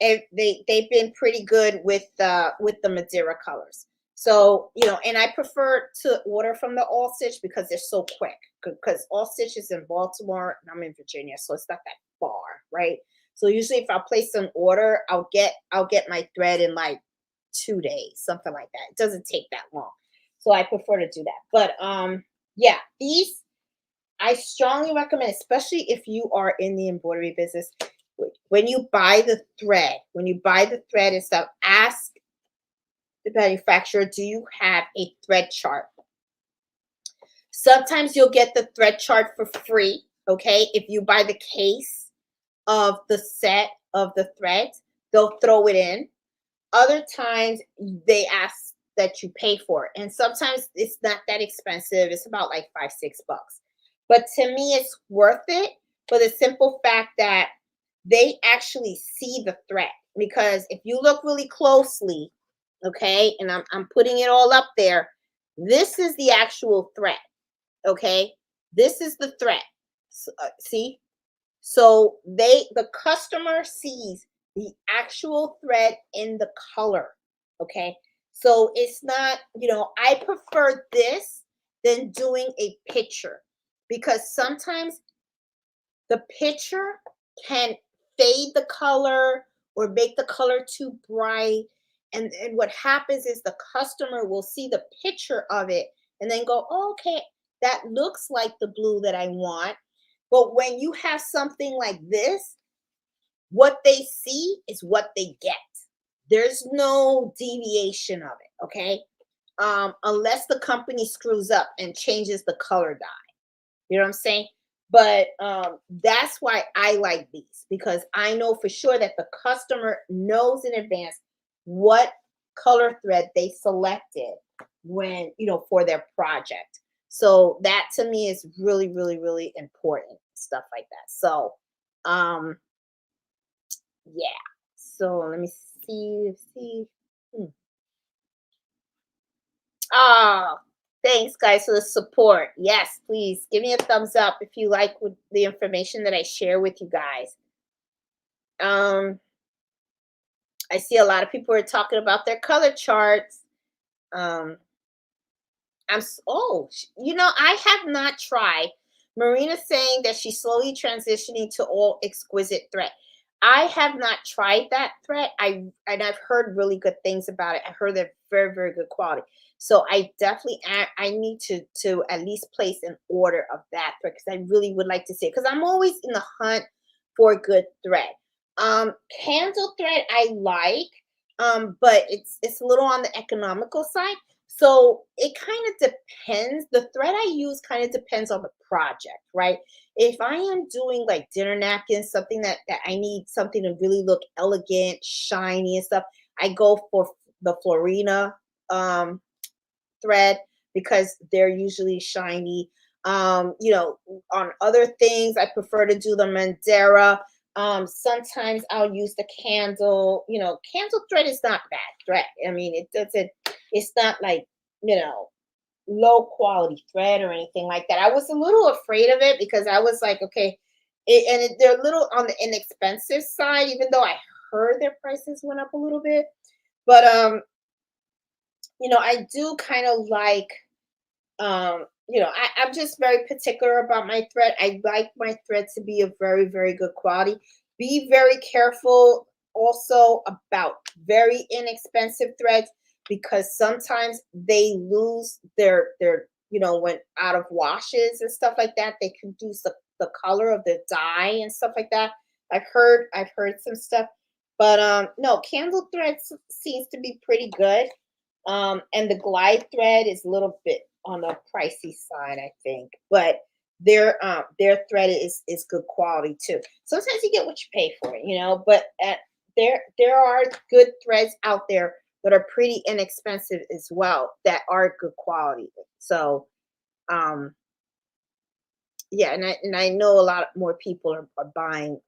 they've been pretty good with the Madeira colors. So, and I prefer to order from the All Stitch because they're so quick. Because All Stitch is in Baltimore and I'm in Virginia, so it's not that far, right? So usually if I place an order, I'll get my thread in like 2 days, something like that. It doesn't take that long. So I prefer to do that. But yeah, these I strongly recommend, especially if you are in the embroidery business. When you buy the thread, and stuff, ask the manufacturer, do you have a thread chart? Sometimes you'll get the thread chart for free, okay? If you buy the case of the set of the threads, they'll throw it in. Other times they ask that you pay for it. And sometimes it's not that expensive. It's about like 5, 6 bucks. But to me, it's worth it for the simple fact that they actually see the thread. Because if you look really closely, okay, and I'm putting it all up there, this is the actual thread, okay? This is the thread. See? So the customer sees the actual thread in the color. Okay. So it's not, I prefer this than doing a picture because sometimes the picture can fade the color or make the color too bright. And what happens is the customer will see the picture of it and then go, oh, okay, that looks like the blue that I want. But when you have something like this, what they see is what they get. There's no deviation of it, okay? Unless the company screws up and changes the color dye. You know what I'm saying? But that's why I like these because I know for sure that the customer knows in advance what color thread they selected when, for their project. So that to me is really, really, really important, stuff like that. So, um, yeah. So let me see. Hmm. Ah, thanks guys for the support. Yes, please give me a thumbs up if you like the information that I share with you guys. Um, I see a lot of people are talking about their color charts. Um, I have not tried. Marina's saying that she's slowly transitioning to all exquisite thread. I have not tried that thread. I've heard really good things about it. I heard they're very, very good quality. So I definitely I need to at least place an order of that thread because I really would like to see it because I'm always in the hunt for good thread. Candle thread I like, but it's a little on the economical side. So it kind of depends. The thread I use kind of depends on the project, right? If I am doing like dinner napkins, something that I need something to really look elegant, shiny and stuff, I go for the Florina um, thread because they're usually shiny. On other things, I prefer to do the Mandera. Sometimes I'll use the candle. Candle thread is not bad thread. I mean, it doesn't. It's not like you know low quality thread or anything like that. I was a little afraid of it because I was like, okay, they're a little on the inexpensive side, even though I heard their prices went up a little bit. But I do kind of like I'm just very particular about my thread. I like my thread to be of very, very good quality. Be very careful also about very inexpensive threads because sometimes they lose when out of washes and stuff like that, they can lose the color of the dye and stuff like that. I've heard some stuff. But no, candle thread seems to be pretty good. And the glide thread is a little bit on the pricey side, I think, but their thread is good quality too. Sometimes you get what you pay for, but there are good threads out there that are pretty inexpensive as well that are good quality. So um yeah, and I know a lot more people are buying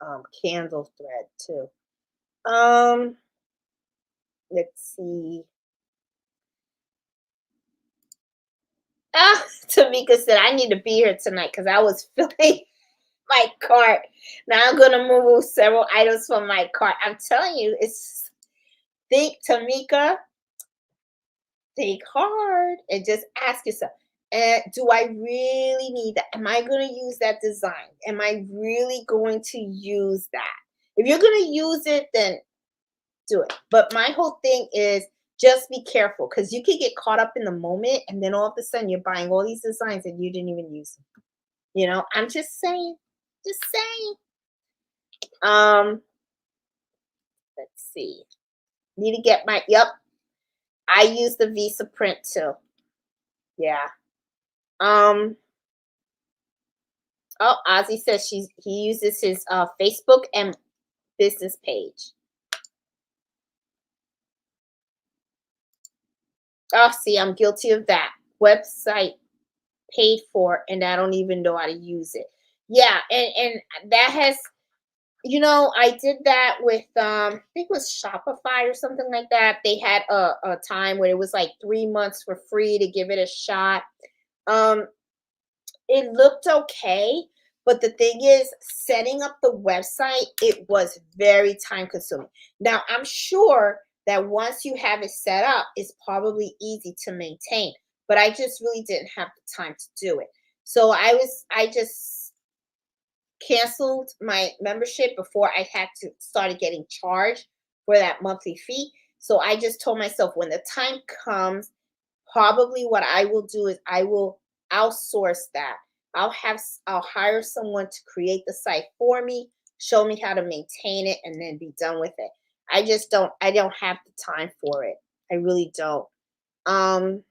candle thread too. Um let's see. Ah, Tamika said, I need to be here tonight because I was filling my cart. Now I'm going to move several items from my cart. I'm telling you, Tamika, think hard and just ask yourself, do I really need that? Am I going to use that design? Am I really going to use that? If you're going to use it, then do it. But my whole thing is just be careful because you can get caught up in the moment and then all of a sudden you're buying all these designs and you didn't even use them. I'm just saying. Just saying. Um, let's see. Need to get yep. I use the Visa print too. Yeah. Um, oh, Ozzy says he uses his Facebook and business page. Oh, see, I'm guilty of that. Website paid for, and I don't even know how to use it. Yeah, and that has, I did that with I think it was Shopify or something like that. They had a time where it was like 3 months for free to give it a shot. Um, it looked okay, but the thing is, setting up the website, it was very time consuming. Now, I'm sure that once you have it set up, it's probably easy to maintain, but I just really didn't have the time to do it. So I just canceled my membership before I had to started getting charged for that monthly fee. So I just told myself when the time comes, probably what I will do is I will outsource that. I'll hire someone to create the site for me, show me how to maintain it, and then be done with it. I don't have the time for it. I really don't. Um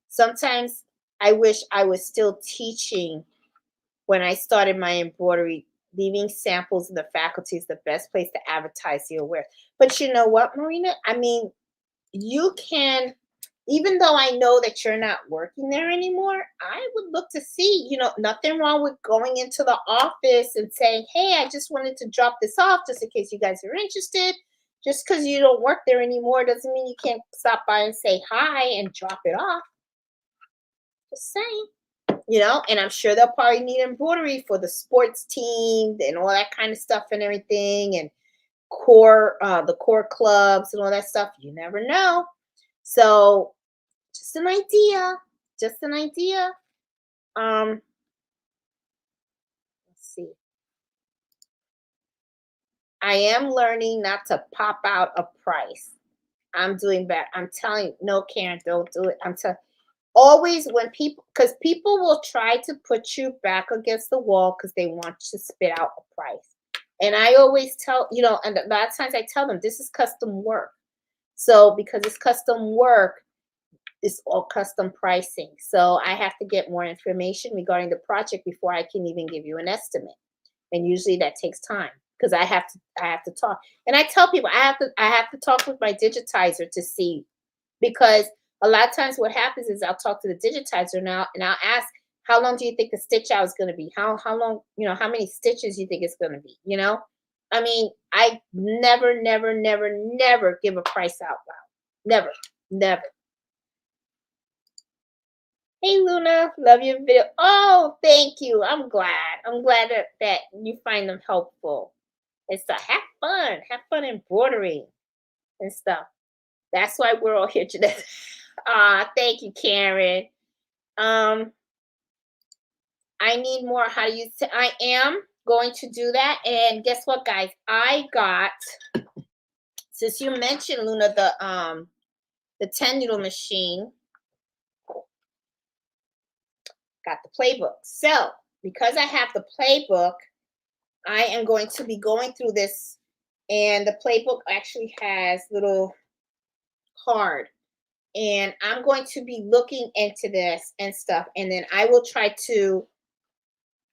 Sometimes I wish I was still teaching when I started my embroidery. Leaving samples in the faculty is the best place to advertise your work. But you know what, Marina? I mean, you can, even though I know that you're not working there anymore, I would look to see, nothing wrong with going into the office and saying, hey, I just wanted to drop this off just in case you guys are interested. Just because you don't work there anymore doesn't mean you can't stop by and say hi and drop it off. Just saying. And I'm sure they'll probably need embroidery for the sports team and all that kind of stuff and everything, and the core clubs and all that stuff. You never know. So just an idea. Just an idea. Let's see. I am learning not to pop out a price. I'm doing that. I'm telling you, no, Karen, don't do it. I'm telling always when because people will try to put you back against the wall because they want to spit out a price. And I always tell, and a lot of times I tell them this is custom work. So because it's custom work, it's all custom pricing. So I have to get more information regarding the project before I can even give you an estimate. And usually that takes time because I have to talk. And I tell people I have to talk with my digitizer to see, because a lot of times what happens is I'll talk to the digitizer now and I'll ask, how long do you think the stitch out is going to be? How long, how many stitches you think it's going to be? I mean, I never, never, never, never give a price out loud. Never, never. Hey Luna, love your video. Oh, thank you. I'm glad. I'm glad that you find them helpful. And so have fun. Have fun embroidering and stuff. That's why we're all here today. Ah, thank you, Karen. Um, I need more how to use I am going to do that. And guess what, guys? I got, since you mentioned Luna, the 10 needle machine, got the playbook. So because I have the playbook, I am going to be going through this, and the playbook actually has little card, and I'm going to be looking into this and stuff, and then I will try to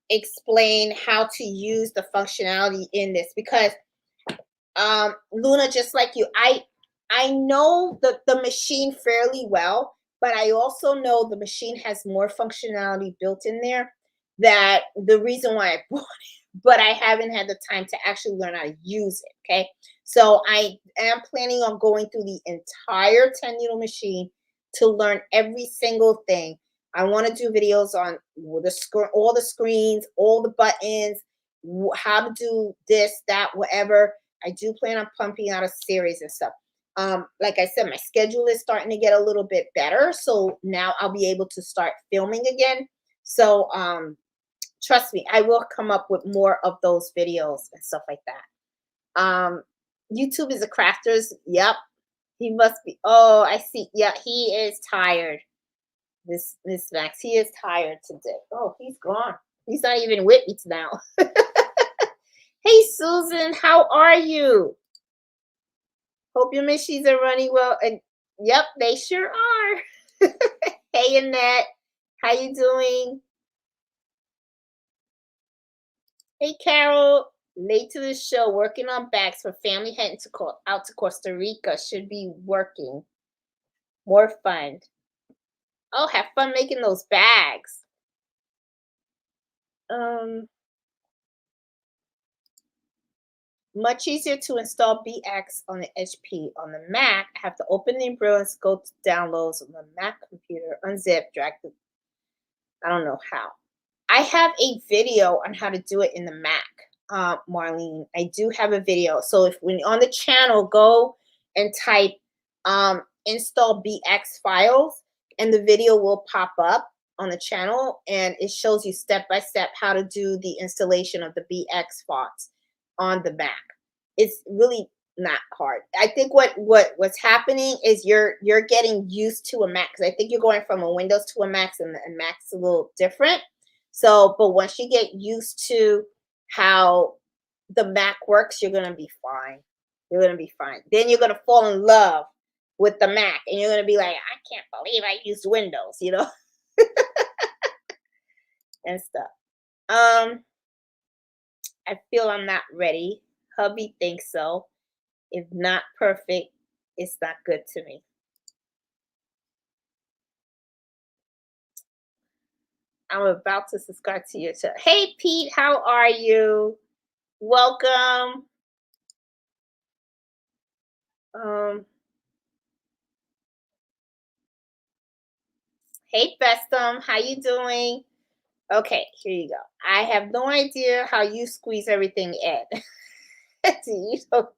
explain how to use the functionality in this, because Luna, just like you, I know the machine fairly well, but I also know the machine has more functionality built in there, that the reason why I bought it, but I haven't had the time to actually learn how to use it. Okay. So I am planning on going through the entire 10 needle machine to learn every single thing. I want to do videos on all the screens, all the buttons, how to do this, that, whatever. I do plan on pumping out a series and stuff. Like I said, my schedule is starting to get a little bit better, so now I'll be able to start filming again. So trust me, I will come up with more of those videos and stuff like that. YouTube is a crafter's. Yep, he must be. Oh, I see. Yeah, he is tired. This Miss Max, he is tired today. Oh, he's gone. He's not even with me now. Hey, Susan, how are you? Hope your machines are running well. And yep, they sure are. Hey, Annette. How you doing? Hey, Carol. Late to the show, working on bags for family heading out to Costa Rica. Should be working. More fun. Oh, have fun making those bags. Um, Much easier to install BX on the HP. On the Mac, I have to open the Embroidery and go to downloads on the Mac computer, unzip, drag the. I don't know how. I have a video on how to do it in the Mac, Marlene. I do have a video. So if when you're on the channel, go and type install BX files, and the video will pop up on the channel, and it shows you step by step how to do the installation of the BX fonts on the Mac. It's really not hard. I think what's happening is you're getting used to a Mac, because I think you're going from a Windows to a Mac, and Mac's a little different. So, but once you get used to how the Mac works, you're gonna be fine. You're gonna be fine. Then you're gonna fall in love with the Mac, and you're gonna be like, I can't believe I used Windows, and stuff. Um, I feel I'm not ready. Hubby thinks so. If not perfect, it's not good to me. I'm about to subscribe to your channel. Hey, Pete, how are you? Welcome. Um, hey, Bestum, how you doing? Okay, here you go. I have no idea how you squeeze everything in. Do you know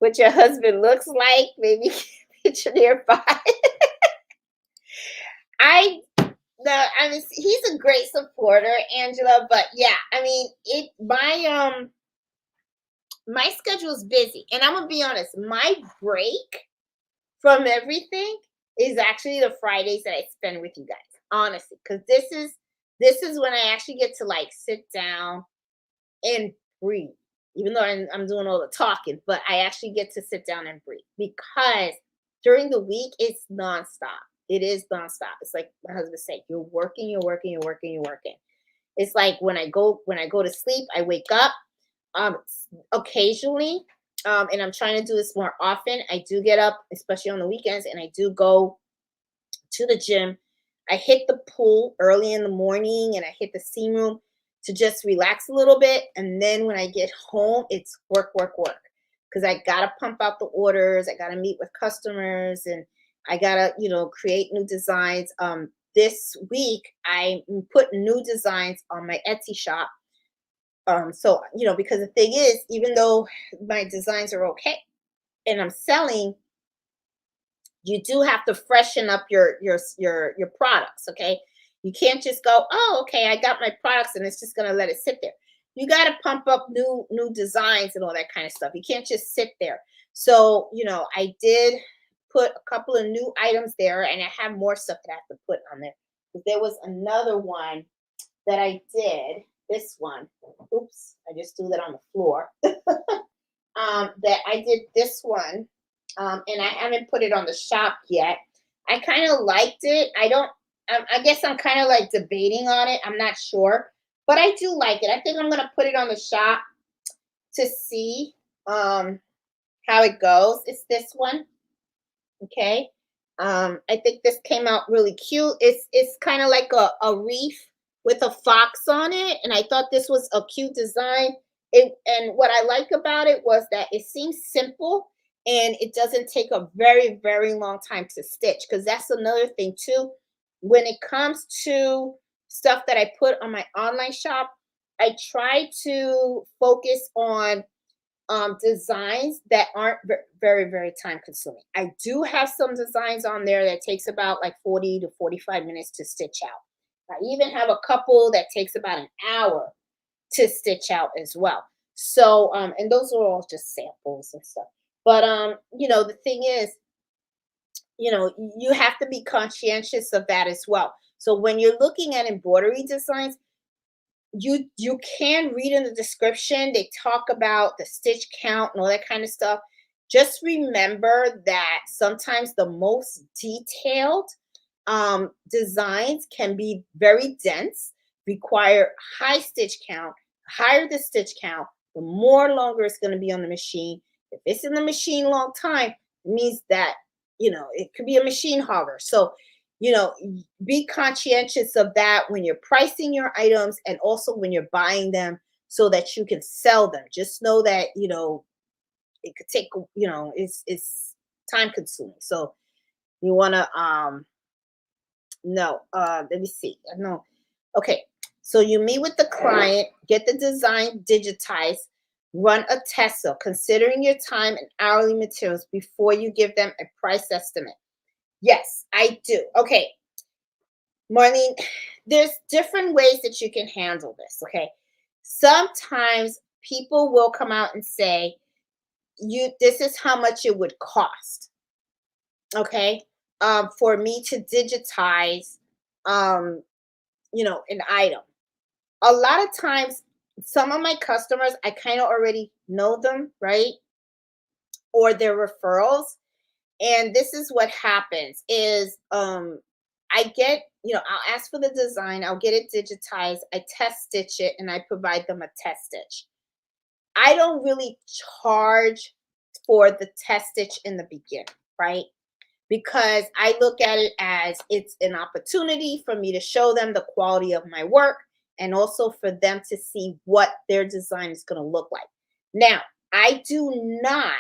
what your husband looks like? Maybe picture nearby. I no, I mean he's a great supporter, Angela. But yeah, I mean it. My schedule is busy, and I'm gonna be honest. My break from everything is actually the Fridays that I spend with you guys, honestly, because this is when I actually get to like sit down and breathe. Even though I'm doing all the talking, but I actually get to sit down and breathe, because during the week it's nonstop. It is nonstop. It's like my husband said, you're working, you're working, you're working, you're working. It's like when I go to sleep, I wake up occasionally, and I'm trying to do this more often. I do get up, especially on the weekends, and I do go to the gym. I hit the pool early in the morning, and I hit the steam room to just relax a little bit. And then when I get home, it's work, work, work. Because I gotta pump out the orders, I gotta meet with customers, and I gotta, create new designs. This week I put new designs on my Etsy shop. So because the thing is, even though my designs are okay and I'm selling, you do have to freshen up your products. Okay, you can't just go, oh, okay, I got my products, and it's just gonna let it sit there. You got to pump up new designs and all that kind of stuff. You can't just sit there. So I did put a couple of new items there, and I have more stuff that I have to put on there. There was another one that I did. This one, oops, I just threw that on the floor. That I did this one, and I haven't put it on the shop yet. I kind of liked it. I don't. I guess I'm kind of like debating on it. I'm not sure, but I do like it. I think I'm gonna put it on the shop to see how it goes. It's this one, okay. I think this came out really cute. It's kind of like a reef with a fox on it, and I thought this was a cute design. And what I like about it was that it seems simple, and it doesn't take a very, very long time to stitch, because that's another thing too. When it comes to stuff that I put on my online shop, I try to focus on designs that aren't very, very time consuming. I do have some designs on there that takes about like 40 to 45 minutes to stitch out. I even have a couple that takes about an hour to stitch out as well. So, and those are all just samples and stuff. But the thing is, you have to be conscientious of that as well. So when you're looking at embroidery designs, you can read in the description. They talk about the stitch count and all that kind of stuff. Just remember that sometimes the most detailed designs can be very dense, require high stitch count. Higher the stitch count, the more longer it's going to be on the machine. If it's in the machine long time, it means that, it could be a machine hogger. So, be conscientious of that when you're pricing your items and also when you're buying them so that you can sell them. Just know that, it could take, it's time consuming. So you want to no, let me see. No. Okay. So you meet with the client, get the design digitized, run a test sale, considering your time and hourly materials before you give them a price estimate. Yes, I do. Okay, Marlene, there's different ways that you can handle this. Okay. Sometimes people will come out and say, this is how much it would cost. Okay. For me to digitize an item. A lot of times, some of my customers, I kind of already know them, right? Or their referrals. And this is what happens is I get, I'll ask for the design, I'll get it digitized, I test stitch it, and I provide them a test stitch. I don't really charge for the test stitch in the beginning, right? Because I look at it as it's an opportunity for me to show them the quality of my work and also for them to see what their design is going to look like. Now, I do not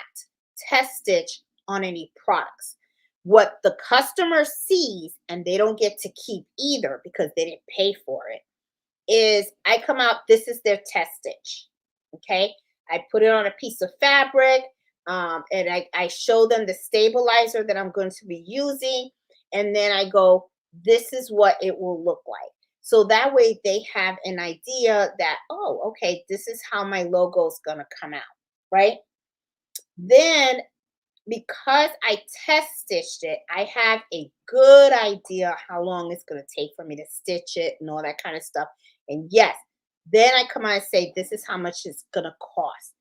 test stitch on any products. What the customer sees, and they don't get to keep either because they didn't pay for it, is I come out, this is their test stitch. Okay. I put it on a piece of fabric, and I show them the stabilizer that I'm going to be using. And then I go, this is what it will look like. So that way they have an idea that, oh, okay, this is how my logo is going to come out. Right. Then, because I test stitched it, I have a good idea how long it's going to take for me to stitch it and all that kind of stuff. And yes, then I come out and say, this is how much it's going to cost.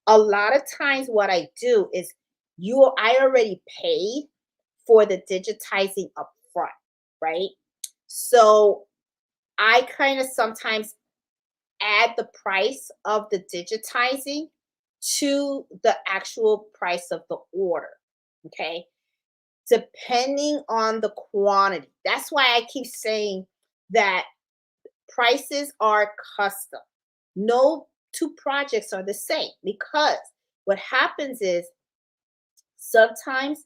A lot of times what I do is I already paid for the digitizing up front, right? So I kind of sometimes add the price of the digitizing to the actual price of the order. Okay. Depending on the quantity. That's why I keep saying that prices are custom. No two projects are the same because what happens is sometimes,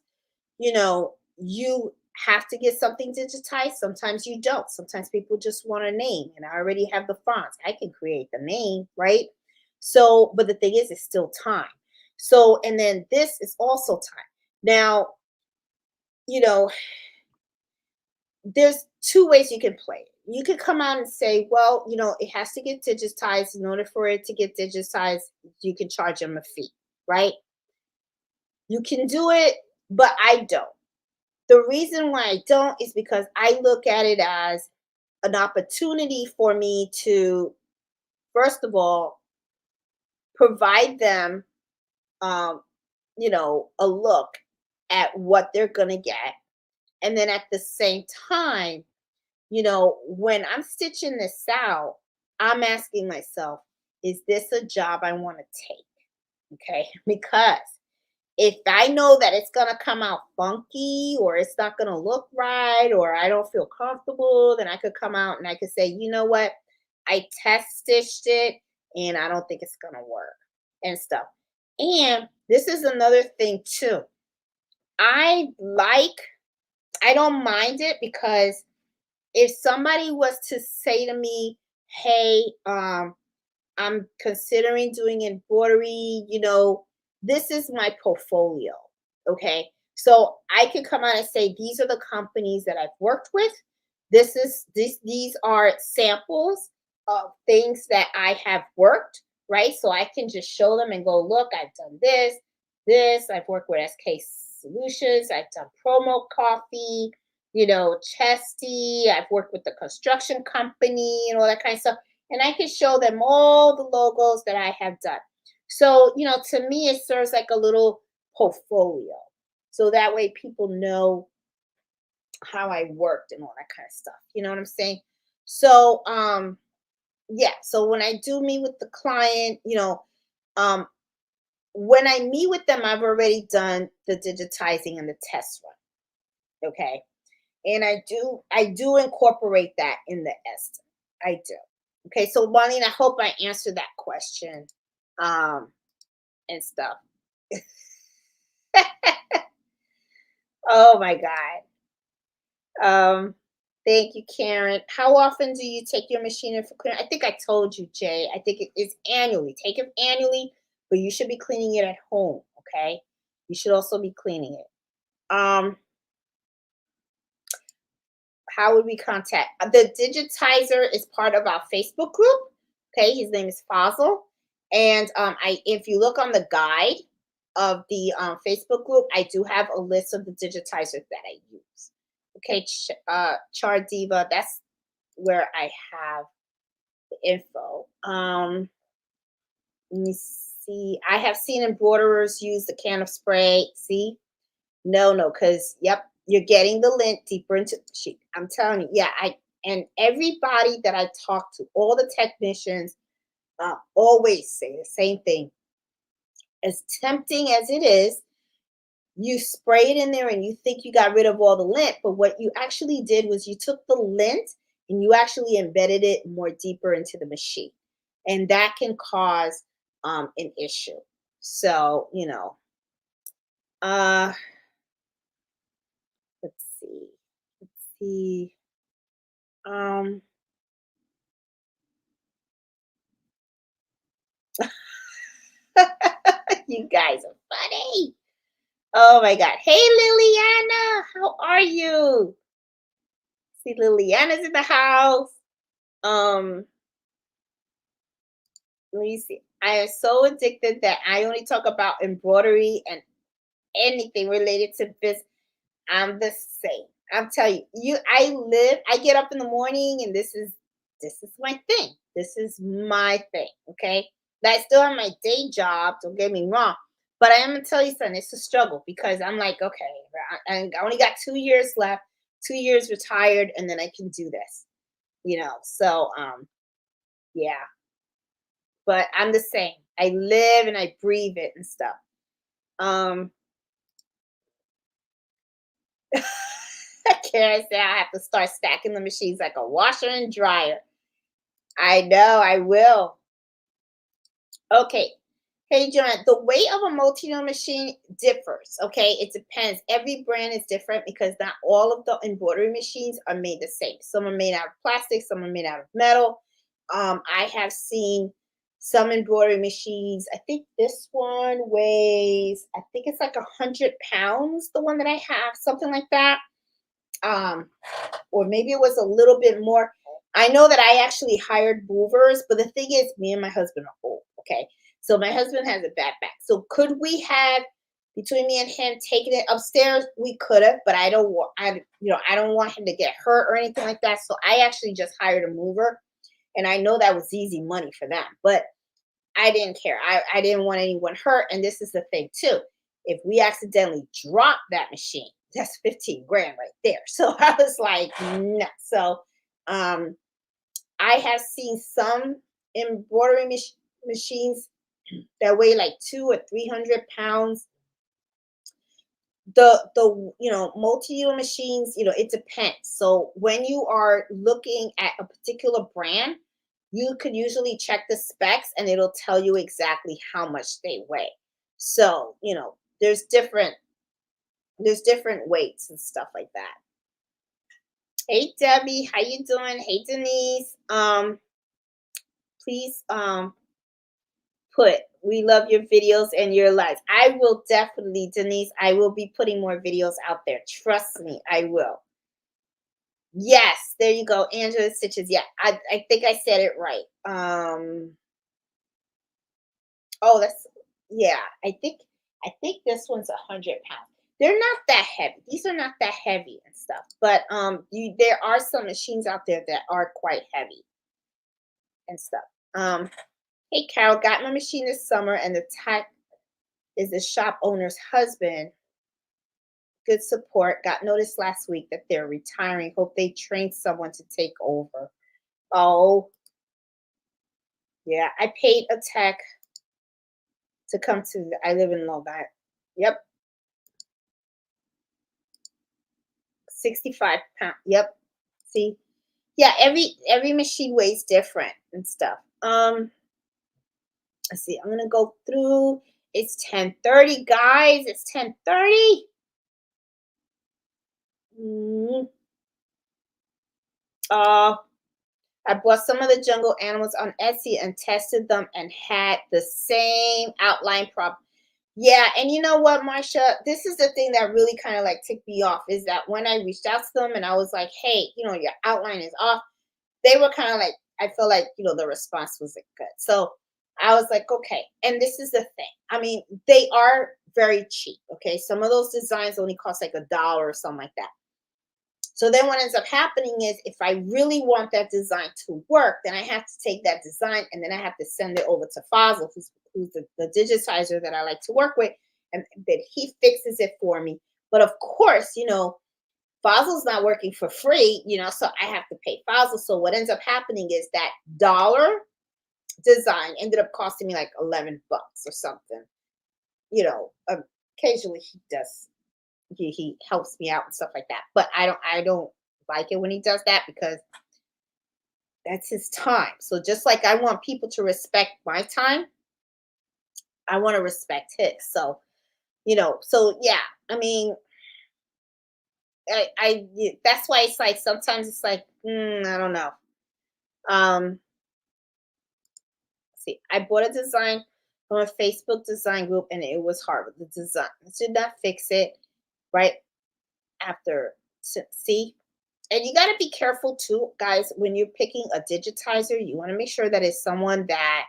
you have to get something digitized. Sometimes you don't. Sometimes people just want a name, and I already have the fonts. I can create the name, right? So, but the thing is, it's still time. So, and then this is also time. Now, you know, there's two ways you can play it. You could come out and say, well, it has to get digitized. In order for it to get digitized, you can charge them a fee, right? You can do it, but I don't. The reason why I don't is because I look at it as an opportunity for me to, first of all, provide them, um, a look at what they're going to get. And then at the same time, when I'm stitching this out, I'm asking myself, is this a job I want to take? Okay. Because if I know that it's going to come out funky or it's not going to look right or I don't feel comfortable, then I could come out and I could say, you know what? I test stitched it and I don't think it's going to work and stuff. And this is another thing too. I like, I don't mind it because if somebody was to say to me, hey, I'm considering doing embroidery, this is my portfolio. Okay. So I can come out and say, these are the companies that I've worked with. These are samples of things that I have worked, right? So I can just show them and go, look, I've done this, I've worked with SK Solutions, I've done Promo Coffee, Chesty, I've worked with the construction company and all that kind of stuff. And I can show them all the logos that I have done. So, to me, it serves like a little portfolio. So that way people know how I worked and all that kind of stuff. You know what I'm saying? So yeah, so when I do meet with the client, um when I meet with them, I've already done the digitizing and the test run. Okay. And I do incorporate that in the estimate. I do. Okay, so Marlene, I hope I answered that question. Um and stuff. Oh my God. Thank you, Karen. How often do you take your machine in for cleaning? I think I told you, Jay. I think it is annually. Take it annually, but you should be cleaning it at home. Okay. You should also be cleaning it. How would we contact? The digitizer is part of our Facebook group. Okay, his name is Fossil, and if you look on the guide of the Facebook group, I do have a list of the digitizers that I use. Okay, Char Diva, that's where I have the info. Let me see. I have seen embroiderers use the can of spray. See, no, because yep, you're getting the lint deeper into the sheet. I'm telling you, yeah, and everybody that I talk to, all the technicians, always say the same thing. As tempting as it is, you spray it in there and you think you got rid of all the lint, but what you actually did was you took the lint and you actually embedded it more deeper into the machine, and that can cause an issue. So uh, let's see, let's see. Um, you guys are funny. Oh my God. Hey, Liliana, how are you? See, Liliana's in the house. Um, Let me see. I am so addicted that I only talk about embroidery and anything related to this. I'm the same. I'm telling you, I get up in the morning and this is my thing. This is my thing. Okay. Now, I still have my day job, don't get me wrong. But I am gonna tell you something, it's a struggle because I'm like, okay, I only got 2 years left, 2 years retired, and then I can do this. So yeah, but I'm the same. I live and I breathe it and stuff. Um, Karen said I have to start stacking the machines like a washer and dryer. I know, I will. Okay. Hey, John, the weight of a multi-tool machine differs. Okay. It depends. Every brand is different because not all of the embroidery machines are made the same. Some are made out of plastic, some are made out of metal. I have seen some embroidery machines. I think this one weighs, I think it's like 100 pounds, the one that I have, something like that. Um, or maybe it was a little bit more. I know that I actually hired movers, but the thing is, me and my husband are old. Okay, so my husband has a bad back. So could we have between me and him taking it upstairs? We could have, but I don't want him to get hurt or anything like that. So I actually just hired a mover, and I know that was easy money for them, but I didn't care. I didn't want anyone hurt, and this is the thing too. If we accidentally drop that machine, that's 15 grand right there. So I was like, no. So um, I have seen some embroidery machines that weigh like 2 or 300 pounds. The multi-use machines, it depends. So when you are looking at a particular brand, you could usually check the specs and it'll tell you exactly how much they weigh. So there's different weights and stuff like that. Hey, Debbie, how you doing? Hey, Denise. Please put we love your videos and your lives. I will definitely, Denise, I will be putting more videos out there. Trust me, I will. Yes, there you go. Angela Stitches. Yeah, I think I said it right. Oh, that's yeah. I think this one's 100 pounds. They're not that heavy. These are not that heavy and stuff. But there are some machines out there that are quite heavy and stuff. Um, hey, Carol, got my machine this summer, and the tech is the shop owner's husband. good support. Got notice last week that they're retiring. Hope they train someone to take over. Oh, yeah. I paid a tech to come to, I live in Long Island. Yep. 65 pounds. Yep. See? Yeah, every machine weighs different and stuff. Let's see. I'm gonna go through. It's 10:30, guys. It's 10:30. Mm, uh, I bought some of the jungle animals on Etsy and tested them and had the same outline problem. Yeah, and you know what, Marsha? This is the thing that really kind of like ticked me off is that when I reached out to them and I was like, hey, your outline is off, they were kind of like, I feel like, the response wasn't good. So I was like, okay. And this is the thing. I mean, they are very cheap. Okay. Some of those designs only cost like $1 or something like that. So then what ends up happening is if I really want that design to work, then I have to take that design and then I have to send it over to Fazil, who's the digitizer that I like to work with, and that he fixes it for me. But of course, Fazil's not working for free, so I have to pay Fazil. So what ends up happening is that dollar design ended up costing me like 11 bucks or something. You know, occasionally he helps me out and stuff like that. But I don't like it when he does that because that's his time. So just like I want people to respect my time, I want to respect his. So yeah, I mean, that's why it's like sometimes it's like I don't know. Um, see, I bought a design from a Facebook design group and it was hard with the design. I did not fix it right after. See, and you got to be careful too, guys, when you're picking a digitizer. You want to make sure that it's someone that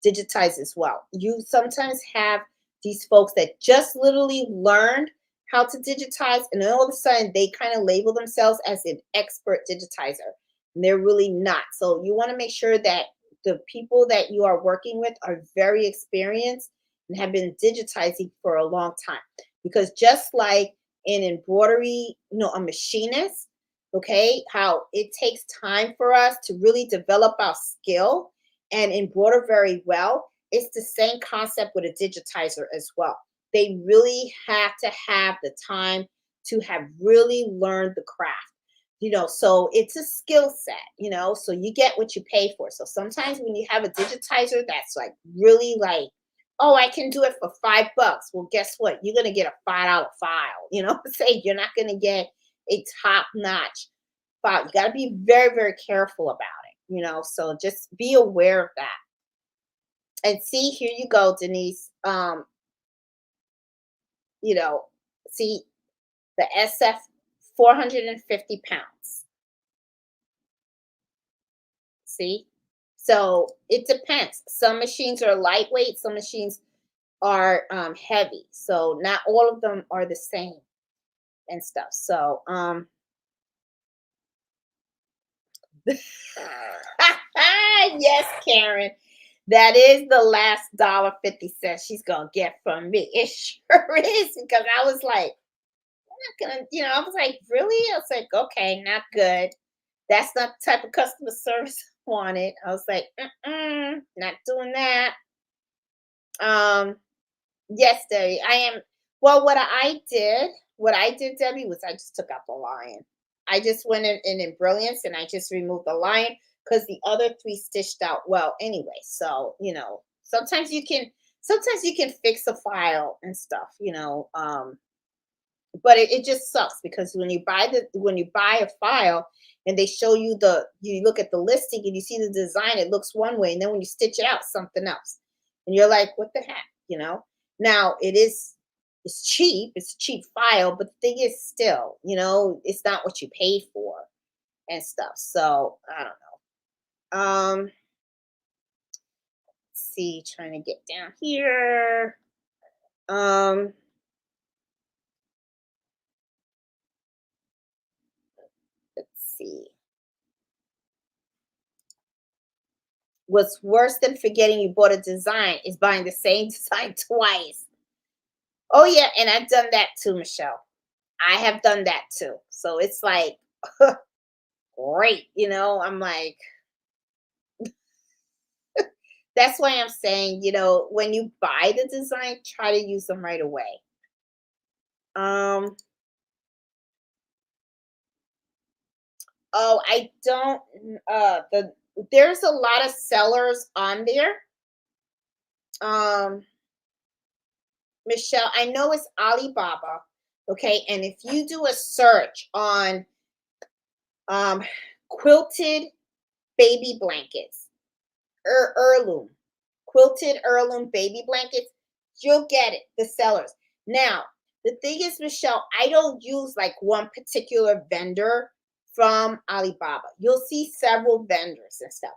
digitizes well. You sometimes have these folks that just literally learned how to digitize, and then all of a sudden they kind of label themselves as an expert digitizer, and they're really not. So you want to make sure that the people that you are working with are very experienced and have been digitizing for a long time. Because just like in embroidery, a machinist, okay, how it takes time for us to really develop our skill and embroider very well. It's the same concept with a digitizer as well. They really have to have the time to have really learned the craft. So it's a skill set, so you get what you pay for. So sometimes when you have a digitizer that's like really like, oh, I can do it for $5. Well, guess what? You're gonna get a $5 file, say you're not gonna get a top-notch file. You gotta be very, very careful about it, so just be aware of that. And see, here you go, Denise. You know, see the SF 450 pounds. See? So it depends. Some machines are lightweight, some machines are heavy. So not all of them are the same and stuff. So yes, Karen. That is the last $1.50 she's gonna get from me. It sure is because I was like, I'm not gonna, I was like, really? I was like, okay, not good. That's not the type of customer service I wanted. I was like, not doing that. Yes, Debbie, I am. Well, what I did, Debbie, was I just took out the lion. I just went in brilliance and I just removed the lion because the other three stitched out well anyway. So, sometimes you can fix a file and stuff, but it just sucks because when you buy a file and they show you look at the listing and you see the design, it looks one way, and then when you stitch it out, something else. And you're like, what the heck, Now it's cheap, it's a cheap file, but the thing is still, it's not what you paid for and stuff. So I don't know. See, trying to get down here. Um, let's see. What's worse than forgetting you bought a design is buying the same design twice. Oh yeah, and I've done that too, Michelle. I have done that too. So it's like great, I'm like, that's why I'm saying, when you buy the design, try to use them right away. Um, oh, I don't there's a lot of sellers on there. Um, Michelle, I know it's Alibaba. Okay, and if you do a search on um quilted baby blankets, heirloom, quilted heirloom baby blankets, you'll get it, the sellers. Now, the thing is, Michelle, I don't use like one particular vendor from Alibaba. You'll see several vendors and stuff.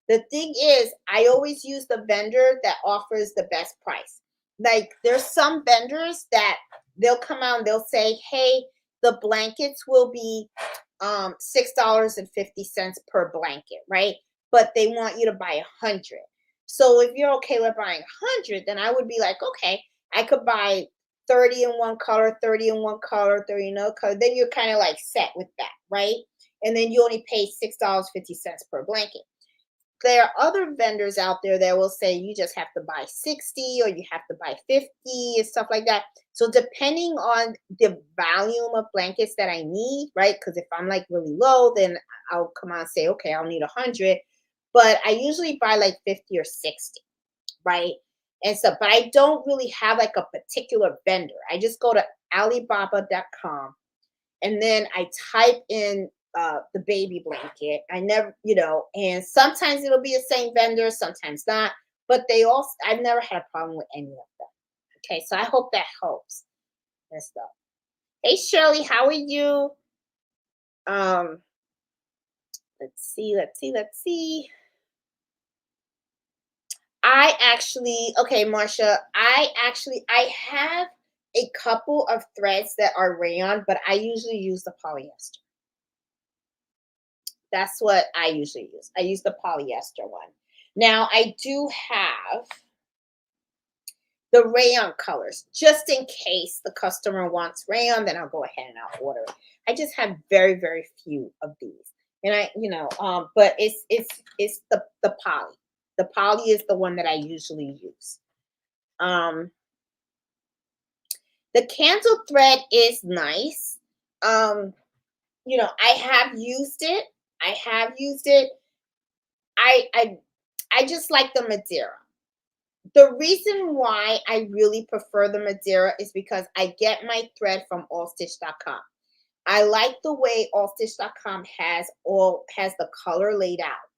The thing is, I always use the vendor that offers the best price. Like, there's some vendors that they'll come out and they'll say, hey, the blankets will be $6.50 per blanket, right? But they want you to buy 100. So if you're okay with buying 100, then I would be like, okay, I could buy 30 in one color, 30 in one color, 30 in another color. Then you're kind of like set with that, right? And then you only pay $6.50 per blanket. There are other vendors out there that will say you just have to buy 60 or you have to buy 50 and stuff like that. So depending on the volume of blankets that I need, right? Because if I'm like really low, then I'll come out and say, okay, I'll need 100. But I usually buy like 50 or 60, right? And so, but I don't really have like a particular vendor. I just go to Alibaba.com and then I type in the baby blanket. I never, and sometimes it'll be the same vendor, sometimes not, but I've never had a problem with any of them. Okay, so I hope that helps and stuff. Hey Shirley, how are you? Um, let's see. Okay, Marsha, I have a couple of threads that are rayon, but I usually use the polyester. That's what I usually use. I use the polyester one. Now, I do have the rayon colors, just in case the customer wants rayon, then I'll go ahead and I'll order it. I just have very, very few of these. And but it's the poly. The poly is the one that I usually use. Um, the candle thread is nice. I have used it. I have used it. I I I just like the Madeira. The reason why I really prefer the Madeira is because I get my thread from allstitch.com. I like the way allstitch.com has the color laid out.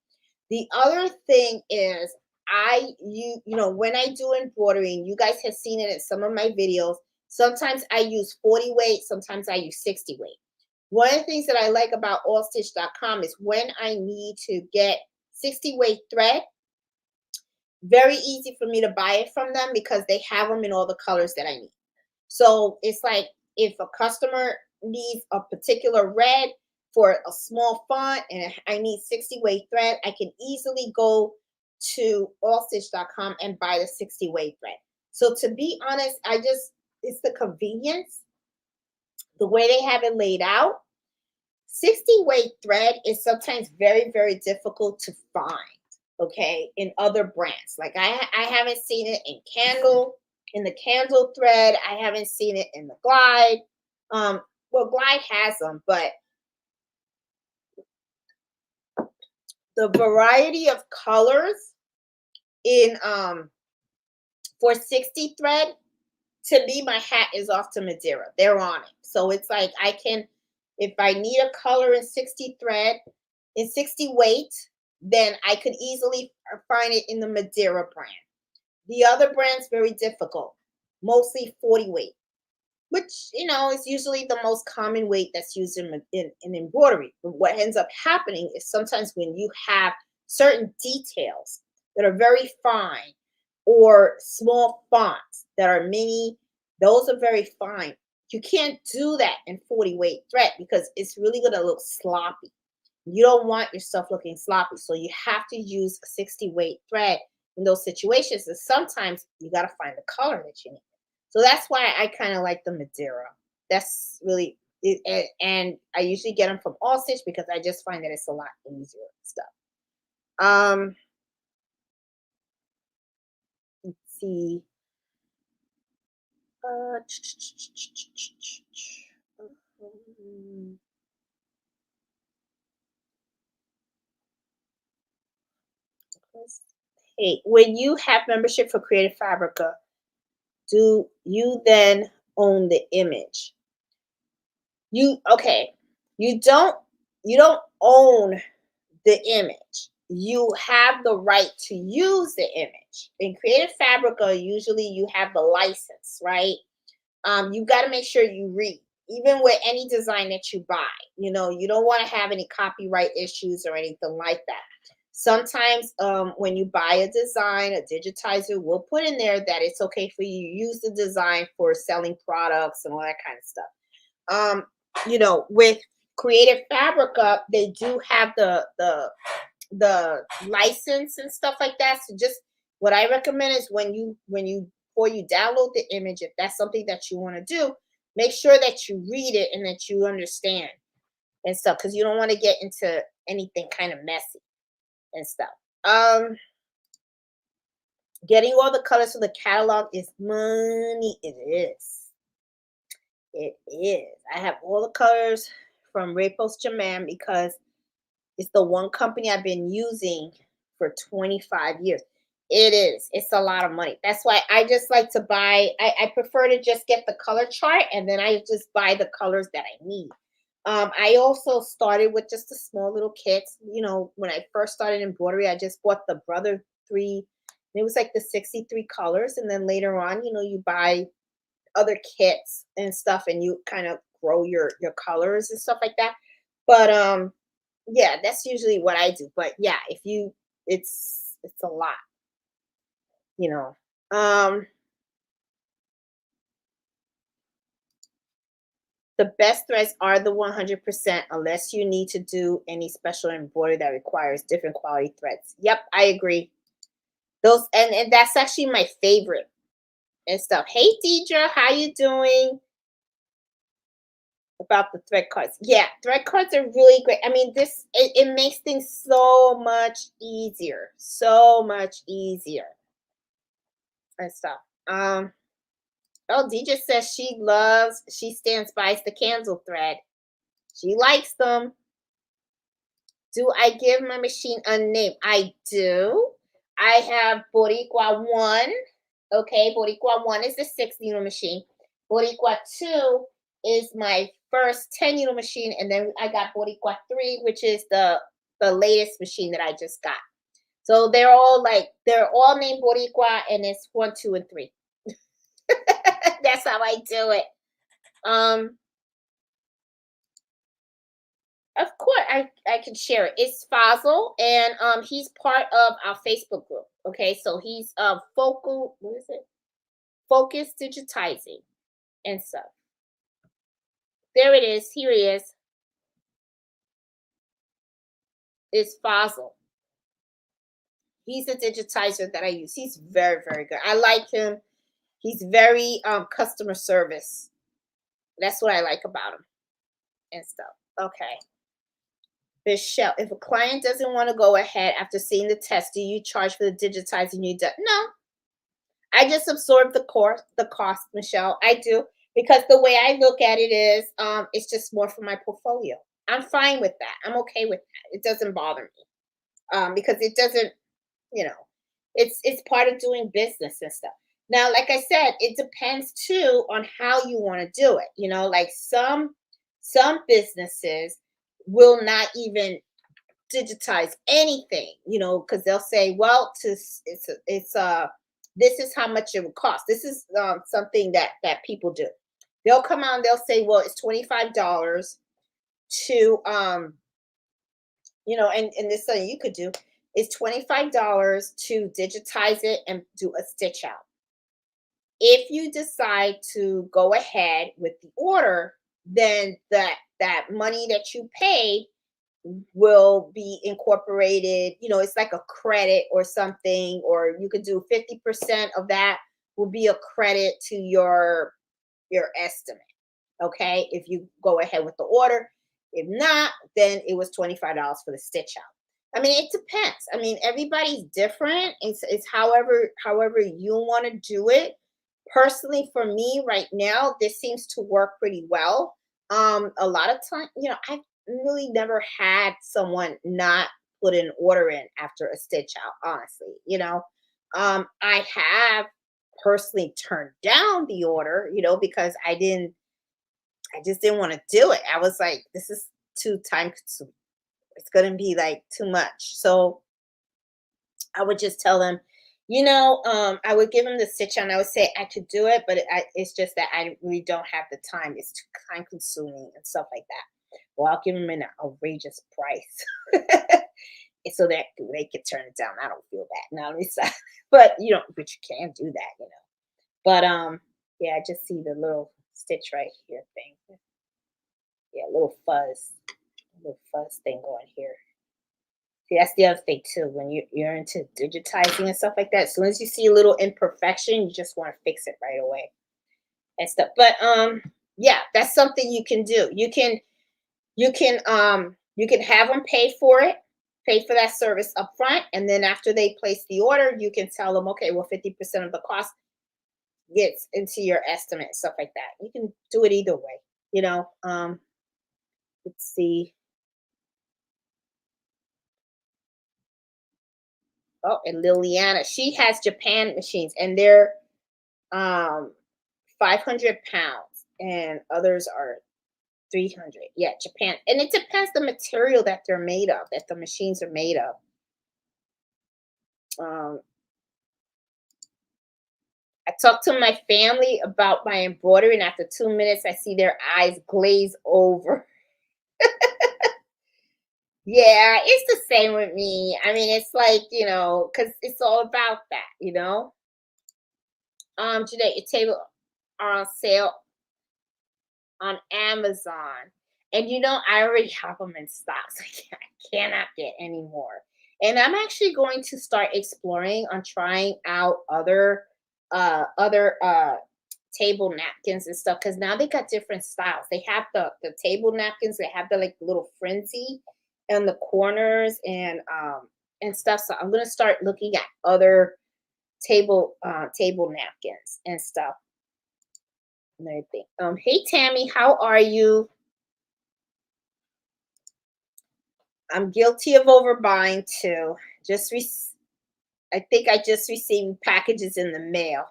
The other thing is when I do embroidery, you guys have seen it in some of my videos, sometimes I use 40 weight, sometimes I use 60 weight. One of the things that I like about allstitch.com is when I need to get 60 weight thread, very easy for me to buy it from them because they have them in all the colors that I need. So it's like if a customer needs a particular red for a small font and I need 60 weight thread, I can easily go to allstitch.com and buy the 60 weight thread. So to be honest, it's the convenience, the way they have it laid out. 60 weight thread is sometimes very, very difficult to find, okay, in other brands. Like I haven't seen it in the candle thread. I haven't seen it in the Glide. Well, Glide has them, but the variety of colors in for 60 thread, to me, my hat is off to Madeira. They're on it. So it's like if I need a color in 60 thread, in 60 weight, then I could easily find it in the Madeira brand. The other brand's very difficult, mostly 40 weight, which, is usually the most common weight that's used in embroidery. But what ends up happening is sometimes when you have certain details that are very fine or small fonts that are mini, those are very fine. You can't do that in 40 weight thread because it's really going to look sloppy. You don't want your stuff looking sloppy. So you have to use a 60 weight thread in those situations. And sometimes you got to find the color that you need. So that's why I kind of like the Madeira. That's really it, and I usually get them from All Stitch because I just find that it's a lot easier stuff. Um, let's see. Uh, Hey, when you have membership for Creative Fabrica, do you then own the image? You okay. You don't you don't own the image. You have the right to use the image. In Creative Fabrica, usually you have the license, right? You got to make sure you read, even with any design that you buy. You don't want to have any copyright issues or anything like that. Sometimes when you buy a design, a digitizer will put in there that it's okay for you to use the design for selling products and all that kind of stuff. With Creative Fabrica, they do have the license and stuff like that. So just what I recommend is when you before you download the image, if that's something that you want to do, make sure that you read it and that you understand and stuff, because you don't want to get into anything kind of messy and stuff. Um, Getting all the colors from the catalog is money. It is. It is. I have all the colors from Repos Jaman because it's the one company I've been using for 25 years. It is. It's a lot of money. That's why I just like to buy. I prefer to just get the color chart and then I just buy the colors that I need. I also started with just a small little kits. When I first started embroidery, I just bought the Brother 3. And it was like the 63 colors. And then later on, you buy other kits and stuff and you kind of grow your colors and stuff like that. But yeah, that's usually what I do. But yeah, if you it's a lot, you know. Um the best threads are the 100% unless you need to do any special embroidery that requires different quality threads. Yep, I agree. Those and that's actually my favorite and stuff. Hey Deidre, how you doing? About the thread cards. Yeah, thread cards are really great. I mean, it makes things so much easier. So much easier and stuff. Um oh, DJ says she stands by the candle thread. She likes them. Do I give my machine a name? I do. I have Boricua 1. Okay, Boricua 1 is the 6 needle machine. Boricua 2 is my first 10 needle machine. And then I got Boricua 3, which is the latest machine that I just got. So they're all named Boricua and it's 1, 2, and 3. That's how I do it. Um, Of course, I can share it. It's Fazil, and he's part of our Facebook group. Okay, so he's focal. What is it? Focus digitizing and stuff. There it is. Here he is. It's Fazil. He's a digitizer that I use. He's very very good. I like him. He's very customer service. That's what I like about him and stuff. Okay. Michelle, if a client doesn't want to go ahead after seeing the test, do you charge for the digitizing you done? No, I just absorb the cost, Michelle. I do because the way I look at it is, it's just more for my portfolio. I'm fine with that. I'm okay with that. It doesn't bother me, because it doesn't, you know, it's part of doing business and stuff. Now, like I said, it depends too on how you want to do it. Like some businesses will not even digitize anything, because they'll say, well, this is how much it would cost. This is something that people do. They'll come out and they'll say, well, it's $25 to and this thing you could do is $25 to digitize it and do a stitch out. If you decide to go ahead with the order, then that money that you paid will be incorporated. It's like a credit or something, or you could do 50% of that will be a credit to your estimate. Okay, if you go ahead with the order. If not, then it was $25 for the stitch out. I mean, it depends. I mean, everybody's different. It's however you want to do it. Personally, for me right now, this seems to work pretty well. A lot of time, I've really never had someone not put an order in after a stitch out, honestly. I have personally turned down the order, because I just didn't want to do it. I was like, this is too time consuming. It's gonna be like too much. So I would just tell them, I would give them the stitch and I would say I could do it, but it's just that I really don't have the time. It's too time consuming and stuff like that. Well, I'll give them an outrageous price. So that they could turn it down. I don't feel bad. No, at least but you can do that. But yeah, I just see the little stitch right here thing. Yeah, little fuzz thing going here. See, that's the other thing too. When you're into digitizing and stuff like that, as soon as you see a little imperfection, you just want to fix it right away and stuff. But yeah, that's something you can do. You can have them pay for that service up front, and then after they place the order, you can tell them, okay, well, 50% of the cost gets into your estimate, stuff like that. You can do it either way. You know, let's see. Oh, and Liliana, she has Japan machines, and they're um 500 pounds, and others are 300. Yeah, Japan, and it depends the material that they're made of, that the machines are made of. Um, I talked to my family about my embroidery, and after 2 minutes, I see their eyes glaze over. Yeah, it's the same with me. I mean, it's like, because it's all about that. Jeanette, your table are on sale on Amazon. And I already have them in stock, so I cannot get any more. And I'm actually going to start exploring on trying out other table napkins and stuff, because now they got different styles. They have the table napkins, they have the like little frenzy in the corners and stuff. So I'm gonna start looking at other table napkins and stuff and everything. Hey Tammy, how are you? I'm guilty of overbuying too. I think I just received packages in the mail.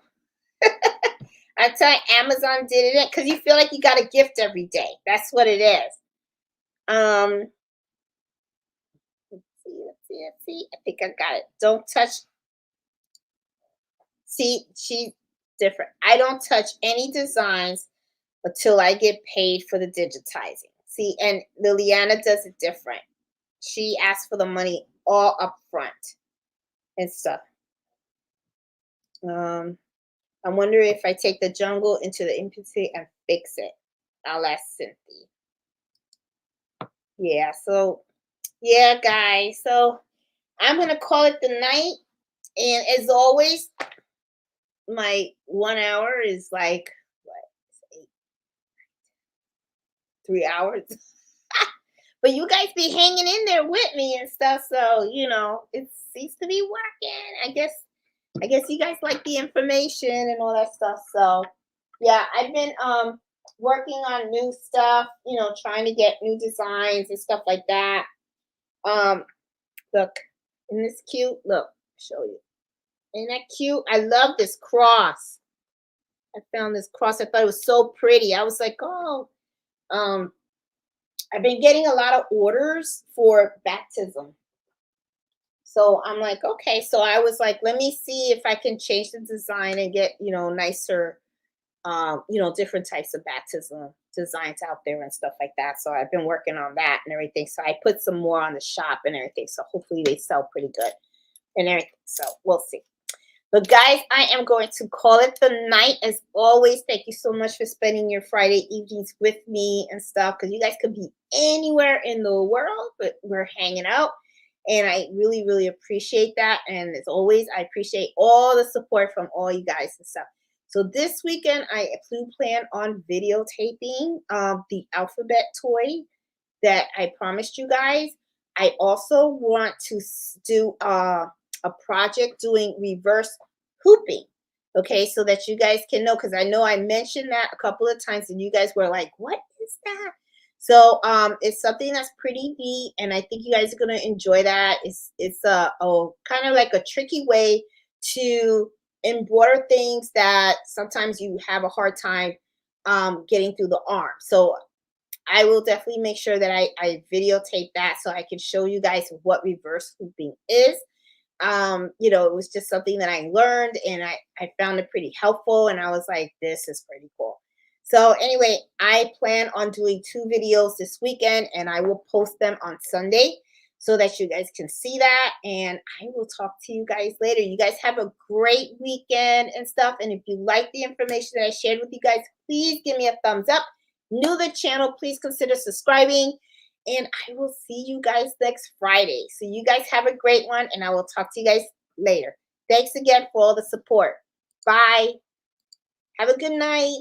I tell you, Amazon did it because you feel like you got a gift every day. That's what it is. Um, let's see. I think I got it. Don't touch. See, she's different. I don't touch any designs until I get paid for the digitizing. See, and Liliana does it different. She asks for the money all up front and stuff. Um, I wonder if I take the jungle into the infancy and fix it. I'll ask Cynthia. Yeah, so yeah, guys. So I'm gonna call it the night. And as always, my 1 hour is like what, 3 hours. But you guys be hanging in there with me and stuff, so it seems to be working. I guess you guys like the information and all that stuff. So yeah, I've been working on new stuff, trying to get new designs and stuff like that. Um look, isn't this cute? Look, show you. Isn't that cute? I love this cross. I found this cross. I thought it was so pretty. I was like, oh, um, I've been getting a lot of orders for baptism. So I'm like, okay. So I was like, let me see if I can change the design and get, nicer, different types of baptism designs out there and stuff like that. So I've been working on that and everything. So I put some more on the shop and everything. So hopefully they sell pretty good and everything. So we'll see. But guys, I am going to call it the night. As always, thank you so much for spending your Friday evenings with me and stuff, because you guys could be anywhere in the world, but we're hanging out. And I really, really appreciate that. And as always, I appreciate all the support from all you guys and stuff. So this weekend, I do plan on videotaping the alphabet toy that I promised you guys. I also want to do a project doing reverse hooping. Okay, so that you guys can know, because I know I mentioned that a couple of times and you guys were like, what is that? So it's something that's pretty neat, and I think you guys are gonna enjoy that. It's a kind of like a tricky way to embroider things that sometimes you have a hard time getting through the arm. So I will definitely make sure that I videotape that so I can show you guys what reverse hooping is. It was just something that I learned, and I found it pretty helpful, and I was like, this is pretty cool. So anyway, I plan on doing 2 videos this weekend, and I will post them on Sunday so that you guys can see that. And I will talk to you guys later. You guys have a great weekend and stuff. And if you like the information that I shared with you guys, please give me a thumbs up. New to the channel, please consider subscribing. And I will see you guys next Friday. So you guys have a great one, and I will talk to you guys later. Thanks again for all the support. Bye. Have a good night.